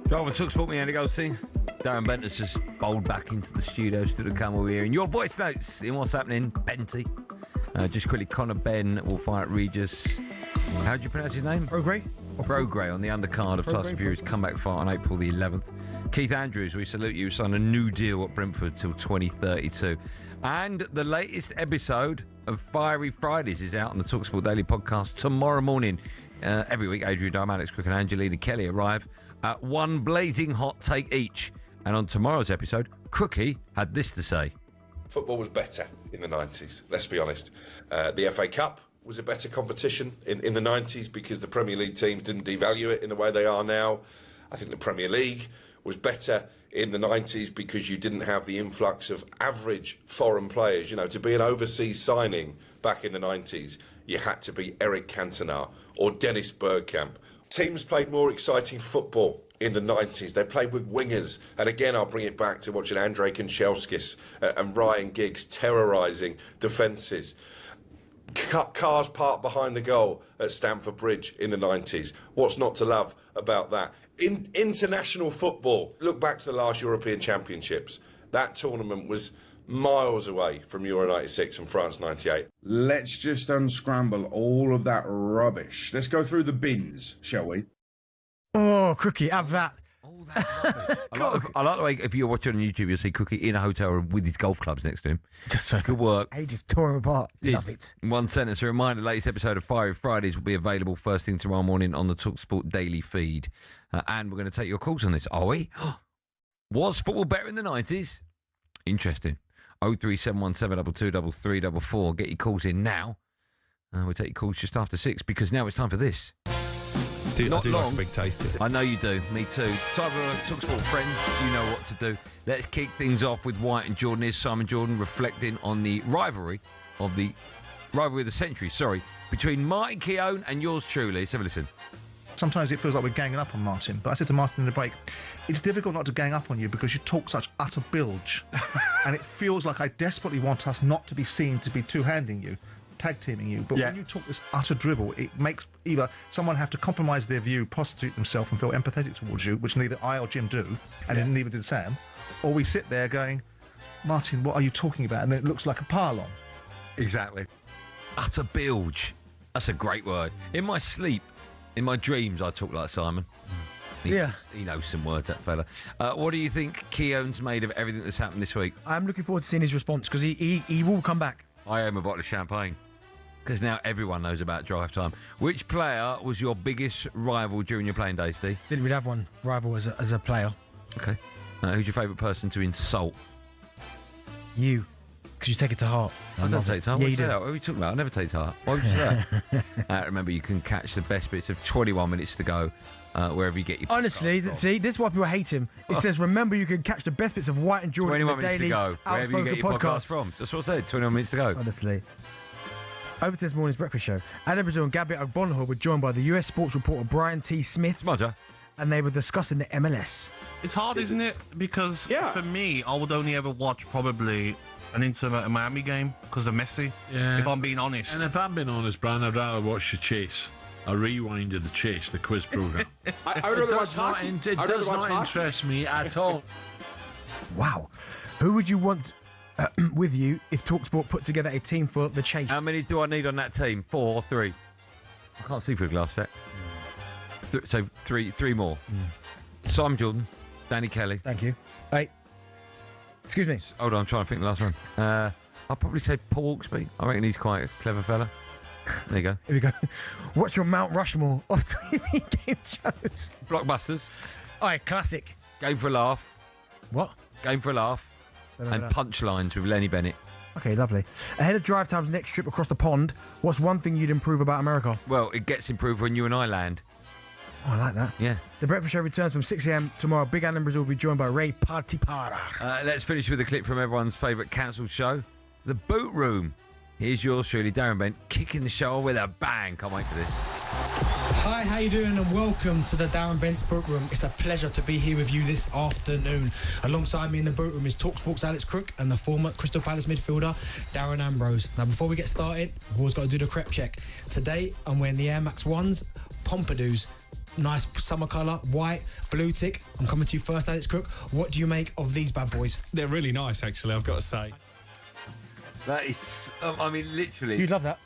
F: Right, well, talkSPORT, me, Andy Goldstein. Darren Bent has just bowled back into the studio, stood at camera here. And your voice notes in what's happening, Benty. Just quickly, Conor Ben will fight Regis. How do you pronounce his name? Prograis on the undercard of Tyson Fury's comeback fight on April the 11th. Keith Andrews, we salute you, signed a new deal at Brentford till 2032. And the latest episode of Fiery Fridays is out on the talkSPORT Daily Podcast tomorrow morning. Every week, Adrian Dime, Alex Crook and Angelina Kelly arrive at one blazing hot take each. And on tomorrow's episode, Crookie had this to say.
P: Football was better in the 90s, let's be honest. The FA Cup was a better competition in the 90s because the Premier League teams didn't devalue it in the way they are now. I think the Premier League was better in the 90s because you didn't have the influx of average foreign players. You know, to be an overseas signing back in the 90s, you had to be Eric Cantona or Dennis Bergkamp. Teams played more exciting football in the 90s. They played with wingers. And again, I'll bring it back to watching Andrei Kanchelskis and Ryan Giggs terrorising defences. Cars parked behind the goal at Stamford Bridge in the 90s. What's not to love about that? In international football, look back to the last European Championships. That tournament was miles away from Euro 96 and France 98.
T: Let's just unscramble all of that rubbish. Let's go through the bins, shall we?
G: Oh, Crookie, have that.
F: I like the way, if you're watching on YouTube, you'll see Crookie in a hotel room with his golf clubs next to him. Good work.
G: He just tore him apart. Love it.
F: One sentence, a reminder, the latest episode of Fiery Fridays will be available first thing tomorrow morning on the talkSPORT daily feed. And we're going to take your calls on this, are we? Was football better in the 90s? Interesting. 03717223344. Get your calls in now. We'll take your calls just after 6 because now it's time for this.
W: I do like a big taste of it.
F: I know you do. Me too. Time for talkSPORT friends. You know what to do. Let's kick things off with White and Jordan. Here's Simon Jordan reflecting on the rivalry of the century, between Martin Keown and yours truly. Let's have a listen.
E: Sometimes it feels like we're ganging up on Martin, but I said to Martin in the break, it's difficult not to gang up on you because you talk such utter bilge. And it feels like I desperately want us not to be seen to be two-handing you, tag-teaming you. But when you talk this utter drivel, it makes either someone have to compromise their view, prostitute themselves and feel empathetic towards you, which neither I or Jim do, and neither did Sam, or we sit there going, Martin, what are you talking about? And then it looks like a pile-on.
F: Exactly. Utter bilge. That's a great word. In my sleep, in my dreams, I talk like Simon. He knows some words, that fella. What do you think Keown's made of everything that's happened this week?
G: I'm looking forward to seeing his response because he will come back.
F: I owe him a bottle of champagne because now everyone knows about drive time. Which player was your biggest rival during your playing days, Steve?
G: Didn't really have one rival as a player.
F: Okay. Who's your favourite person to insult?
G: You. Because you take it to heart.
F: I don't take it to heart.
G: Yeah, you
F: What
G: do.
F: are we talking about? I never take it to heart. Why would you say that? Remember, you can catch the best bits of 21 minutes to go wherever you get your
G: Honestly, see, this is why people hate him. It says, remember, you can catch the best bits of White and Jordan
F: 21
G: in the
F: minutes to
G: daily
F: go. Wherever you get your podcast from. That's what I said. 21 minutes to go.
G: Honestly. Over to this morning's breakfast show. Adam Brazil and Gabby Ogbonho were joined by the US sports reporter Brian T. Smith.
F: Roger.
G: And they were discussing the MLS.
X: It's hard, isn't it? Because for me, I would only ever watch probably an Inter Miami game because of Messi.
Q: Yeah.
X: If I'm being honest.
Q: And if I'm being honest, Brian, I'd rather watch the chase. A rewind of the chase, the quiz program.
Y: I would rather watch hockey.
Q: It does not interest me at all.
G: Wow. Who would you want with you if talkSPORT put together a team for the chase?
F: How many do I need on that team? 4 or 3? I can't see through a glass set. So three more. Simon Jordan, Danny Kelly.
G: Thank you. Hey. Excuse me.
F: Hold on, I'm trying to think the last one. I'll probably say Paul Hawksby. I reckon he's quite a clever fella. There you go.
G: Here we go. What's your Mount Rushmore of TV game shows?
F: Blockbusters.
G: All right, classic.
F: Game for a Laugh.
G: What?
F: Game for a Laugh. And Punchlines with Lenny Bennett.
G: Okay, lovely. Ahead of Drive Time's next trip across the pond, what's one thing you'd improve about America?
F: Well, it gets improved when you and I land.
G: Oh, I like that.
F: Yeah.
G: The Breakfast Show returns from 6 a.m. tomorrow. Big Alan Brazil will be joined by Ray Partipara.
F: Let's finish with a clip from everyone's favourite cancelled show, The Boot Room. Here's yours truly, Darren Bent, kicking the show with a bang. Can't wait for this.
Z: Hi, how you doing? And welcome to the Darren Bent Boot Room. It's a pleasure to be here with you this afternoon. Alongside me in the boot room is talkSPORT's Alex Crook and the former Crystal Palace midfielder, Darren Ambrose. Now, before we get started, we've always got to do the crep check. Today, I'm wearing the Air Max 1s, Pompadours. Nice summer colour, white, blue tick. I'm coming to you first, Alex Crook. What do you make of these bad boys?
W: They're really nice, actually, I've got to say.
F: That is, I mean, literally.
G: You'd love that.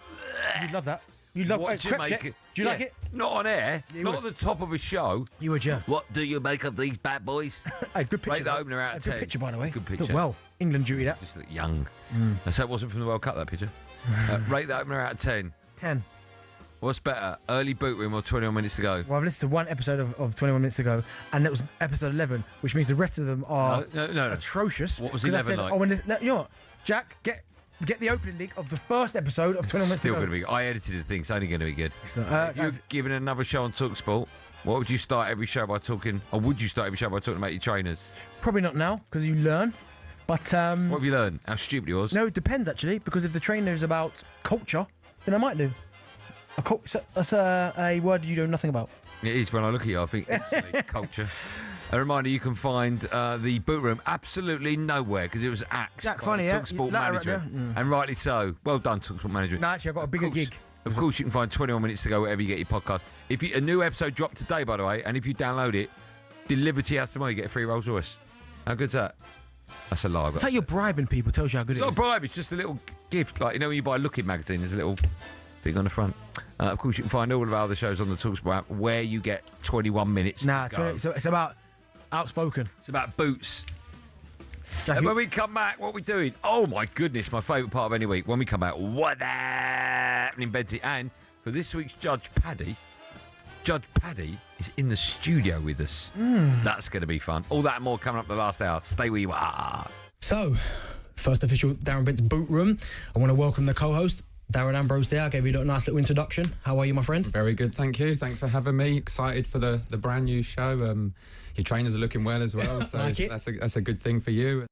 G: You'd love that. You'd love
F: What do you make it?
G: Do you like it?
F: Not on air.
G: You
F: not
G: would.
F: at the top of a show.
G: You would, yeah.
F: What do you make of these bad boys?
G: Hey, good picture.
F: Rate the opener out of 10.
G: Good picture, by the way.
F: Good picture.
G: Look well. England duty, that.
F: Just look young. And so it wasn't from the World Cup, that picture. Rate the opener out of 10.
G: 10.
F: What's better, early boot room or 21 minutes to go?
G: Well, I've listened to one episode of 21 minutes ago, and that was episode 11, which means the rest of them are
F: No.
G: atrocious.
F: What was
G: 'Cause I
F: 11
G: said,
F: like?
G: Oh, you know what, Jack, get the opening link of the first episode of 21 minutes
F: Still
G: ago.
F: going to be. I edited the thing. It's only going to be good.
G: not.
F: If you're given another show on talkSPORT, what would you start every show by talking? Or would you start every show by talking about your trainers?
G: Probably not now, because you learn. But
F: What have you learned? How stupid he was?
G: no, it depends actually, because if the trainer is about culture, then I might do. That's a word you know nothing about.
F: It is. When I look at you, I think instantly culture. A reminder, you can find the boot room absolutely nowhere because it was axed
G: Jack,
F: by
G: funny,
F: the
G: yeah?
F: talkSPORT
G: That right
F: management.
G: there.
F: And rightly so. Well done, talkSPORT management.
G: No, actually, I've got a bigger gig.
F: Of course, you can find 21 minutes to go wherever you get your podcast. If a new episode dropped today, by the way, and if you download it, delivered to your house tomorrow, you get a free Rolls Royce. How good's that? That's a lie.
G: In fact, you're bribing people. Tells you how good
F: It's
G: it
F: not
G: is.
F: a bribe, it's just a little gift. Like, you know, when you buy a Looking magazine, there's a little thing on the front. Of course, you can find all of our other shows on the talkSPORT app where you get 21 minutes
G: Nah,
F: to go.
G: so it's about outspoken.
F: It's about boots. And when we come back, what are we doing? Oh, my goodness, my favourite part of any week. When we come out, what happening, Benty? And for this week's Judge Paddy is in the studio with us. That's going to be fun. All that and more coming up the last hour. Stay where you are.
Z: So, first official Darren Bent's boot room. I want to welcome the co-host, Darren Ambrose there. I gave you a nice little introduction. How are you, my friend?
H: Very good, thank you. Thanks for having me. Excited for the brand new show. Your trainers are looking well as well, so
Z: Like it.
H: that's a good thing for you.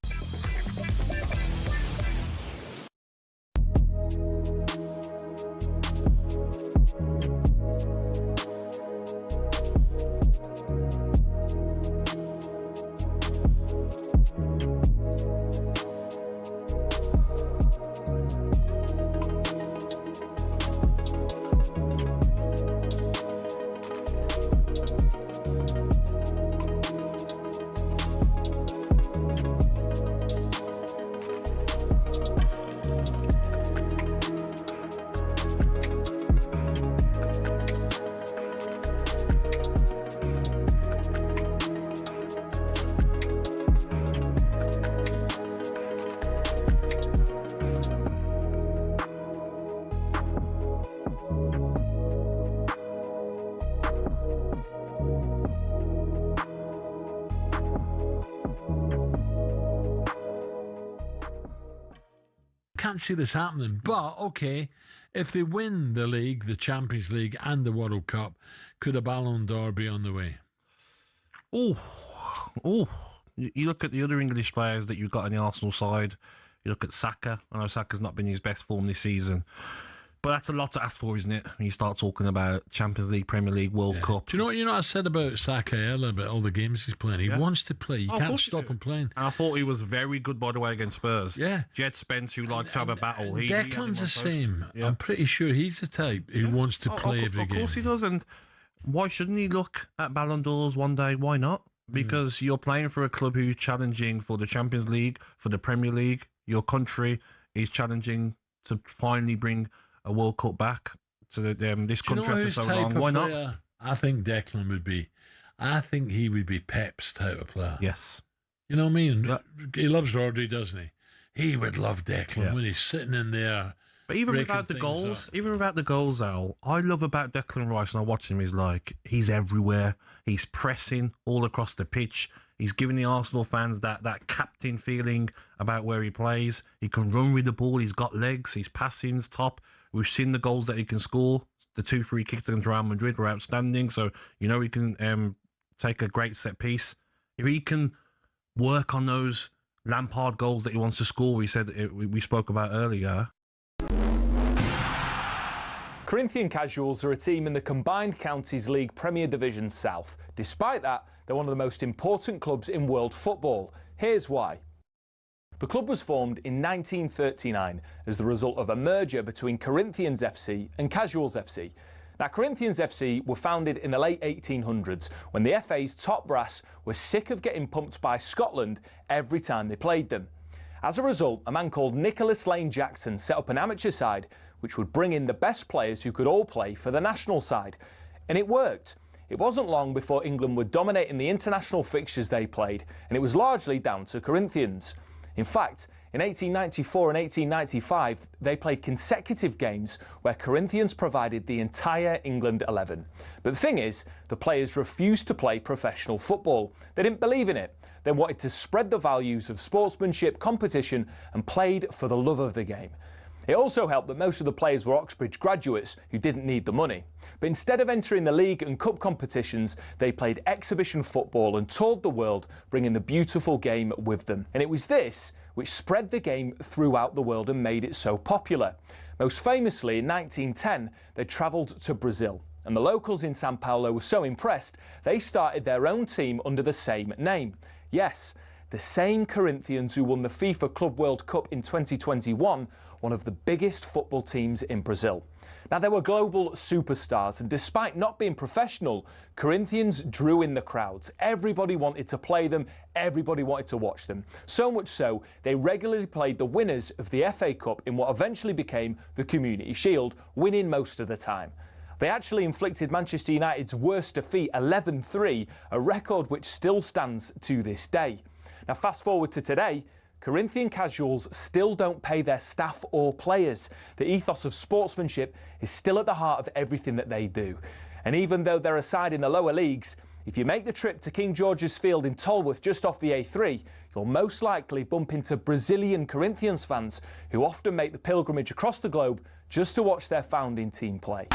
Q: Can't see this happening, but okay, if they win the league, the Champions League and the World Cup, could a Ballon d'Or be on the way?
J: Oh. You look at the other English players that you've got on the Arsenal side. You look at Saka. I know Saka's not been in his best form this season. But that's a lot to ask for, isn't it? When you start talking about Champions League, Premier League, World Cup.
Q: Do you know what I said about Saka earlier, about all the games he's playing? He wants to play. You can't stop him playing.
J: And I thought he was very good, by the way, against Spurs.
Q: Yeah.
J: Jed Spence, who likes to have a battle.
Q: Declan's the same.
J: Yeah.
Q: I'm pretty sure he's the type who wants to play every game.
J: Of course he does. And why shouldn't he look at Ballon d'Ors one day? Why not? Because you're playing for a club who's challenging for the Champions League, for the Premier League. Your country is challenging to finally bring a World Cup back to this country after so long. Why not?
Q: I think Declan would be. I think he would be Pep's type of player.
J: Yes.
Q: You know what I mean? Yeah. He loves Rodri, doesn't he? He would love Declan
J: Yeah.
Q: when he's sitting in there.
J: But even without the goals, Al, I love about Declan Rice, and I watch him, is like, he's everywhere. He's pressing all across the pitch. He's giving the Arsenal fans that captain feeling about where he plays. He can run with the ball. He's got legs. His passing's top. We've seen the goals that he can score. The 2 free kicks against Real Madrid were outstanding. So, you know, he can take a great set piece. If he can work on those Lampard goals that he wants to score, we spoke about earlier.
R: Corinthian Casuals are a team in the Combined Counties League Premier Division South. Despite that, they're one of the most important clubs in world football. Here's why. The club was formed in 1939 as the result of a merger between Corinthians FC and Casuals FC. Now, Corinthians FC were founded in the late 1800s when the FA's top brass were sick of getting pumped by Scotland every time they played them. As a result, a man called Nicholas Lane Jackson set up an amateur side which would bring in the best players who could all play for the national side. And it worked. It wasn't long before England were dominating the international fixtures they played, and it was largely down to Corinthians. In fact, in 1894 and 1895, they played consecutive games where Corinthians provided the entire England 11. But the thing is, the players refused to play professional football. They didn't believe in it. They wanted to spread the values of sportsmanship, competition, and played for the love of the game. It also helped that most of the players were Oxbridge graduates who didn't need the money. But instead of entering the league and cup competitions, they played exhibition football and toured the world, bringing the beautiful game with them. And it was this which spread the game throughout the world and made it so popular. Most famously, in 1910, they travelled to Brazil. And the locals in Sao Paulo were so impressed, they started their own team under the same name. Yes, the same Corinthians who won the FIFA Club World Cup in 2021, one of the biggest football teams in Brazil. Now, they were global superstars, and despite not being professional, Corinthians drew in the crowds. Everybody wanted to play them, everybody wanted to watch them. So much so, they regularly played the winners of the FA Cup in what eventually became the Community Shield, winning most of the time. They actually inflicted Manchester United's worst defeat, 11-3, a record which still stands to this day. Now, fast forward to today, Corinthian casuals still don't pay their staff or players. The ethos of sportsmanship is still at the heart of everything that they do. And even though they're a side in the lower leagues, if you make the trip to King George's Field in Tolworth just off the A3, you'll most likely bump into Brazilian Corinthians fans who often make the pilgrimage across the globe just to watch their founding team play.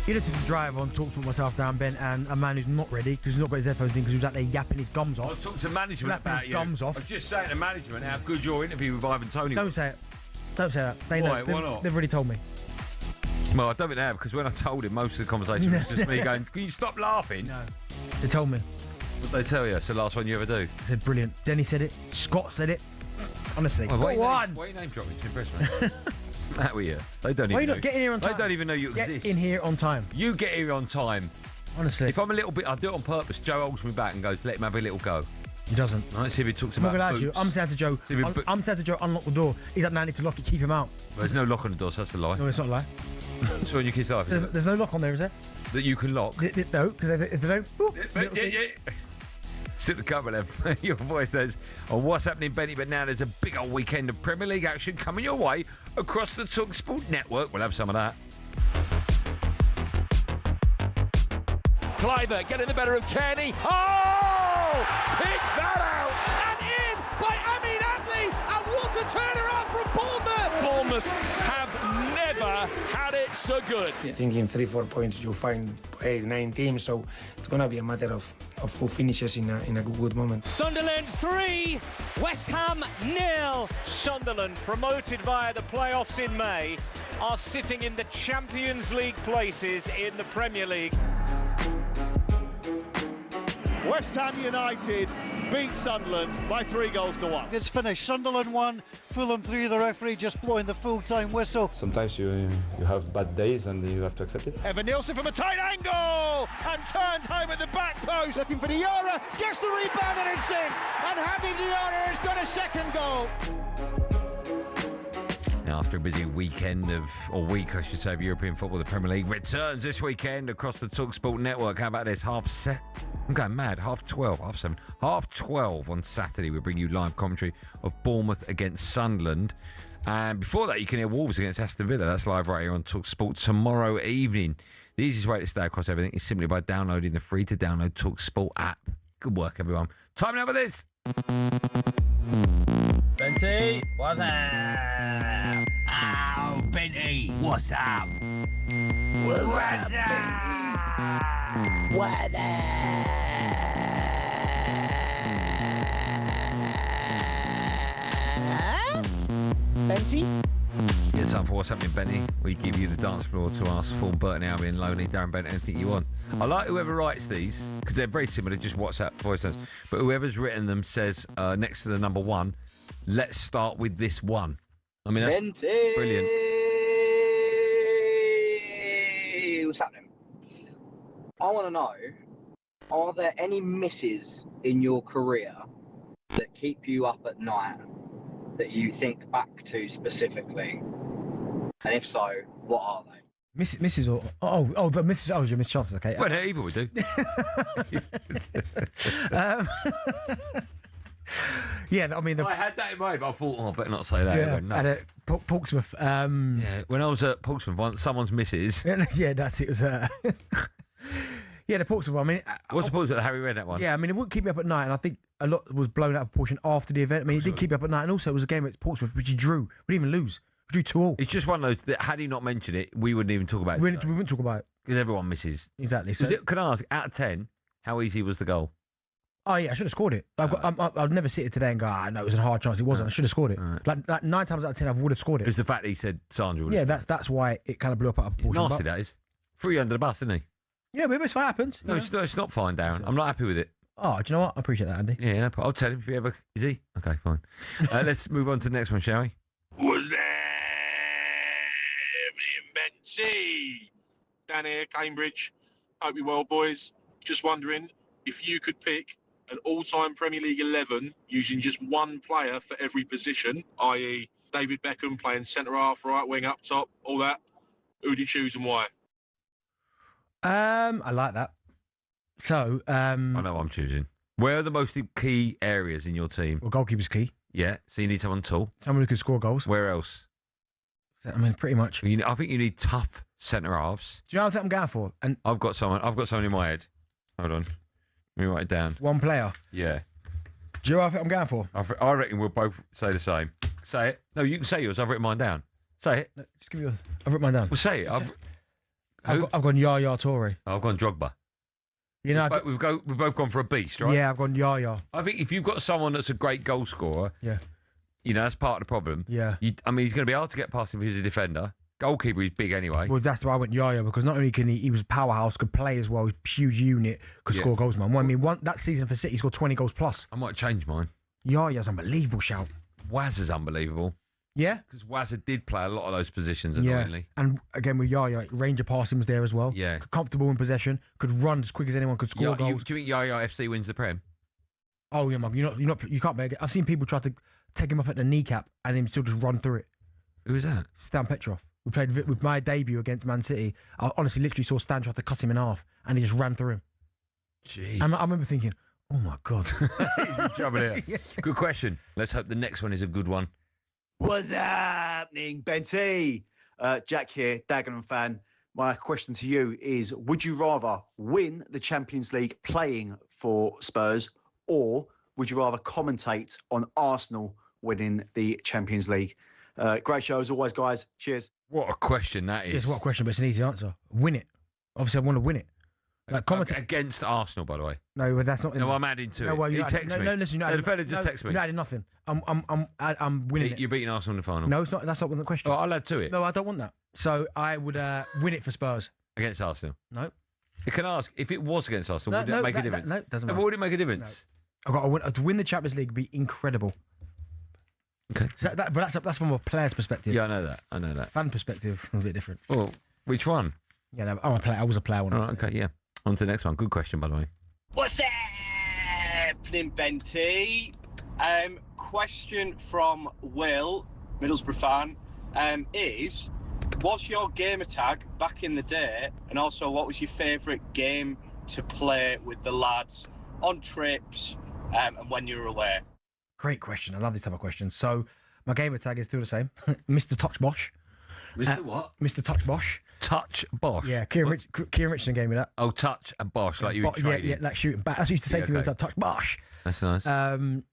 G: You listened to Drive on talkSPORT myself, Darren Bent, and a man who's not ready because he's not got his headphones in because he was out there yapping his gums off.
F: I was talking to management about
G: his gums off.
F: I was just saying to management how good your interview with Ivan Toney was.
G: Don't say it. Don't say that. They know.
F: Why not?
G: They've already told me.
F: Well, I don't think they have, because when I told him, most of the conversation was just me going, can you stop laughing?
G: No. They told me.
F: What did they tell you? It's the last one you ever do.
G: They said brilliant. Denny said it. Scott said it. Honestly.
F: Well,
G: Go
F: Why
G: on.
F: are you name dropping to impress me? What's the matter with you? They don't
G: Why
F: even
G: are you not getting here on time?
F: They don't even know you
G: Get
F: exist.
G: in here on time.
F: You get here on time.
G: Honestly.
F: If I'm a little bit, I do it on purpose. Joe holds me back and goes, let him have a little go.
G: He doesn't.
F: Right, see if he talks
G: I'm not
F: about
G: gonna lie to you.
F: boots.
G: I'm saying to Joe. I'm saying to Joe, unlock the door. He's like, no, I need to lock it. Keep him out.
F: Well, there's no lock on the door, so that's a lie.
G: No, it's not a lie.
F: It's on your kid's life.
G: There's no lock on there, is there?
F: That you can lock.
G: No, because if they don't. Boop,
F: Sit the cover there. Your voice says, oh, what's happening, Benny? But now there's a big old weekend of Premier League action coming your way across the talkSPORT network. We'll have some of that.
C: Kleiber getting the better of Kearney. Oh! Pick that out! And in by Amin Adli! And what a turnaround from Bournemouth! Bournemouth have never had it so good.
I: I think in 3-4 points you'll find 8-9 teams, so it's going to be a matter of who finishes in a good moment.
C: Sunderland 3, West Ham 0. Sunderland, promoted via the playoffs in May, are sitting in the Champions League places in the Premier League. West Ham United beat Sunderland by 3-1.
D: It's finished. Sunderland 1, Fulham 3. The referee just blowing the full-time whistle.
K: Sometimes you have bad days and you have to accept it.
C: Evan Nielsen from a tight angle and turned home at the back post. Looking for Diarra, gets the rebound and it's in. And Javi Diarra has got a second goal.
F: After a busy weekend week, I should say, of European football, the Premier League returns this weekend across the talkSPORT network. How about this? I'm going mad. 12:30 on Saturday. We bring you live commentary of Bournemouth against Sunderland. And before that, you can hear Wolves against Aston Villa. That's live right here on talkSPORT tomorrow evening. The easiest way to stay across everything is simply by downloading the free-to-download talkSPORT app. Good work, everyone. Time now for this.
L: Benty, what's up? Oh, Benty, what's up? What's up, Benty? What up?
F: Benty? Yeah, time for What's Happening, Benty. We give you the dance floor to ask for Burton Albion, Lonely, Darren Bent, anything you want. I like whoever writes these, because they're very similar, just WhatsApp voice notes. But whoever's written them says, next to the number one, let's start with this one. I mean, that's brilliant.
S: What's happening? I want to know, are there any misses in your career that keep you up at night that you think back to specifically? And if so, what are they?
G: Mrs. or the Mrs. Oh, you're Miss Chances, okay.
F: Well, either we do.
G: Yeah, I mean,
F: I had that in mind, but I thought, I better not say that.
G: Yeah,
F: No.
G: at Portsmouth.
F: Yeah, when I was at Portsmouth, someone's missus.
G: Yeah, that's it. Was yeah, the Portsmouth one. I mean,
F: What's the Portsmouth? Harry Redknapp one.
G: Yeah, I mean, it wouldn't keep me up at night, and I think a lot was blown out of proportion after the event. I mean, it did keep me up at night, and also it was a game at Portsmouth which he drew. We didn't even lose. We drew 2-2.
F: It's just one of those that had he not mentioned it, we wouldn't even talk about it.
G: We wouldn't talk about it
F: because everyone misses.
G: Exactly. So,
F: can I ask, out of 10, how easy was the goal?
G: Oh yeah, I should have scored it. I'd never sit here today and go, no, it was a hard chance. It wasn't. I should have scored it. Like 9 times out of 10, I would have scored it.
F: It was the fact that he said Sandra would
G: Yeah, that's why it kind of blew up out of proportion.
F: Nasty, that is. Threw you under the bus, didn't he?
G: Yeah, but it's what happens.
F: No, it's not fine, Darren. I'm not happy with it.
G: Oh, do you know what? I appreciate that, Andy.
F: Yeah, no, I'll tell him if he ever... Is he? Okay, fine. Let's move on to the next one, shall we?
V: Was there Benty? Down here, Cambridge. Hope you're well, boys. Just wondering if you could pick an all-time Premier League 11 using just one player for every position, i.e. David Beckham playing centre-half, right wing, up top, all that. Who would you choose and why?
G: I like that. So,
F: I know what I'm choosing. Where are the most key areas in your team?
G: Well, goalkeeper's key.
F: Yeah, so you need someone tall.
G: Someone who can score goals.
F: Where else?
G: I mean, pretty much.
F: I think you need tough centre halves.
G: Do you know what I'm going for? And
F: I've got someone in my head. Hold on. Let me write it down.
G: One player.
F: Yeah.
G: Do you know what I think I'm going for?
F: I reckon we'll both say the same. Say it. No, you can say yours. I've written mine down. Say it.
G: No, just give me yours. I've written mine down.
F: Well, say it.
G: I've gone Yaya Toure.
F: I've gone Drogba.
G: You know,
F: we've both gone for a beast, right?
G: Yeah, I've gone Yaya.
F: I think if you've got someone that's a great goal scorer,
G: yeah,
F: that's part of the problem.
G: Yeah.
F: I mean, he's going to be hard to get past him if he's a defender. Goalkeeper, he's big anyway.
G: Well, that's why I went Yaya, because not only can he was a powerhouse, could play as well, he's a huge unit, could score goals, man. Well, I mean, that season for City, he scored 20 goals plus.
F: I might change mine.
G: Yaya's unbelievable shout.
F: Waz is unbelievable.
G: Yeah?
F: Because Wazza did play a lot of those positions, annoyingly.
G: Yeah. And again, with Yaya, range of passing was there as well.
F: Yeah.
G: Comfortable in possession, could run as quick as anyone, could score goals.
F: Do you think Yaya FC wins the Prem?
G: Oh, yeah, man. You can't make it. I've seen people try to take him up at the kneecap and him still just run through it.
F: Who was that?
G: Stan Petrov. We played with my debut against Man City. I honestly literally saw Stan try to cut him in half and he just ran through him.
F: Jeez.
G: I remember thinking, oh my God.
F: He's in trouble here. Yeah. Good question. Let's hope the next one is a good one.
Y: What's happening, Benty? Jack here, Dagenham fan. My question to you is, would you rather win the Champions League playing for Spurs, or would you rather commentate on Arsenal winning the Champions League? Great show as always, guys. Cheers.
F: What a question that is.
G: Yes, what a question, but it's an easy answer. Win it. Obviously, I want to win it. Like commentate
F: against Arsenal, by the way.
G: No, but that's not.
F: No, I'm adding to it.
G: Well,
F: he texted me.
G: No, listen.
F: The fella just texted me.
G: You're adding nothing. I'm winning it.
F: You're beating Arsenal in the final.
G: No, it's not. That's not the question.
F: Oh, I'll add to it.
G: No, I don't want that. So I would win it for Spurs
F: against Arsenal.
G: No.
F: You can ask, if it was against Arsenal, would it make a difference?
G: No, it doesn't matter.
F: Would it make a difference?
G: I've got to win the Champions League would be incredible.
F: Okay.
G: So but that's from a player's perspective.
F: Yeah, I know that.
G: Fan perspective, a bit different.
F: Well, which one?
G: Yeah, no, I'm a player. I was a player when I was
F: okay, yeah. On to the next one. Good question, by the way.
A: What's happening, Benty? Question from Will, Middlesbrough fan, is, was your gamer tag back in the day, and also what was your favourite game to play with the lads on trips and when you were away?
G: Great question. I love this type of question. So my gamer tag is still the same. Mr. Touch Bosch.
F: Mr. What?
G: Mr. Touch Bosch.
F: Touch Bosch?
G: Yeah, Kieran Richardson gave me that.
F: Oh, Touch and Bosch, like you were trading.
G: Yeah, like shooting back. That's what he used to say to me. It was like, Touch Bosch.
F: That's nice.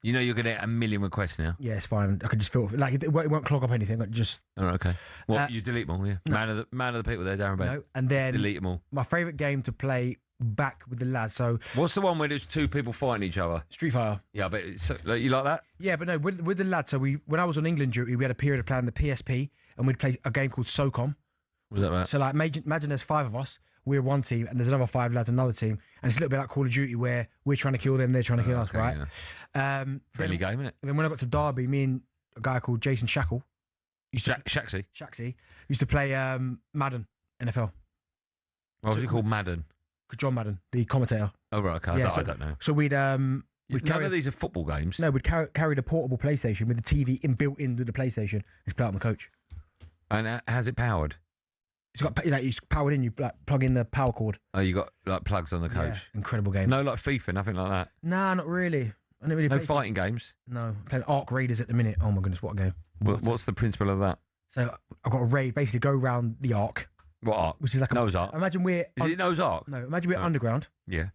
F: You know you're going to get a million requests now.
G: Yeah, it's fine. I can just feel like it won't clog up anything. Like just.
F: Oh, okay. Well, you delete them all, yeah.
G: No.
F: Man of the people there, Darren Bent.
G: No, and then
F: delete them all.
G: My favourite game to play back with the lads. So
F: what's the one where there's two people fighting each other?
G: Street Fighter.
F: Yeah, but you like that?
G: Yeah, but no, with the lads. So when I was on England duty, we had a period of playing the PSP, and we'd play a game called SOCOM.
F: Was that right?
G: So like, imagine there's 5 of us. We're one team, and there's another 5 lads, another team, and it's a little bit like Call of Duty, where we're trying to kill them, they're trying to kill us, right?
F: Yeah. Friendly game, isn't it?
G: Then when I got to Derby, me and a guy called Jason Shackle,
F: Shaxy
G: used to play Madden NFL.
F: What was he called? Madden.
G: John Madden, the commentator.
F: Oh right, okay.
G: Yeah,
F: I don't know.
G: So we'd
F: None of these are football games.
G: No, we'd carry the portable PlayStation with the TV built into the PlayStation. Just play it on the coach.
F: And how's it powered?
G: It's got it's powered in. You like plug in the power cord.
F: Oh, you got like plugs on the coach.
G: Yeah, incredible game.
F: No, like FIFA, nothing like that.
G: Nah, not really. I didn't really
F: no
G: play
F: fighting games.
G: No, I'm playing Ark Raiders at the minute. Oh my goodness, what a game!
F: What's the principle of that?
G: So I've got a raid, basically go around the Ark.
F: What Ark?
G: Which is like
F: Noah's Ark.
G: Imagine we're
F: is it Noah's Ark?
G: No, imagine we're underground.
F: Yeah.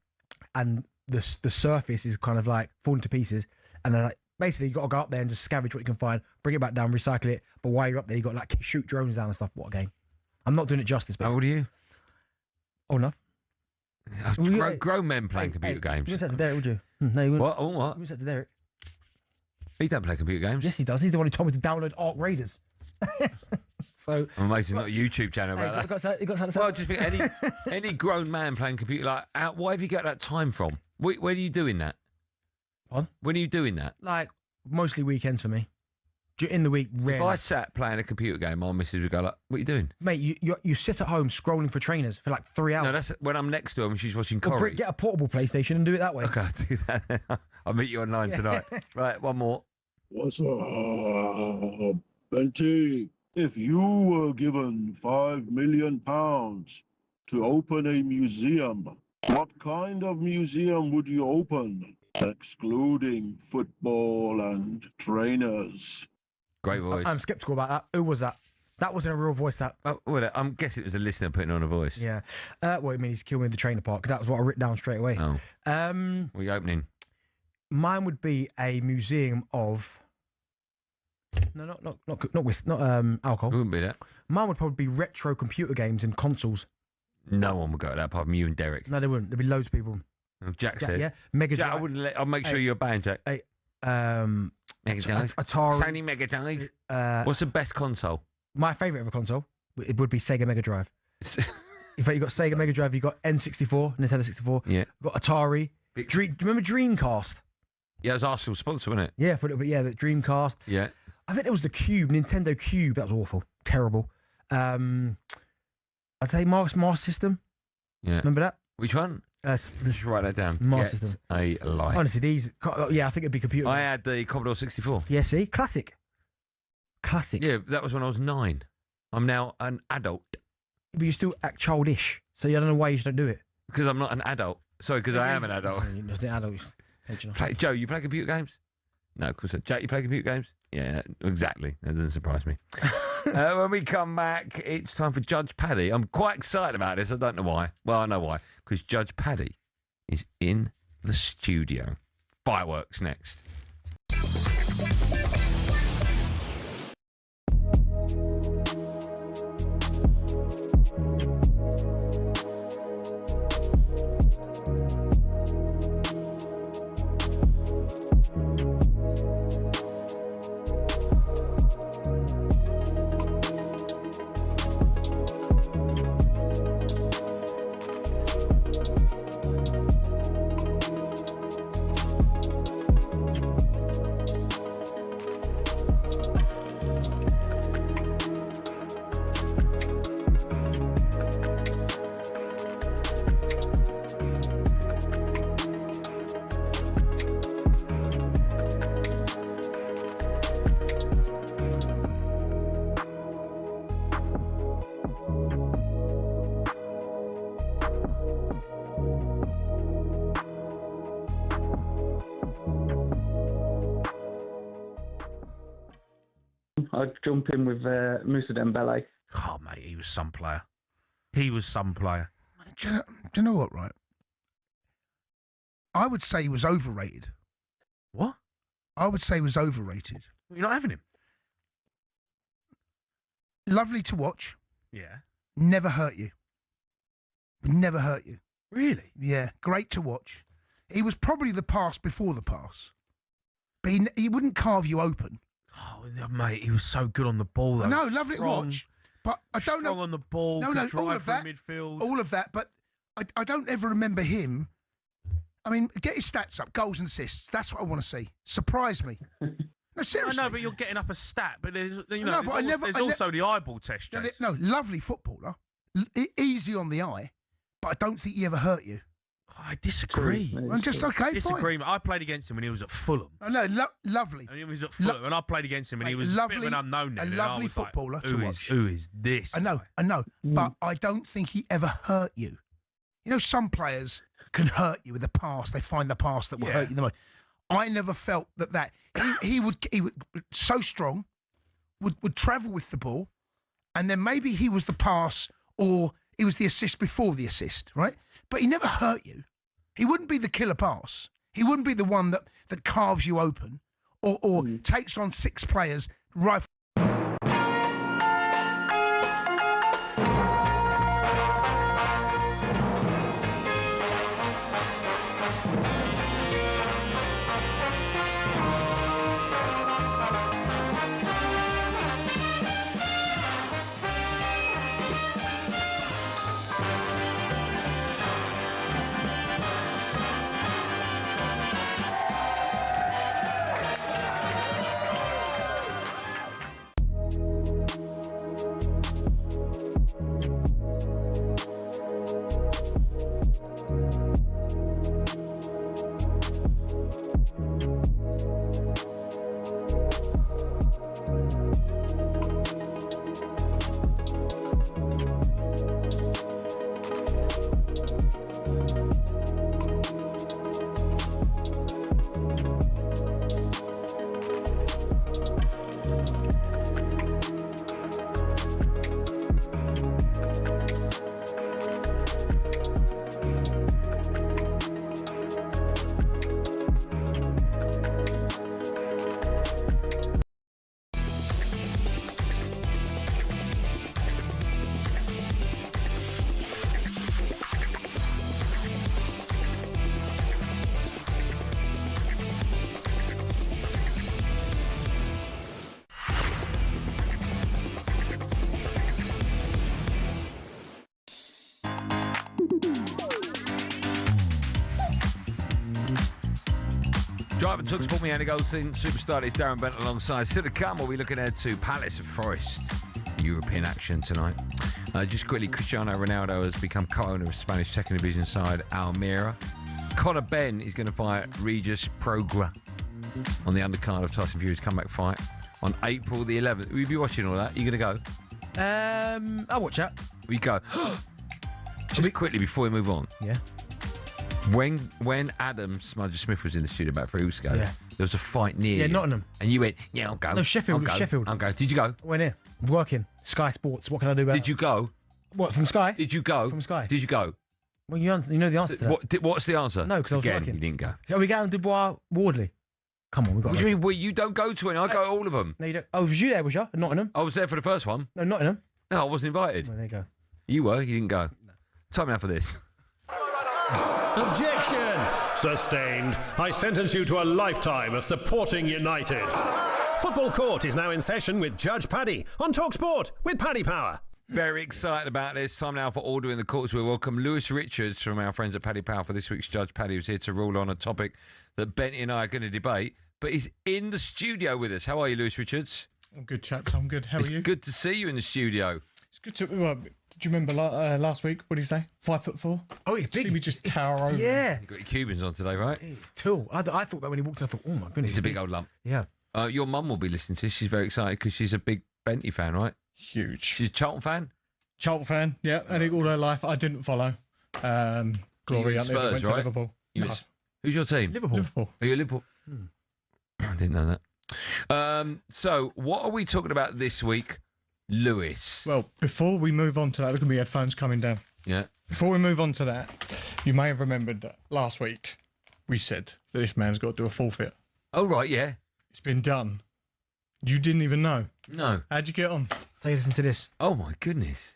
G: And the surface is kind of like falling to pieces, and they're like basically you got to go up there and just scavenge what you can find, bring it back down, recycle it. But while you're up there, you got to like shoot drones down and stuff. What a game! I'm not doing it justice.
F: How old are you?
G: Old enough.
F: Grown men playing computer games.
G: You wouldn't say to Derek, would you? No, you wouldn't.
F: What? Oh, what?
G: You wouldn't say to Derek.
F: He don't play computer games.
G: Yes, he does. He's the one who told me to download Ark Raiders. So
F: I'm amazed not a YouTube channel about that.
G: You got
F: well, I just think any grown man playing computer, like, where have you got that time from? Where are you doing that?
G: What?
F: When are you doing that?
G: Like mostly weekends for me. In the week, rarely.
F: If I sat playing a computer game, my missus would go like, "What are you doing,
G: mate? You sit at home scrolling for trainers for like 3 hours."
F: No, that's when I'm next to her and she's watching Corrie.
G: Get a portable PlayStation and do it that way.
F: Okay, I'll do that. I'll meet you online tonight. Right, one more.
B: What's up, Benty? If you were given £5 million to open a museum, what kind of museum would you open, excluding football and trainers?
F: Great voice.
G: I'm sceptical about that. Who was that? That wasn't a real voice, that.
F: Oh, well, I'm guessing it was a listener putting on a voice.
G: Yeah. Well, I mean, he's killed me with the trainer part, because that was what I wrote down straight away.
F: Oh. What are you opening?
G: Mine would be a museum of... No, not alcohol.
F: It wouldn't be that.
G: Mine would probably be retro computer games and consoles.
F: No one would go to that, apart from you and Derek.
G: No, they wouldn't. There'd be loads of people.
F: Jack said.
G: Yeah. Mega
F: Jack,
G: Drive.
F: I wouldn't I'll make sure you're banned, Jack. Mega Drive.
G: Atari.
F: Sony Mega Drive. What's the best console?
G: My favourite ever console, it would be Sega Mega Drive. In fact, you got Sega Mega Drive, you got N64, Nintendo 64.
F: Yeah.
G: You got Atari. Do you remember Dreamcast?
F: Yeah, it was Arsenal sponsor, wasn't it?
G: Yeah, for a little bit. Yeah, the Dreamcast.
F: Yeah.
G: I think it was the Cube, Nintendo Cube. That was awful, terrible. I'd say Master System.
F: Yeah.
G: Remember that?
F: Which one?
G: Just
F: write that down.
G: Master System.
F: A lie.
G: Honestly, these. Yeah, I think it'd be computer.
F: I had the Commodore 64.
G: Yeah, see, classic.
F: Yeah, that was when I was 9. I'm now an adult.
G: But you still act childish, so I don't know why you don't do it.
F: Because I'm not an adult. Sorry, because I am an adult.
G: You're the adult.
F: Joe, you play computer games? No, of course not. Jack, you play computer games? Yeah, exactly. That doesn't surprise me. When we come back, it's time for Judge Paddy. I'm quite excited about this. I don't know why. Well, I know why. Because Judge Paddy is in the studio. Fireworks next.
M: I'd jump in with Moussa Dembele.
F: Oh, mate, he was some player. He was some player.
N: Do you know what, right? I would say he was overrated.
F: What?
N: I would say he was overrated.
F: You're not having him?
N: Lovely to watch.
F: Yeah.
N: Never hurt you. Never hurt you.
F: Really?
N: Yeah, great to watch. He was probably the pass before the pass. But he wouldn't carve you open.
F: Oh, mate, he was so good on the ball, though.
N: No, lovely to watch. But I don't know.
F: Strong on the ball,
N: No,
F: could drive
N: all of
F: from
N: that.
F: midfield.
N: All of that, but I don't ever remember him. I mean, get his stats up, goals and assists. That's what I want to see. Surprise me. No, seriously.
F: I know, but you're getting up a stat. But there's,
N: No, but
F: there's also the eyeball test,
N: No,
F: Jason.
N: no, lovely footballer. Easy on the eye, but I don't think he ever hurt you.
F: I disagree.
N: I'm just okay.
F: Disagreement. I played against him when he was at Fulham.
N: Fine. No, lovely.
F: And he was at Fulham, and I played against him, and he was a bit of an unknown then.
N: A
F: and I
N: lovely
F: was like,
N: footballer to watch.
F: Who is this?
N: I know, but I don't think he ever hurt you. You know, some players can hurt you with a pass. They find the pass that will hurt you the most. I never felt that he would so strong, would travel with the ball, and then maybe he was the pass or he was the assist before the assist, right? But he never hurt you. He wouldn't be the killer pass. He wouldn't be the one that carves you open or takes on six players right.
F: Driving talkSPORT, me, Andy Goldstein, superstar is Darren Bent alongside. Still to come, we'll be looking ahead to Palace and Forest European action tonight. Just quickly, Cristiano Ronaldo has become co-owner of Spanish second division side Almeria. Conor Benn is going to fight Regis Prograis on the undercard of Tyson Fury's comeback fight on April the 11th. Will you be watching all that? Are you going to go?
G: I'll watch that.
F: We go. Just quickly before we move on.
G: Yeah.
F: When Adam Smudger-Smith was in the studio about 3 weeks ago, there was a fight near you.
G: Nottingham.
F: And you went, yeah, I'll go.
G: No, Sheffield.
F: I'll go. Did you go?
G: I went here. I'm working. Sky Sports. What can I do about it?
F: Did you go?
G: What, from Sky?
F: Did you go?
G: From Sky.
F: Did you go?
G: Well, you know the answer to that.
F: What's the answer?
G: No, because I was
F: Again,
G: working.
F: you didn't go.
G: Are we going to Dubois Wardley? Come on, we've got
F: What do you mean? Well, you don't go to any. I go to all of them.
G: No, you don't. Oh, was you there, was you? At Nottingham?
F: I was there for the first one.
G: No, Nottingham.
F: No, I wasn't invited.
G: Well, there you go.
F: You were. You didn't go. No. Time now for this.
O: Objection! Sustained. I sentence you to a lifetime of supporting United. Football Court is now in session with Judge Paddy on talkSPORT with Paddy Power.
F: Very excited about this. Time now for Order in the Courts. We welcome Lewis Richards from our friends at Paddy Power for this week's Judge Paddy, who's here to rule on a topic that Benty and I are going to debate. But he's in the studio with us. How are you, Lewis Richards?
P: I'm good, chaps. I'm good. How are you?
F: It's good to see you in the studio.
P: It's good to... Well, do you remember last week? What did he say? 5'4"?
G: Oh, he's big.
P: See me just tower over.
G: Yeah.
F: You've got your Cubans on today, right?
G: Tall. I thought that when he walked in, I thought, oh my goodness.
F: He's a big old lump.
G: Yeah.
F: Your mum will be listening to this. She's very excited because she's a big Benty fan, right?
P: Huge.
F: She's a Charlton fan?
P: Charlton fan, yeah. I think all her life I didn't follow. Glory, I never
F: Spurs,
P: went to
F: right?
P: Liverpool. No.
F: Who's your team?
G: Liverpool.
P: Liverpool.
F: Are you Liverpool? I didn't know that. So, what are we talking about this week, Lewis?
P: Well, before we move on to that, look at my headphones coming down.
F: Yeah.
P: Before we move on to that, you may have remembered that last week we said that this man's got to do a forfeit.
F: Oh, right, yeah.
P: It's been done. You didn't even know.
F: No.
P: How'd you get on?
G: Take a listen to this.
F: Oh, my goodness.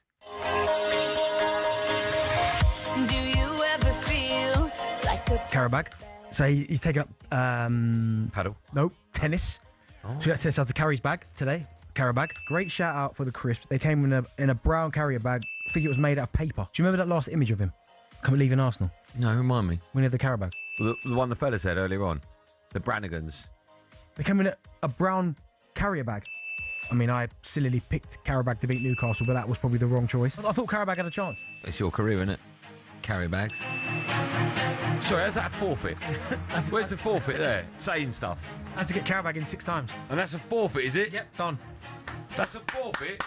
E: Do you ever feel like a
G: Carry bag. So he's taken up
F: paddle.
G: No, tennis. So he got tennis out the carries bag today. Carrier bag. Great shout out for the crisp. They came in a brown carrier bag. I think it was made out of paper. Do you remember that last image of him? Coming leaving Arsenal.
F: No, remind me.
G: When he had the carrier bag.
F: The one the fella said earlier on. The Brannigans.
G: They came in a brown carrier bag. I mean, I sillily picked Carabag to beat Newcastle, but that was probably the wrong choice. I thought Carabag had a chance.
F: It's your career, isn't it? Carry bags. Sorry, how's that a forfeit? Where's the forfeit there? Saying stuff.
G: I had to get Carabag in 6 times.
F: And that's a forfeit, is it?
G: Yep, done.
F: That's a forfeit?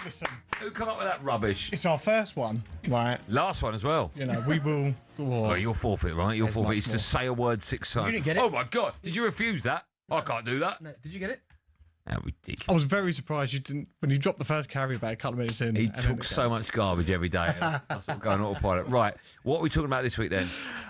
P: Listen.
F: Who come up with that rubbish?
P: It's our first one, right?
F: Last one as well.
P: You know, we will...
F: Oh, your forfeit, right? Your forfeit is to say a word 6 times.
G: You didn't get it.
F: Oh, my God. Did you refuse that? I can't do that.
G: No, did you get it?
F: How ridiculous.
P: I was very surprised you didn't... When you dropped the first carrier bag a couple of minutes in...
F: He took so much garbage every day. I was sort of going autopilot. Right, what are we talking about this week then?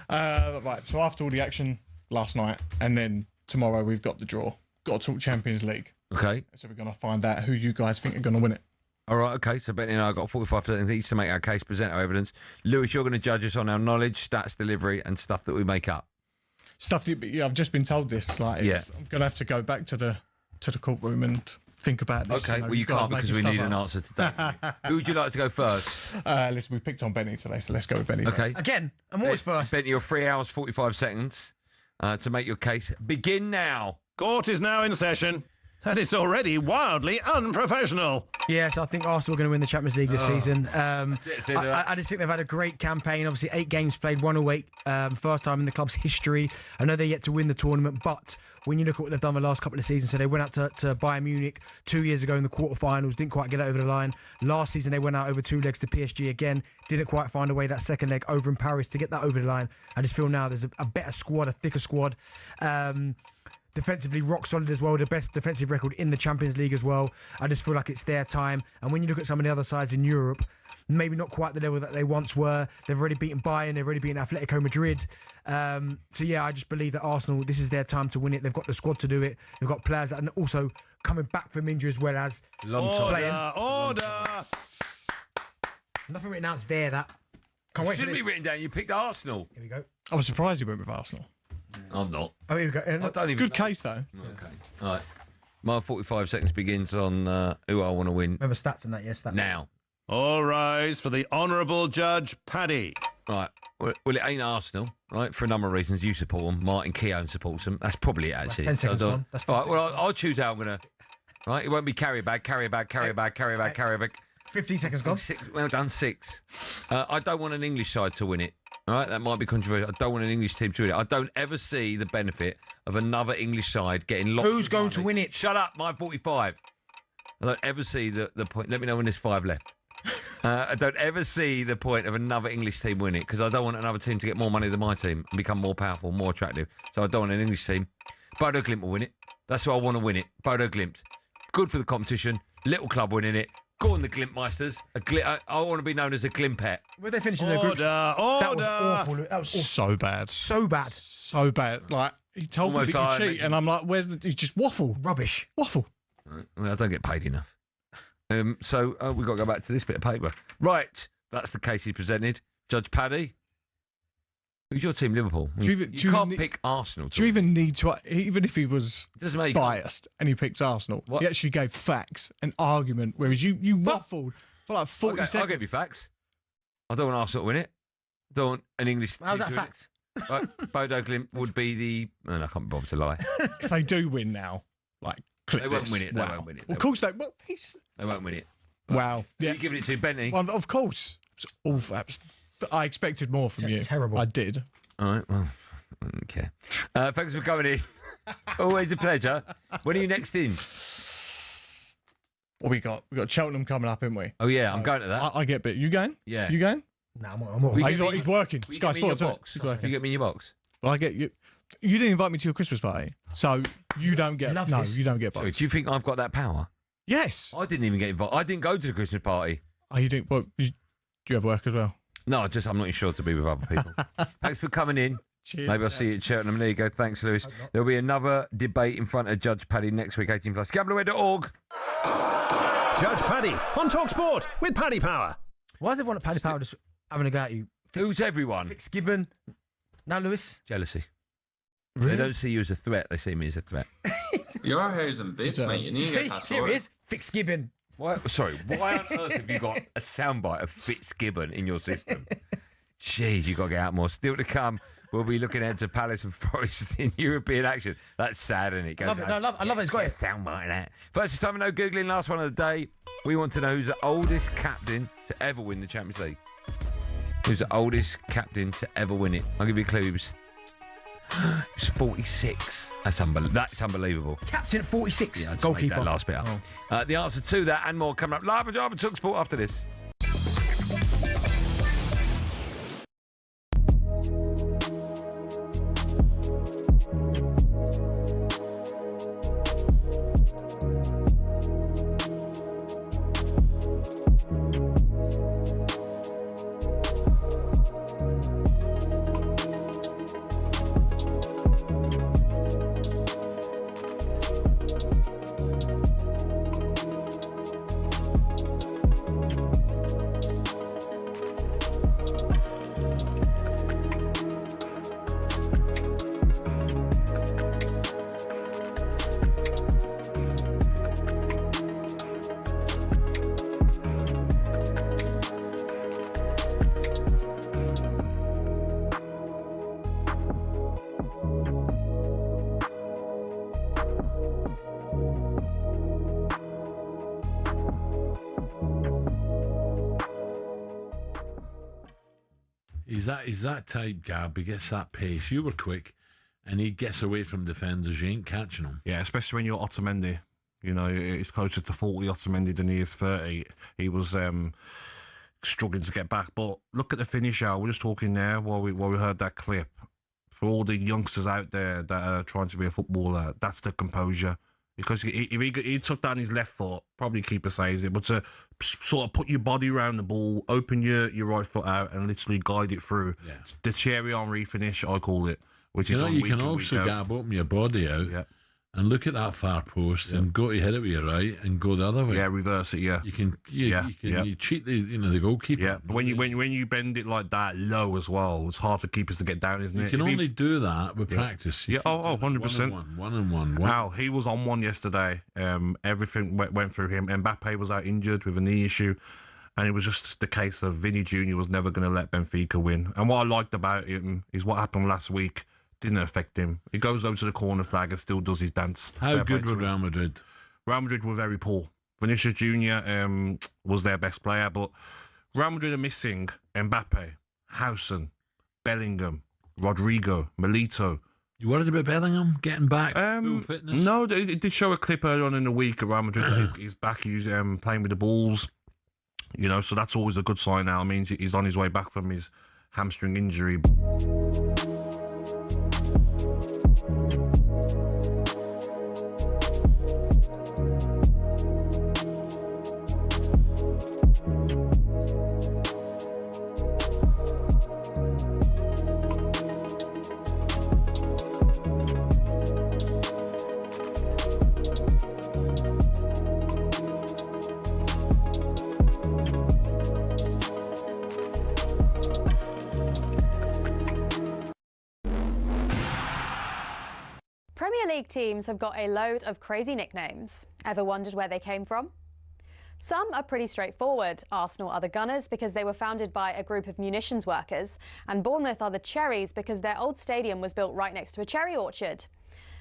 P: Right, so after all the action last night, and then tomorrow we've got the draw. Got to talk Champions League.
F: Okay.
P: So we're going to find out who you guys think are going to win it.
F: All right, okay. So Benny and I got 45 seconds each to make our case, present our evidence. Lewis, you're going to judge us on our knowledge, stats, delivery, and stuff that we make up.
P: Stuff that I've just been told this. Like,
F: Yeah.
P: I'm going to have to go back to the courtroom and think about this.
F: Okay,
P: know,
F: well, you
P: guys
F: can't because we
P: making
F: need
P: stuff
F: an
P: up.
F: answer today. Who would you like to go first?
P: Listen, we picked on Benny today, so let's go with Benny.
F: Okay.
P: first.
G: Again, I'm always first.
F: Benny, you're 3 hours, 45 seconds to make your case. Begin now.
O: Court is now in session, and it's already wildly unprofessional.
G: Yes, I think Arsenal are going to win the Champions League this season.
F: it.
G: I just think they've had a great campaign. Obviously, 8 games played, 1 away, first time in the club's history. I know they're yet to win the tournament, but when you look at what they've done the last couple of seasons, so they went out to Bayern Munich 2 years ago in the quarterfinals, didn't quite get it over the line. Last season, they went out over 2 legs to PSG again, didn't quite find a way that second leg over in Paris to get that over the line. I just feel now there's a better squad, a thicker squad. Defensively rock solid as well, the best defensive record in the Champions League as well. I just feel like it's their time. And when you look at some of the other sides in Europe, maybe not quite the level that they once were. They've already beaten Bayern, they've already beaten Atletico Madrid. So yeah, I just believe that Arsenal, this is their time to win it. They've got the squad to do it. They've got players that are also coming back from injury as well as playing.
O: Order!
G: Nothing written out there that. Can't wait for
F: Shouldn't
G: this.
F: be written down. You picked Arsenal.
G: Here we go.
P: I was surprised he went with Arsenal.
F: I'm not.
G: Oh, here we go.
F: I don't even
P: Good
F: know.
P: case, though.
F: Okay. All right. My 45 seconds begins on who I want to win.
G: Remember stats and that, yes. Stats.
F: Now.
O: All rise for the Honourable Judge Paddy.
F: Right. Well, it ain't Arsenal, right? For a number of reasons. You support them. Martin Keown supports them. That's probably it, actually.
G: 10 seconds gone. That's
F: all right. Well, I'll choose how I'm going to. Right. It won't be carry bag, carry bag, carry bag, carry bag, carry bag.
G: 15 seconds gone.
F: 6, well done, 6. I don't want an English side to win it. All right, that might be controversial. I don't want an English team to win it. I don't ever see the benefit of another English side getting lots.
G: Who's going to win it?
F: Shut up, my 45. I don't ever see the point. Let me know when there's 5 left. I don't ever see the point of another English team winning it because I don't want another team to get more money than my team and become more powerful, more attractive. So I don't want an English team. Bodo Glimt will win it. That's who I want to win it. Bodo Glimt. Good for the competition. Little club winning it. Go on, the Glimpmeisters. I want to be known as a Glimpet.
G: Were they finishing their groups? That was awful. That was awful.
P: So bad.
G: So bad.
P: So bad. Like, he told
F: Almost
P: me that you
F: I
P: cheat, and I'm like, where's the... He just waffle.
G: Rubbish.
P: Waffle.
F: Well, I don't get paid enough. So we've got to go back to this bit of paper. Right. That's the case he presented. Judge Paddy. Who's your team, Liverpool? You can't pick Arsenal.
P: Do you even need to... Even if he was
F: Doesn't make
P: biased and he picked Arsenal, he actually gave facts and argument, whereas you waffled for like 40 seconds.
F: I'll give you facts. I don't want Arsenal to win it. I don't want an English team
G: How's
F: to
G: that
F: win
G: fact?
F: it. Right, Bodo Glimt would be the... And I can't be bothered to lie.
P: If they do win now, like, clip
F: They won't
P: this.
F: win it. They
P: Wow.
F: won't win it.
P: Well, of course they... Well,
F: They won't win it.
P: wow.
F: Who are you giving it to, Benny?
P: Well, of course. It's awful. I expected more from you.
G: Terrible.
P: I did.
F: All right, well, I don't care. Thanks for coming in. Always a pleasure. When are you next in?
P: What we got? We got Cheltenham coming up, haven't we?
F: Oh, yeah, I'm going to that.
P: I get bit. You going?
F: Yeah.
P: You going?
G: No, I'm all
F: Will you
G: right.
F: get me-
P: He's working.
F: will you
P: Sky
F: get me in your
P: Sports. isn't it?
F: box?
P: He's working.
F: You get me in your box?
P: Well, I get you.
H: You didn't invite me to your Christmas party, so you don't get. You don't get.
F: Sorry, do you think I've got that power?
H: Yes.
F: I didn't even get invited. I didn't go to the Christmas party.
H: Oh, you didn't? Well, do you have work as well?
F: No, I'm not sure to be with other people. Thanks for coming in.
H: Cheers,
F: Maybe I'll see you at Cheltenham. There you go. Thanks, Lewis. There'll be another debate in front of Judge Paddy next week, 18+. Gamblerware.org.
O: Judge Paddy on talkSPORT with Paddy Power.
G: Why is everyone at Paddy Power just having a go at you?
F: Who's everyone?
G: Fitzgibbon. Now, Lewis.
F: Jealousy.
G: Really?
F: They don't see you as a threat. They see me as a threat.
T: Your hair's in bits, mate. You need to get that
G: Here
T: sorted.
G: it is. Fitzgibbon.
F: Why on earth have you got a soundbite of Fitzgibbon in your system? Jeez, you got to get out more. Still to come, we'll be looking ahead to Palace and Forest in European action. That's sad, isn't it?
G: I love it. No, I love it. It's great.
F: Soundbite of that. First time no Googling, last one of the day. We want to know who's the oldest captain to ever win the Champions League. Who's the oldest captain to ever win it? I'll give you a clue. He was 46. That's unbelievable.
G: Captain at 46.
F: Yeah, I just
G: Goalkeeper.
F: made that last bit up. The answer to that and more coming up live on talkSPORT after this.
Q: He's that type, Gab. He gets that pace. You were quick, and he gets away from defenders. You ain't catching him.
J: Yeah, especially when you're Otamendi. You know, he's closer to 40 Otamendi than he is 30. He was struggling to get back. But look at the finish out. We're just talking there while we heard that clip. For all the youngsters out there that are trying to be a footballer, that's the composure. Because if he took that on his left foot, probably keeper saves it. But to sort of put your body around the ball, open your right foot out, and literally guide it through. Yeah. The Thierry Henry finish, I call it. Which
Q: you can also, Gab, open your body out and look at that far post and go to hit it with your right and go the other way.
J: Yeah, reverse it. Yeah,
Q: you can. You cheat the goalkeeper.
J: Yeah, but when you bend it like that low as well, it's hard for keepers to get down, isn't it?
Q: You can only do that with practice.
J: Yeah. 100%.
Q: One and one.
J: Wow, he was on one yesterday. Everything went through him. Mbappe was out injured with a knee issue. And it was just the case of Vinny Jr. was never going to let Benfica win. And what I liked about him is what happened last week didn't affect him. He goes over to the corner flag and still does his dance.
Q: How good were Real Madrid?
J: Real Madrid were very poor. Vinicius Jr. Was their best player, but Real Madrid are missing Mbappe, Housen, Bellingham, Rodrigo, Milito.
Q: You worried about Bellingham getting back full fitness?
J: No, they did show a clip earlier on in the week at Real Madrid. He's back. He's playing with the Bulls. You know, so that's always a good sign now. It means he's on his way back from his hamstring injury.
U: Premier League teams have got a load of crazy nicknames. Ever wondered where they came from? Some are pretty straightforward. Arsenal are the Gunners because they were founded by a group of munitions workers, and Bournemouth are the Cherries because their old stadium was built right next to a cherry orchard.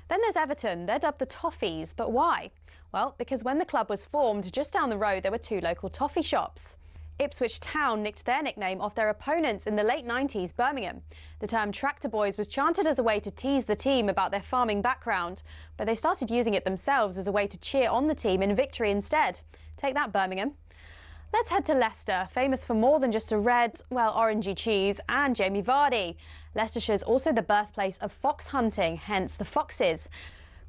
U: Then there's Everton. They're dubbed the Toffees, but why? Well, because when the club was formed, just down the road there were two local toffee shops. Ipswich Town nicked their nickname off their opponents in the late 90s, Birmingham. The term Tractor Boys was chanted as a way to tease the team about their farming background, but they started using it themselves as a way to cheer on the team in victory instead. Take that, Birmingham. Let's head to Leicester, famous for more than just a red, well, orangey cheese and Jamie Vardy. Leicestershire's also the birthplace of fox hunting, hence the Foxes.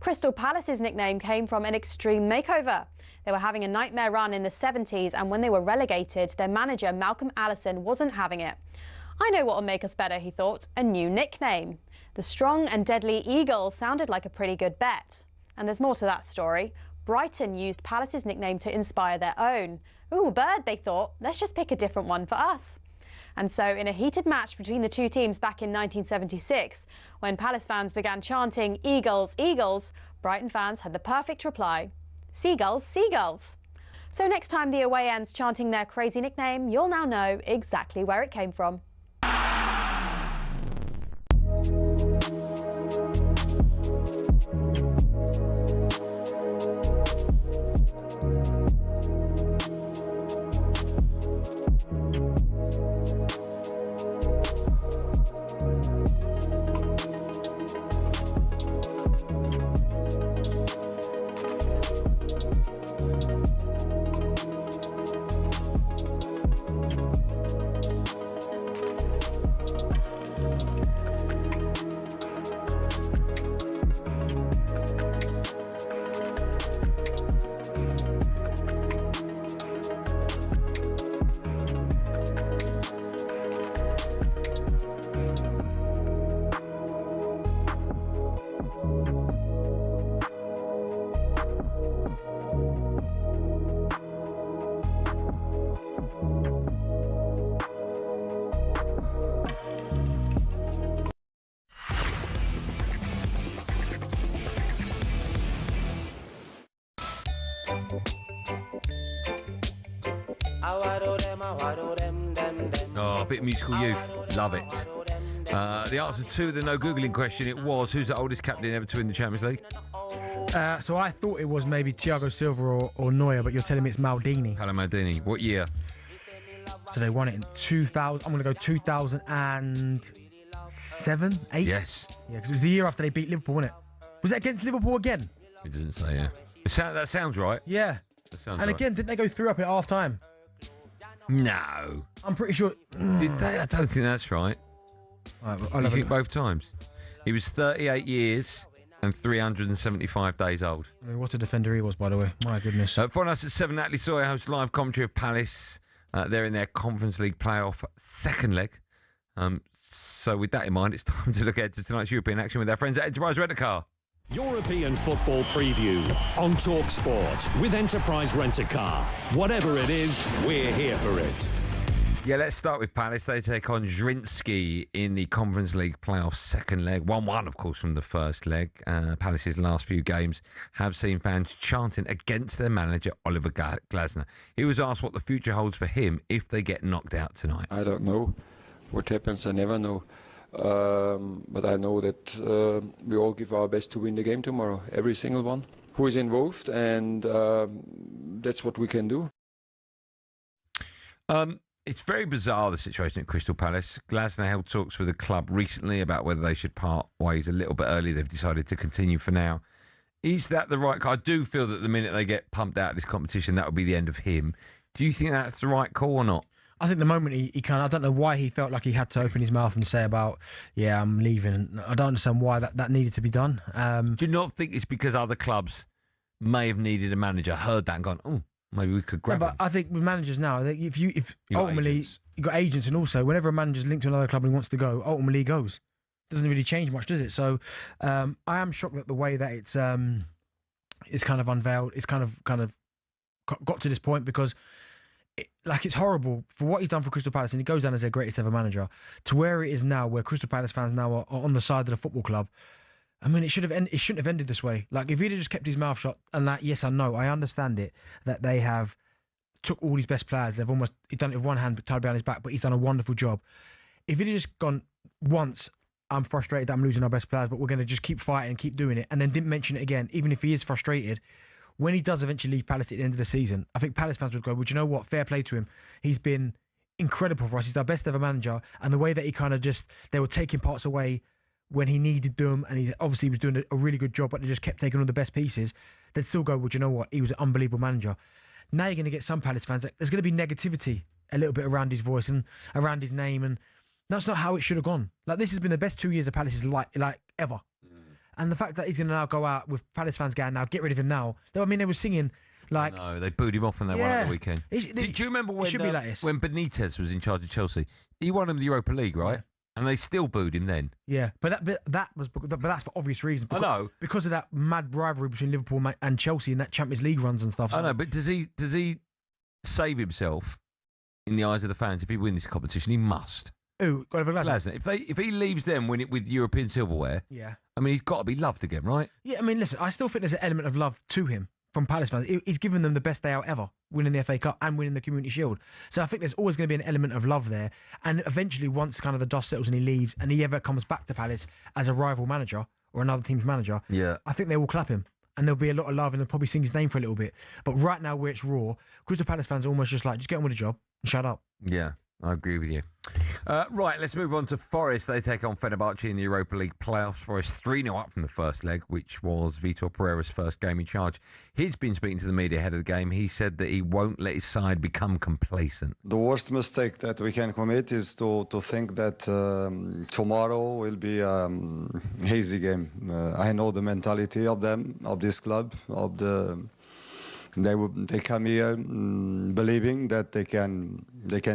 U: Crystal Palace's nickname came from an extreme makeover. They were having a nightmare run in the 70s, and when they were relegated, their manager, Malcolm Allison, wasn't having it. I know what will make us better, he thought, a new nickname. The Strong and Deadly Eagle sounded like a pretty good bet. And there's more to that story. Brighton used Palace's nickname to inspire their own. Ooh, bird, they thought. Let's just pick a different one for us. And so, in a heated match between the two teams back in 1976, when Palace fans began chanting "Eagles, Eagles," Brighton fans had the perfect reply: "Seagulls, Seagulls." So next time the away end's chanting their crazy nickname, you'll now know exactly where it came from.
F: Oh, a bit of musical youth. Love it. The answer to the no Googling question, it was, who's the oldest captain ever to win the Champions League?
G: So I thought it was maybe Thiago Silva or Neuer, but you're telling me it's Maldini.
F: Paolo Maldini. What year?
G: So they won it in 2000. I'm going to go 2007, 8?
F: Yes.
G: Yeah, because it was the year after they beat Liverpool, wasn't it? Was it against Liverpool again?
F: It doesn't say, yeah. That sounds right.
G: Yeah.
F: That sounds
G: And
F: right.
G: again, didn't they go 3 up at half time?
F: No.
G: I'm pretty sure.
F: Did they? I don't think that's right.
G: Right, well,
F: You think both times? He was 38 years and 375 days old.
G: I mean, what a defender he was, by the way. My goodness.
F: For us at 7, Natalie Sawyer hosts live commentary of Palace. They're in their Conference League playoff second leg. So with that in mind, it's time to look ahead to tonight's European action with our friends at Enterprise Rent-A-Car.
D: European football preview on talkSPORT with Enterprise Rent-A-Car. Whatever it is, we're here for it.
F: Yeah, let's start with Palace. They take on Zrinski in the Conference League playoff second leg. 1-1, of course, from the first leg. Palace's last few games have seen fans chanting against their manager, Oliver Glasner. He was asked what the future holds for him if they get knocked out tonight.
I: I don't know what happens. I never know. But I know that we all give our best to win the game tomorrow. Every single one who is involved, and that's what we can do.
F: It's very bizarre, the situation at Crystal Palace. Glasner held talks with the club recently about whether they should part ways a little bit early. They've decided to continue for now. Is that the right call? I do feel that the minute they get pumped out of this competition, that will be the end of him. Do you think that's the right call or not?
G: I think the moment he kind of, I don't know why he felt like he had to open his mouth and say about, yeah, I'm leaving. I don't understand why that needed to be done.
F: Do you not think it's because other clubs may have needed a manager, heard that and gone, oh, maybe we could grab him?
G: But I think with managers now, if
F: You got
G: ultimately
F: agents.
G: you've got agents, and also whenever a manager's linked to another club and he wants to go, ultimately he goes. Doesn't really change much, does it? So I am shocked at the way that it's kind of unveiled. It's kind of got to this point because it's horrible for what he's done for Crystal Palace, and he goes down as their greatest ever manager, to where it is now, where Crystal Palace fans now are on the side of the football club. I mean, it shouldn't have ended this way. Like, if he'd have just kept his mouth shut, and that, yes, I know, I understand it, that they have took all his best players. He's done it with one hand, but tied behind his back, but he's done a wonderful job. If he'd have just gone once, I'm frustrated that I'm losing our best players, but we're going to just keep fighting and keep doing it, and then didn't mention it again, even if he is frustrated, when he does eventually leave Palace at the end of the season, I think Palace fans would go, well, do you know what? Fair play to him. He's been incredible for us. He's our best ever manager. And the way that he kind of they were taking parts away when he needed them, and he obviously was doing a really good job, but they just kept taking all the best pieces, they'd still go, well, do you know what? He was an unbelievable manager. now you're going to get some Palace fans. There's going to be negativity a little bit around his voice and around his name, and that's not how it should have gone. Like, this has been the best 2 years of Palace's like ever. And the fact that he's going to now go out with Palace fans going, now get rid of him now. I mean, they were singing like...
F: No, they booed him off when they won at the weekend. Do you remember when Benitez was in charge of Chelsea? He won them the Europa League, right? Yeah. And they still booed him then. Yeah, but that's for obvious reasons. I know,
G: because of that mad rivalry between Liverpool and Chelsea in that Champions League runs and stuff. So.
F: I know, but does he save himself in the eyes of the fans if he wins this competition? He must.
G: Who? Oliver Glasner.
F: If he leaves them with European silverware,
G: yeah,
F: I mean, he's got to be loved again, right?
G: Yeah, I mean, listen, I still think there's an element of love to him from Palace fans. He's given them the best day out ever, winning the FA Cup and winning the Community Shield. So I think there's always going to be an element of love there. And eventually, once kind of the dust settles and he leaves, and he ever comes back to Palace as a rival manager or another team's manager,
F: yeah,
G: I think they will clap him. And there'll be a lot of love, and they'll probably sing his name for a little bit. But right now, where it's raw, Crystal Palace fans are almost just like, just get on with the job and shut up.
F: Yeah, I agree with you. Right, let's move on to Forest. They take on Fenerbahce in the Europa League playoffs. Forest 3-0 up from the first leg, which was Vitor Pereira's first game in charge. He's been speaking to the media ahead of the game. He said that he won't let his side become complacent.
C: The worst mistake that we can commit is to think that tomorrow will be a hazy game. I know the mentality of them, of this club, of the... They come here believing that they can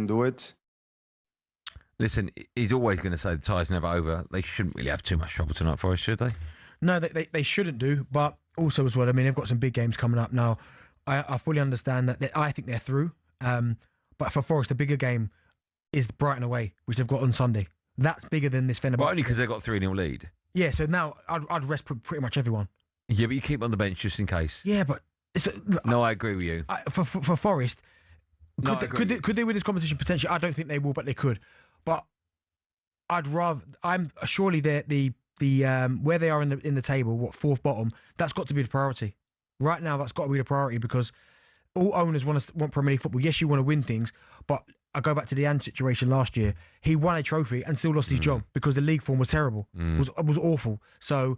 C: do it.
F: Listen, he's always going to say the tie's never over. They shouldn't really have too much trouble tonight for us, should they?
G: No, they shouldn't do. But also as well, I mean, they've got some big games coming up now. I fully understand that. I think they're through. But for Forest, the bigger game is Brighton away, which they've got on Sunday. That's bigger than this Fenerbahce.
F: But only because they've got 3-0 lead.
G: Yeah, so now I'd rest pretty much everyone.
F: Yeah, but you keep on the bench just in case.
G: Yeah, but...
F: No, I agree with you.
G: For Forest, could they win this competition? Potentially, I don't think they will, but they could. But I'd rather. I'm surely the where they are in the table, fourth bottom. That's got to be the priority. Right now, that's got to be the priority because all owners want Premier League football. Yes, you want to win things, but I go back to the Ant situation last year. He won a trophy and still lost his job because the league form was terrible. Was awful. So.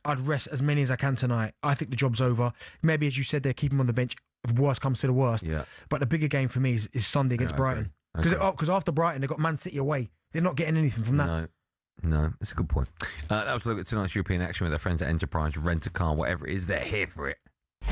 G: I'd rest as many as I can tonight. I think the job's over. Maybe, as you said, they're keeping him on the bench if worst comes to the worst.
F: Yeah.
G: But the bigger game for me is Sunday against Brighton. Because after Brighton, they've got Man City away. They're not getting anything from that.
F: No, that's a good point. That was a look at tonight's European action with our friends at Enterprise, Rent-A-Car, whatever it is, they're here for it.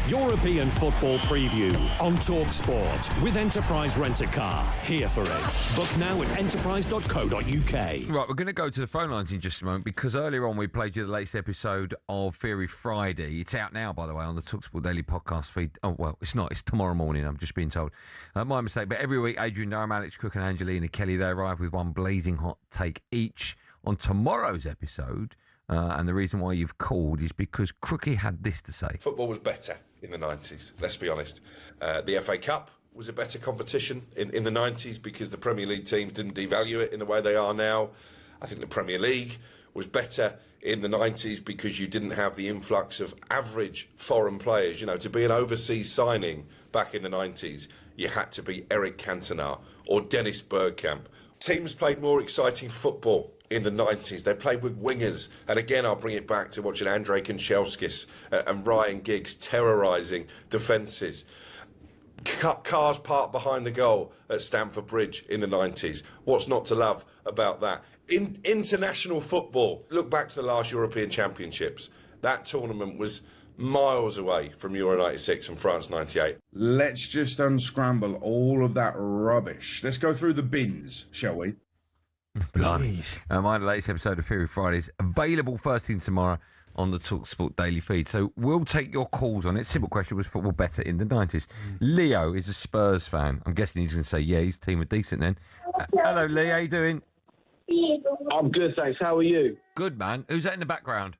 D: European football preview on talkSPORT with Enterprise Rent-A-Car. Here for it. Book now at enterprise.co.uk.
F: Right, we're going to go to the phone lines in just a moment because earlier on we played you the latest episode of Theory Friday. It's out now, by the way, on the talkSPORT Daily podcast feed. Oh, well, it's not. It's tomorrow morning, I'm just being told. My mistake. But every week, Adrian Durham, Alex Cook and Angelina Kelly, they arrive with one blazing hot take each. On tomorrow's episode... and the reason why you've called is because Crookie had this to say.
K: Football was better in the 90s, let's be honest. The FA Cup was a better competition in the 90s because the Premier League teams didn't devalue it in the way they are now. I think the Premier League was better in the 90s because you didn't have the influx of average foreign players. You know, to be an overseas signing back in the 90s, you had to be Eric Cantona or Dennis Bergkamp. Teams played more exciting football in the 90s. They played with wingers. And again, I'll bring it back to watching Andrei Kanchelskis and Ryan Giggs terrorising defences. Cars parked behind the goal at Stamford Bridge in the 90s. What's not to love about that? In international football, look back to the last European Championships. That tournament was miles away from Euro 96 and France 98.
R: Let's just unscramble all of that rubbish. Let's go through the bins, shall we?
F: Please. My latest episode of Theory Friday is available first thing tomorrow on the talkSPORT Daily feed. So we'll take your calls on it. Simple question, was football better in the 90s? Leo is a Spurs fan. I'm guessing he's going to say, yeah, his team were decent then. Hello, Lee. How you doing?
W: I'm good, thanks. How are you?
F: Good, man. Who's that in the background?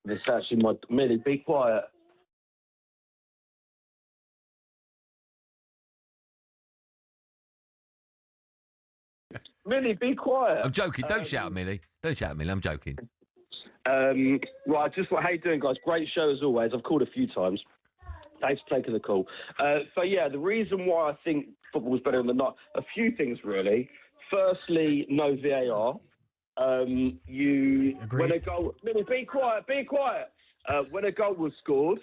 W: It's actually my Millie. Be quiet. Millie, be quiet.
F: I'm joking. Don't shout at Millie. Don't shout at Millie. I'm joking.
W: Right, just how you doing, guys? Great show as always. I've called a few times. Thanks for taking the call. So yeah, the reason why I think football was better than not, a few things really. Firstly, no VAR. When a goal, Millie, be quiet. When a goal was scored,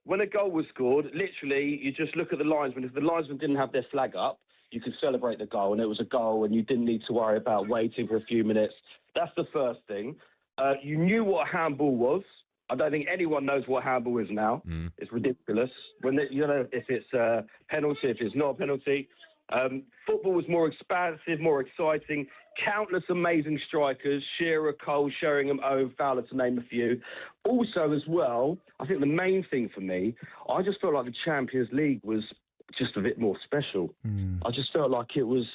W: when a goal was scored, literally, you just look at the linesman. If the linesman didn't have their flag up, you could celebrate the goal, and it was a goal, and you didn't need to worry about waiting for a few minutes. That's the first thing. You knew what a handball was. I don't think anyone knows what handball is now. It's ridiculous. If it's a penalty, if it's not a penalty. Football was more expansive, more exciting. Countless amazing strikers, Shearer, Cole, Sheringham, Owen, Fowler, to name a few. Also, as well, I think the main thing for me, I just felt like the Champions League was just a bit more special. I just felt like it was,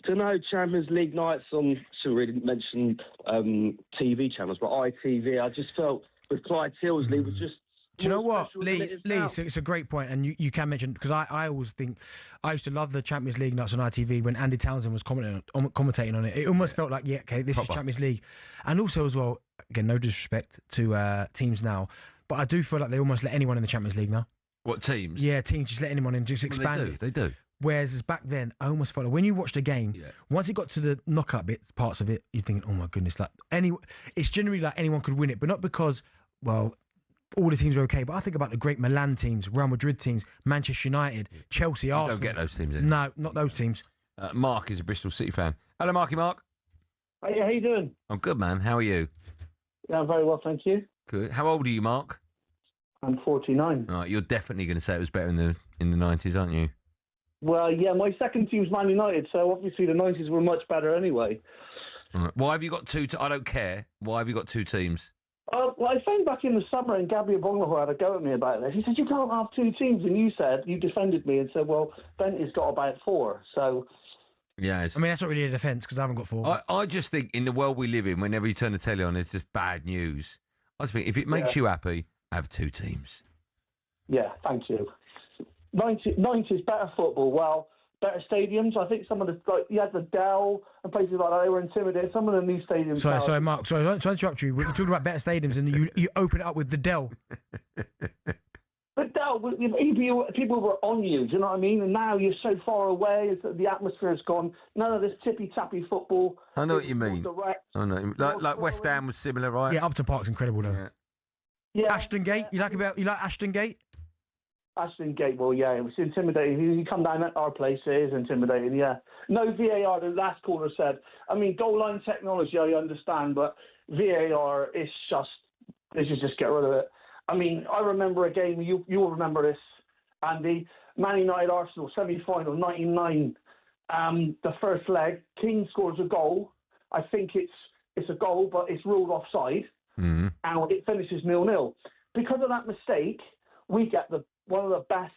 W: I don't know, Champions League nights on, shouldn't really mention TV channels, but ITV, I just felt with Clyde Tilsley was just.
G: Do you know what, Lee? It's a great point, and you can mention, because I always think I used to love the Champions League nights on ITV when Andy Townsend was commentating on it. It almost felt like, this is Champions League, and also as well, again, no disrespect to teams now, but I do feel like they almost let anyone in the Champions League now.
F: What teams?
G: Yeah, teams just let anyone in, just expand.
F: They do.
G: Whereas as back then, I almost felt like when you watched a game, once it got to the knockout parts of it, you're thinking, oh my goodness, it's generally like anyone could win it, but not because, well, all the teams are okay, but I think about the great Milan teams, Real Madrid teams, Manchester United, Chelsea, Arsenal.
F: Don't get those teams in.
G: No, not those teams.
F: Mark is a Bristol City fan. Hello, Marky Mark.
L: Hey, how you doing?
F: I'm good, man. How are you?
L: Yeah, I'm very well, thank you.
F: Good. How old are you, Mark?
L: I'm 49.
F: All right, you're definitely going to say it was better in the 90s, aren't you?
L: Well, yeah, my second team's Man United, so obviously the 90s were much better anyway.
F: All right. Why have you got two? I don't care. Why have you got two teams?
L: Well, I found back in the summer, and Gabriel Bonglahor had a go at me about this. He said, you can't have two teams, and you defended me and said, well, Bent has got about four, so...
F: Yeah,
G: I mean, that's not really a defence, because I haven't got four.
F: I just think in the world we live in, whenever you turn the telly on, it's just bad news. I just think if it makes you happy, have two teams.
L: Yeah, thank you. 90s better football. Well, better stadiums. I think some of you had the Dell and places like that. They were intimidated. Some of the new stadiums.
G: Sorry, Mark. Sorry, don't interrupt you. We're talking about better stadiums, and you open it up with the Dell.
L: But Dell, people were on you. Do you know what I mean? And now you're so far away. The atmosphere has gone. None of this tippy-tappy football.
F: I know what you mean. I know. Like West Ham was similar, right?
G: Yeah, Upton Park's incredible, though.
L: Yeah.
G: Ashton Gate. You like Ashton Gate?
L: Ashton Gate, well, yeah, it was intimidating. You come down at our place, it is intimidating, yeah. No VAR, the last caller said. I mean, goal line technology, I understand, but VAR is they should just get rid of it. I mean, I remember a game, you'll remember this, Andy, Man United Arsenal semi-final, 99. The first leg, King scores a goal. I think it's a goal, but it's ruled offside, and it finishes 0-0. Because of that mistake, we get one of the best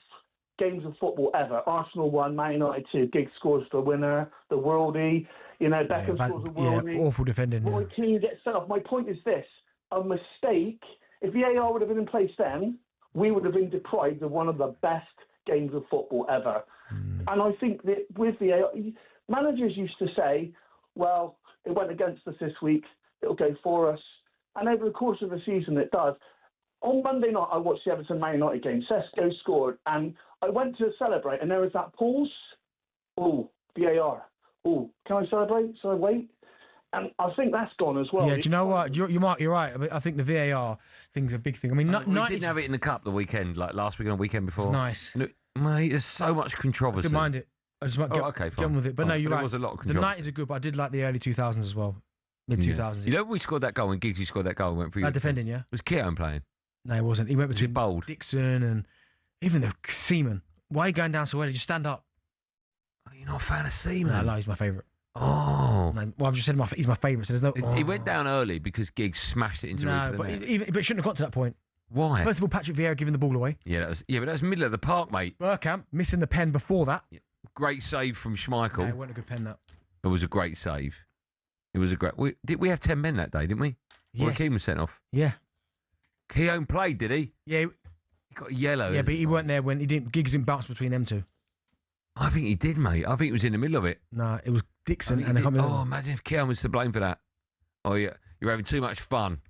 L: games of football ever. Arsenal 1, Man United 2. Giggs scores the winner, the worldie. Beckham scores the worldie.
G: Yeah, awful defending.
L: Roy Keane gets sent off. My point is this: a mistake. If VAR would have been in place then, we would have been deprived of one of the best games of football ever. And I think that with VAR, managers used to say, "Well, it went against us this week. It'll go for us." And over the course of the season, it does. On Monday night, I watched the Everton Man United game. Sesko scored, and I went to celebrate, and there was that pause. Oh, VAR. Oh, can I celebrate? Shall I wait? And I think that's gone as well.
G: Yeah, do you know what? Mark, you're right. I think the VAR thing's a big thing. I mean,
F: we didn't have it in the Cup the weekend, like last weekend or weekend before.
G: It's nice.
F: Mate, there's so much controversy.
G: I didn't mind it. I just might get on with it. But no, you're right.
F: There was a lot of
G: the 90s are good, but I did like the early 2000s as well. Mid-2000s.
F: You know when we scored that goal, when Giggsy scored that goal and went for you?
G: Defending, yeah.
F: Was Keown playing?
G: No, he wasn't. He went between
F: Bold?
G: Dixon and even the Seaman. Why are you going down so early? Just stand up.
F: Oh, you're not a fan of Seaman?
G: No, he's my favourite.
F: Oh.
G: No, well, I've just said he's my favourite, so there's no...
F: He went down early because Giggs smashed it into
G: the net. But it shouldn't have got to that point.
F: Why?
G: First of all, Patrick Vieira giving the ball away.
F: Yeah, but that was middle of the park, mate.
G: Bergkamp missing the pen before that.
F: Yeah. Great save from Schmeichel.
G: No, it wasn't a good pen, that.
F: It was a great save. It was a great... Did we have 10 men that day, didn't we?
G: Yeah.
F: Roy Keane was sent off.
G: Yeah.
F: Keown played, did he?
G: Yeah.
F: He got a yellow.
G: Yeah, but he weren't there when Giggs didn't bounce between them two.
F: I think he did, mate. I think he was in the middle of it.
G: No, it was Dixon and
F: imagine if Keown was to blame for that. Oh, yeah. You're having too much fun.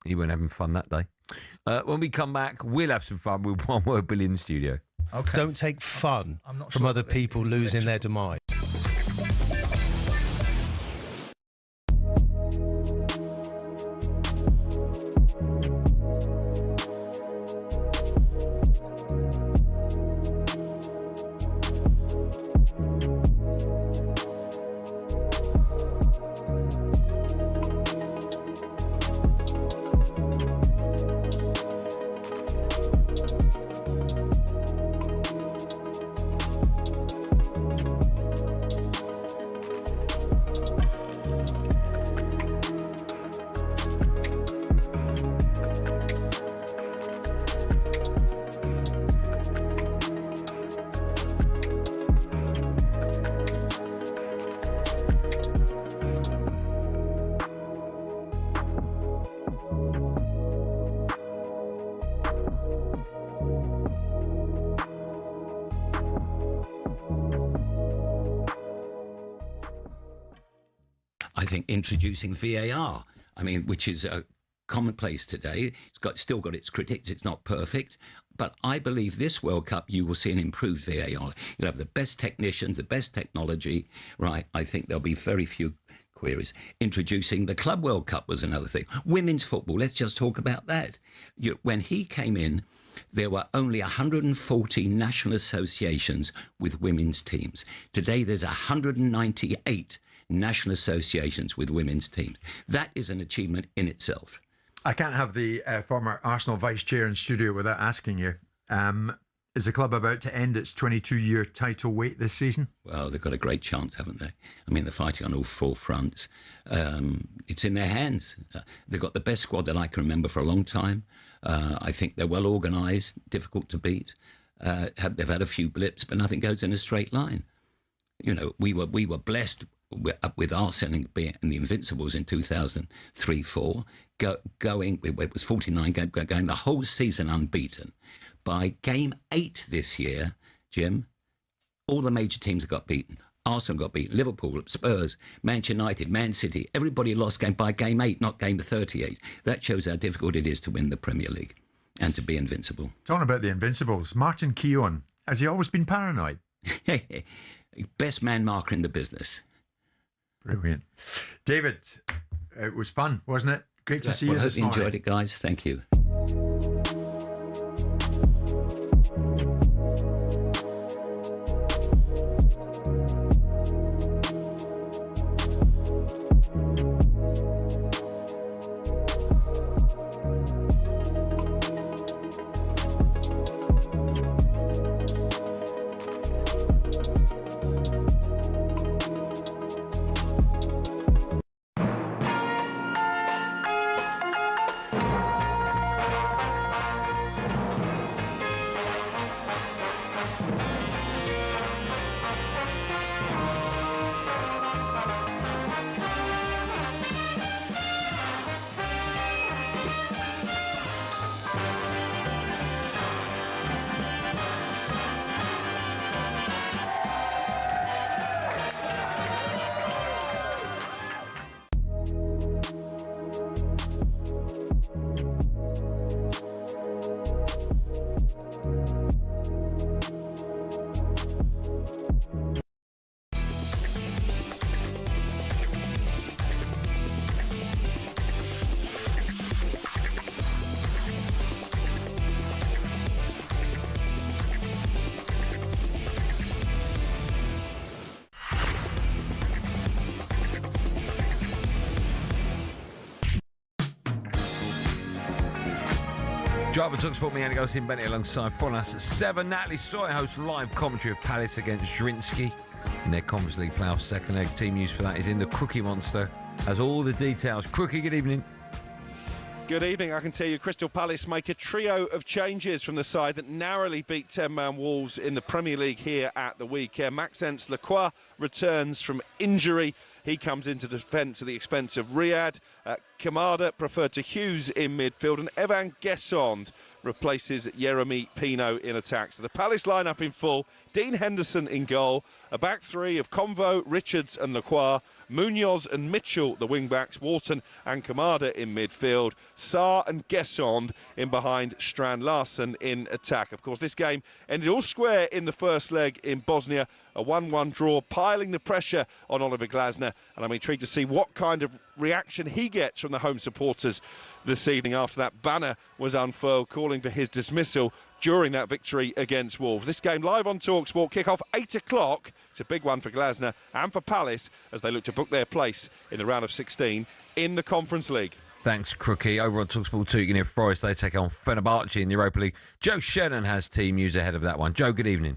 F: He weren't having fun that day. When we come back, we'll have some fun with One Word Billy in the studio.
S: Okay. Don't take fun from other people losing their demise.
A: I think introducing VAR, which is commonplace today. It's still got its critics. It's not perfect. But I believe this World Cup, you will see an improved VAR. You'll have the best technicians, the best technology, right? I think there'll be very few queries. Introducing the Club World Cup was another thing. Women's football, let's just talk about that. When he came in, there were only 140 national associations with women's teams. Today, there's 198 national associations with women's teams. That is an achievement in itself.
B: I can't have the former Arsenal vice chair in studio without asking you. Is the club about to end its 22-year title wait this season?
A: Well, they've got a great chance, haven't they? They're fighting on all four fronts. It's in their hands. They've got the best squad that I can remember for a long time. I think they're well organised, difficult to beat. They've had a few blips, but nothing goes in a straight line. We were blessed with Arsenal and the Invincibles in 2003-04, going, it was 49 games, going the whole season unbeaten. By game 8 this year, Jim, all the major teams got beaten. Arsenal got beaten, Liverpool, Spurs, Manchester United, Man City. Everybody lost by game 8, not game 38. That shows how difficult it is to win the Premier League and to be invincible.
B: Talking about the Invincibles, Martin Keown, has he always been paranoid?
A: Best man marker in the business.
B: Brilliant. David, it was fun, wasn't it? Great to see you this morning.
A: Hope you enjoyed it, guys. Thank you.
F: Driver talkSPORT, me, Andy Goldstein Bent alongside following us at 7. Natalie Sawyer hosts live commentary of Palace against Zrinski in their Conference League playoff second leg. Team news for that is in the Crookie Monster. Has all the details. Crookie, good evening.
V: Good evening. I can tell you Crystal Palace make a trio of changes from the side that narrowly beat 10-man Wolves in the Premier League here at the weekend. Maxence Lacroix returns from injury. He comes into defence at the expense of Riyad. Kamada preferred to Hughes in midfield, and Evan Guessond replaces Jeremy Pino in attack. So the Palace lineup in full: Dean Henderson in goal, a back three of Convo, Richards and Lacroix, Munoz and Mitchell, the wing-backs, Wharton and Kamada in midfield, Sarr and Guessond in behind, Strand Larsen in attack. Of course, this game ended all square in the first leg in Bosnia, a 1-1 draw, piling the pressure on Oliver Glasner, and I'm intrigued to see what kind of reaction he gets from the home supporters this evening after that banner was unfurled calling for his dismissal during that victory against Wolves. This game live on talkSPORT, kick-off 8 o'clock. It's a big one for Glasner and for Palace as they look to book their place in the round of 16 in the Conference League.
F: Thanks, Crookie. Over on talkSPORT 2, you can hear Forest. They take on Fenerbahce in the Europa League. Joe Shannon has team news ahead of that one. Joe, good evening.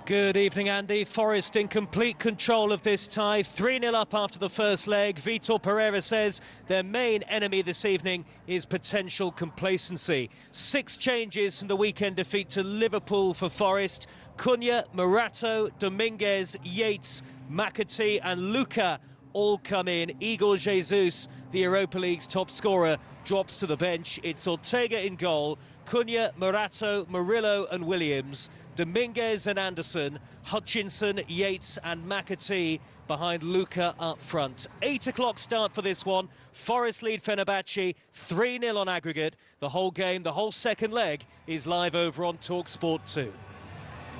X: Good evening, Andy. Forest in complete control of this tie. 3-0 up after the first leg. Vitor Pereira says their main enemy this evening is potential complacency. 6 changes from the weekend defeat to Liverpool for Forest. Cunha, Morato, Dominguez, Yates, McAtee and Luca all come in. Igor Jesus, the Europa League's top scorer, drops to the bench. It's Ortega in goal. Cunha, Morato, Murillo and Williams. Dominguez and Anderson, Hutchinson, Yates and McAtee behind Luka up front. 8 o'clock start for this one. Forest lead Fenerbahce 3-0 on aggregate. The whole game, the whole second leg is live over on talkSPORT 2.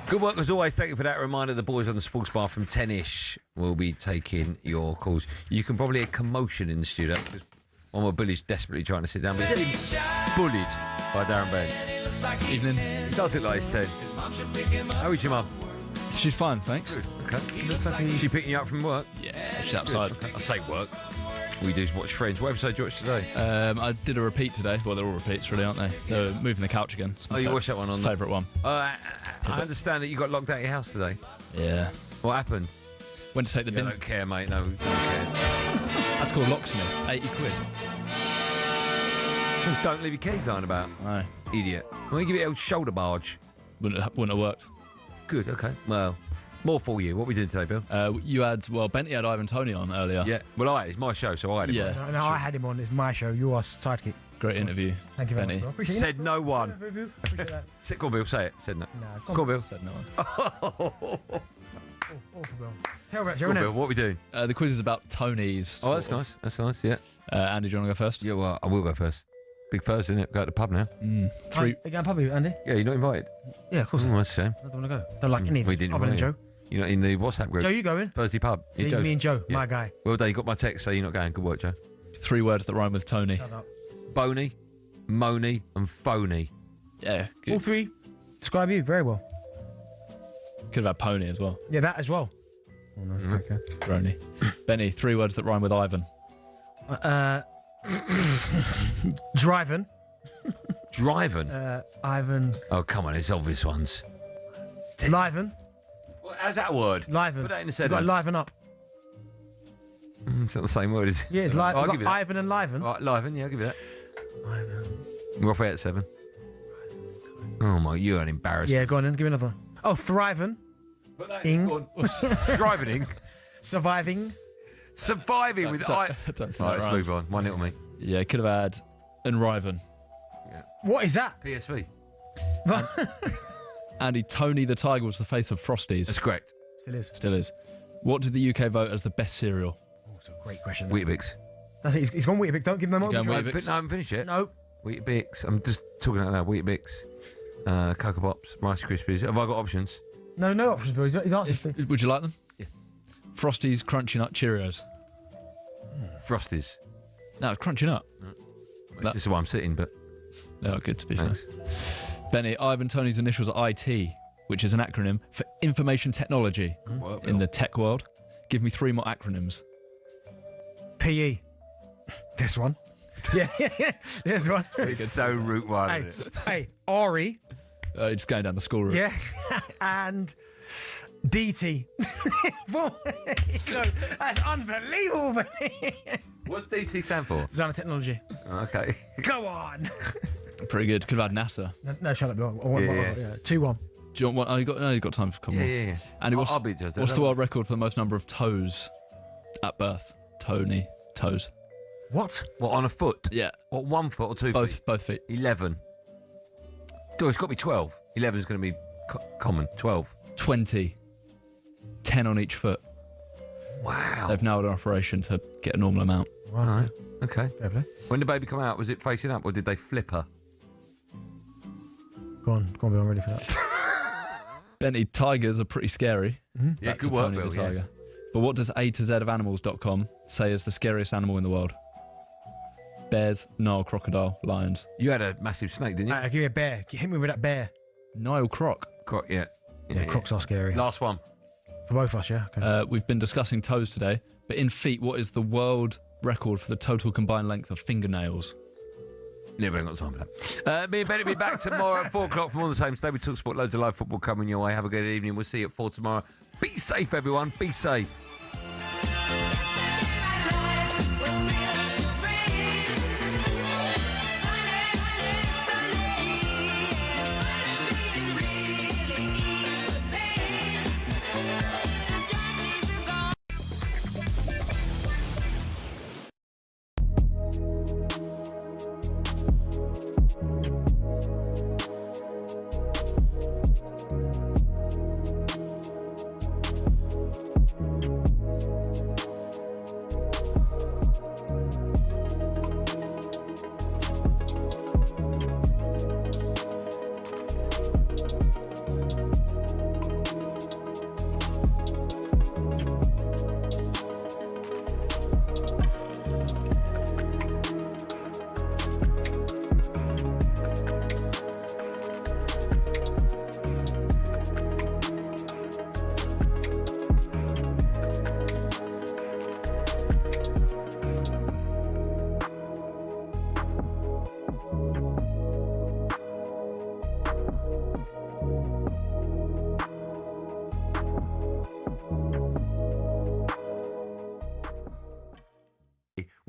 F: Good work as always. Thank you for that reminder. The boys on the sports bar from 10ish will be taking your calls. You can probably hear commotion in the studio because one of my bullies desperately trying to sit down, but he's getting bullied by Darren Bent.
E: Evening.
F: He does look like he's 10. How is your mum?
E: She's fine, thanks.
F: Good. Okay. Looks like is she picking you up from work?
E: Yeah, she's outside.
F: Okay. I say work. We do watch Friends. What episode did you watch today?
E: I did a repeat today. Well, they're all repeats, really, aren't they? They're moving the couch again.
F: Oh, you watched that one on
E: favourite one.
F: I understand that you got locked out of your house today.
E: Yeah.
F: What happened?
E: Went to take the bin.
F: I don't care, mate. No, don't care.
E: That's called locksmith. 80 quid.
F: Don't leave your keys lying about.
E: No.
F: Idiot. I'm going to give you an old shoulder barge.
E: Wouldn't have worked.
F: Good, okay. Well, more for you. What are we doing today, Bill?
E: Benty had Ivan Toney on earlier.
F: Yeah. Well, it's my show, so I had him on.
G: No, I had him on. It's my show. You're sidekick.
E: Great interview.
G: Thank you very
E: Benny.
G: much, bro.
F: Said no one.
G: Appreciate that.
F: Go on, Bill. Say it. Said no.
G: Go
F: on, Bill.
E: Said no one.
G: Awful, Bill. Tell about
F: Go on, Bill. What are we doing?
E: The quiz is about Tony's.
F: Oh, that's nice. That's nice, yeah.
E: Andy, do you want to go first?
F: Yeah, well, I will go first. Big Thursday, isn't it? Go to the pub now.
G: Are you going pub, Andy?
F: Yeah, you're not invited?
G: Yeah, of course.
F: That's a shame.
G: I don't want to go. Don't like any of
F: We
G: it.
F: didn't
G: Other than
F: invite
G: Joe.
F: you. You're not in the WhatsApp group.
G: Joe, you going?
F: Thursday pub.
G: See, me and Joe, my guy.
F: Well done, you got my text, so you're not going. Good work, Joe.
E: 3 words that rhyme with Tony.
G: Shut up.
F: Boney, Money, and Phony.
E: Yeah, good.
G: All 3 describe you very well.
E: Could have had Pony as well.
G: Yeah, that as well. Oh, no. Okay.
E: Brony. Benny, 3 words that rhyme with Ivan.
G: Driving.
F: Driving?
G: Ivan.
F: Oh, come on, it's obvious ones.
G: Liven.
F: How's that a word?
G: Liven.
F: Put that in a
G: You
F: sentence.
G: got liven up.
F: It's not the same word, is it?
G: Yeah, it's
F: I'll
G: liven.
F: give you that.
G: Ivan and liven.
F: Right, Liven, yeah, I'll give you that.
G: Liven.
F: We're off at 7. Oh, my, you're an embarrassment.
G: Yeah, go on then. Give me another one. Oh, thriving. Ing.
F: Driving.
G: Surviving.
F: Surviving with I.
E: Don't
F: Right, let's move on. 1-0 me.
E: Yeah, could have had Enriven.
G: What is that?
F: PSV.
E: Andy, Tony the Tiger was the face of Frosties.
F: That's correct.
G: Still is.
E: What did the UK vote as the best cereal?
G: Oh, it's a great question.
F: Weetabix.
G: That's it. He's gone Weetabix. Don't give them
E: Going
G: multiple choice.
E: Weetabix?
F: No, I haven't finished yet.
G: No.
F: Weetabix. I'm just talking out now. Weetabix. Cocoa Pops. Rice Krispies. Have I got options?
G: No options, Bill. He's answered.
E: Would you like them?
F: Yeah.
E: Frosties, Crunchy Nut, Cheerios.
F: Frosties.
E: No, it's Crunchy Nut.
F: This is why I'm sitting, but...
E: No, good to be
F: Thanks.
E: fair. Benny, Ivan Tony's initials are IT, which is an acronym for Information Technology in the tech world. Give me 3 more acronyms.
G: PE. This one. Yeah. There's one.
F: It's so route one.
G: Hey, Ari.
E: Just going down the school route.
G: Yeah. And DT. No, that's unbelievable.
F: What's DT stand for?
G: Design and Technology.
F: Okay.
G: Go on.
E: Pretty good. Could have had NASA.
G: No, shut up. 2-1.
E: Do you want one? Oh, you got time for a couple more.
F: Yeah.
E: Andy, what's
F: I'll be just
E: the world record for the most number of toes at birth? Tony, toes.
G: What?
F: What, on a foot?
E: Yeah.
F: What, 1 foot or 2 feet?
E: Both feet.
F: 11. It's got to be 12. 11 is going to be common. 12.
E: 20. 10 on each foot.
F: Wow.
E: They've now had an operation to get a normal amount.
F: All right. Okay.
G: Fair play.
F: When did the baby come out? Was it facing up or did they flip her?
G: Go on, Bill. I'm ready for that.
E: Benny, tigers are pretty scary.
G: Mm-hmm.
F: Yeah,
E: Back
F: good
E: to
F: work,
E: Tony
F: Bill,
E: the tiger. But what does A to Z of animals.com say is the scariest animal in the world? Bears, Nile crocodile, lions.
F: You had a massive snake, didn't you?
G: Give me a bear. Hit me with that bear.
E: Nile croc.
F: Croc, yeah.
G: Yeah, crocs are scary.
F: Last one.
G: For both of us, yeah? Okay.
E: We've been discussing toes today, but in feet, what is the world record for the total combined length of fingernails?
F: Never ain't got time for that. Me and Benny will be back tomorrow at 4 o'clock from all the same. Stay with talkSPORT. Loads of live football coming your way. Have a good evening. We'll see you at 4 tomorrow. Be safe, everyone. Be safe.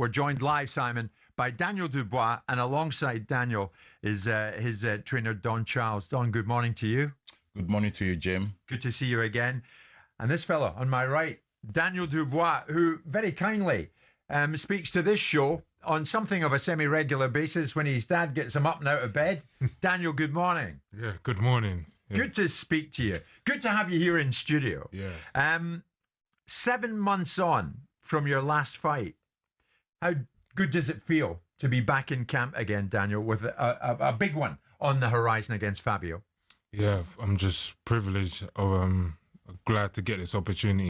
B: We're joined live, Simon, by Daniel Dubois, and alongside Daniel is his trainer, Don Charles. Don, good morning to you.
H: Good morning to you, Jim.
B: Good to see you again. And this fella on my right, Daniel Dubois, who very kindly speaks to this show on something of a semi-regular basis when his dad gets him up and out of bed. Daniel, good morning.
M: Yeah, good morning. Yeah.
B: Good to speak to you. Good to have you here in studio.
M: Yeah.
B: 7 months on from your last fight, how good does it feel to be back in camp again, Daniel, with a big one on the horizon against Fabio?
M: Yeah, I'm just privileged of glad to get this opportunity.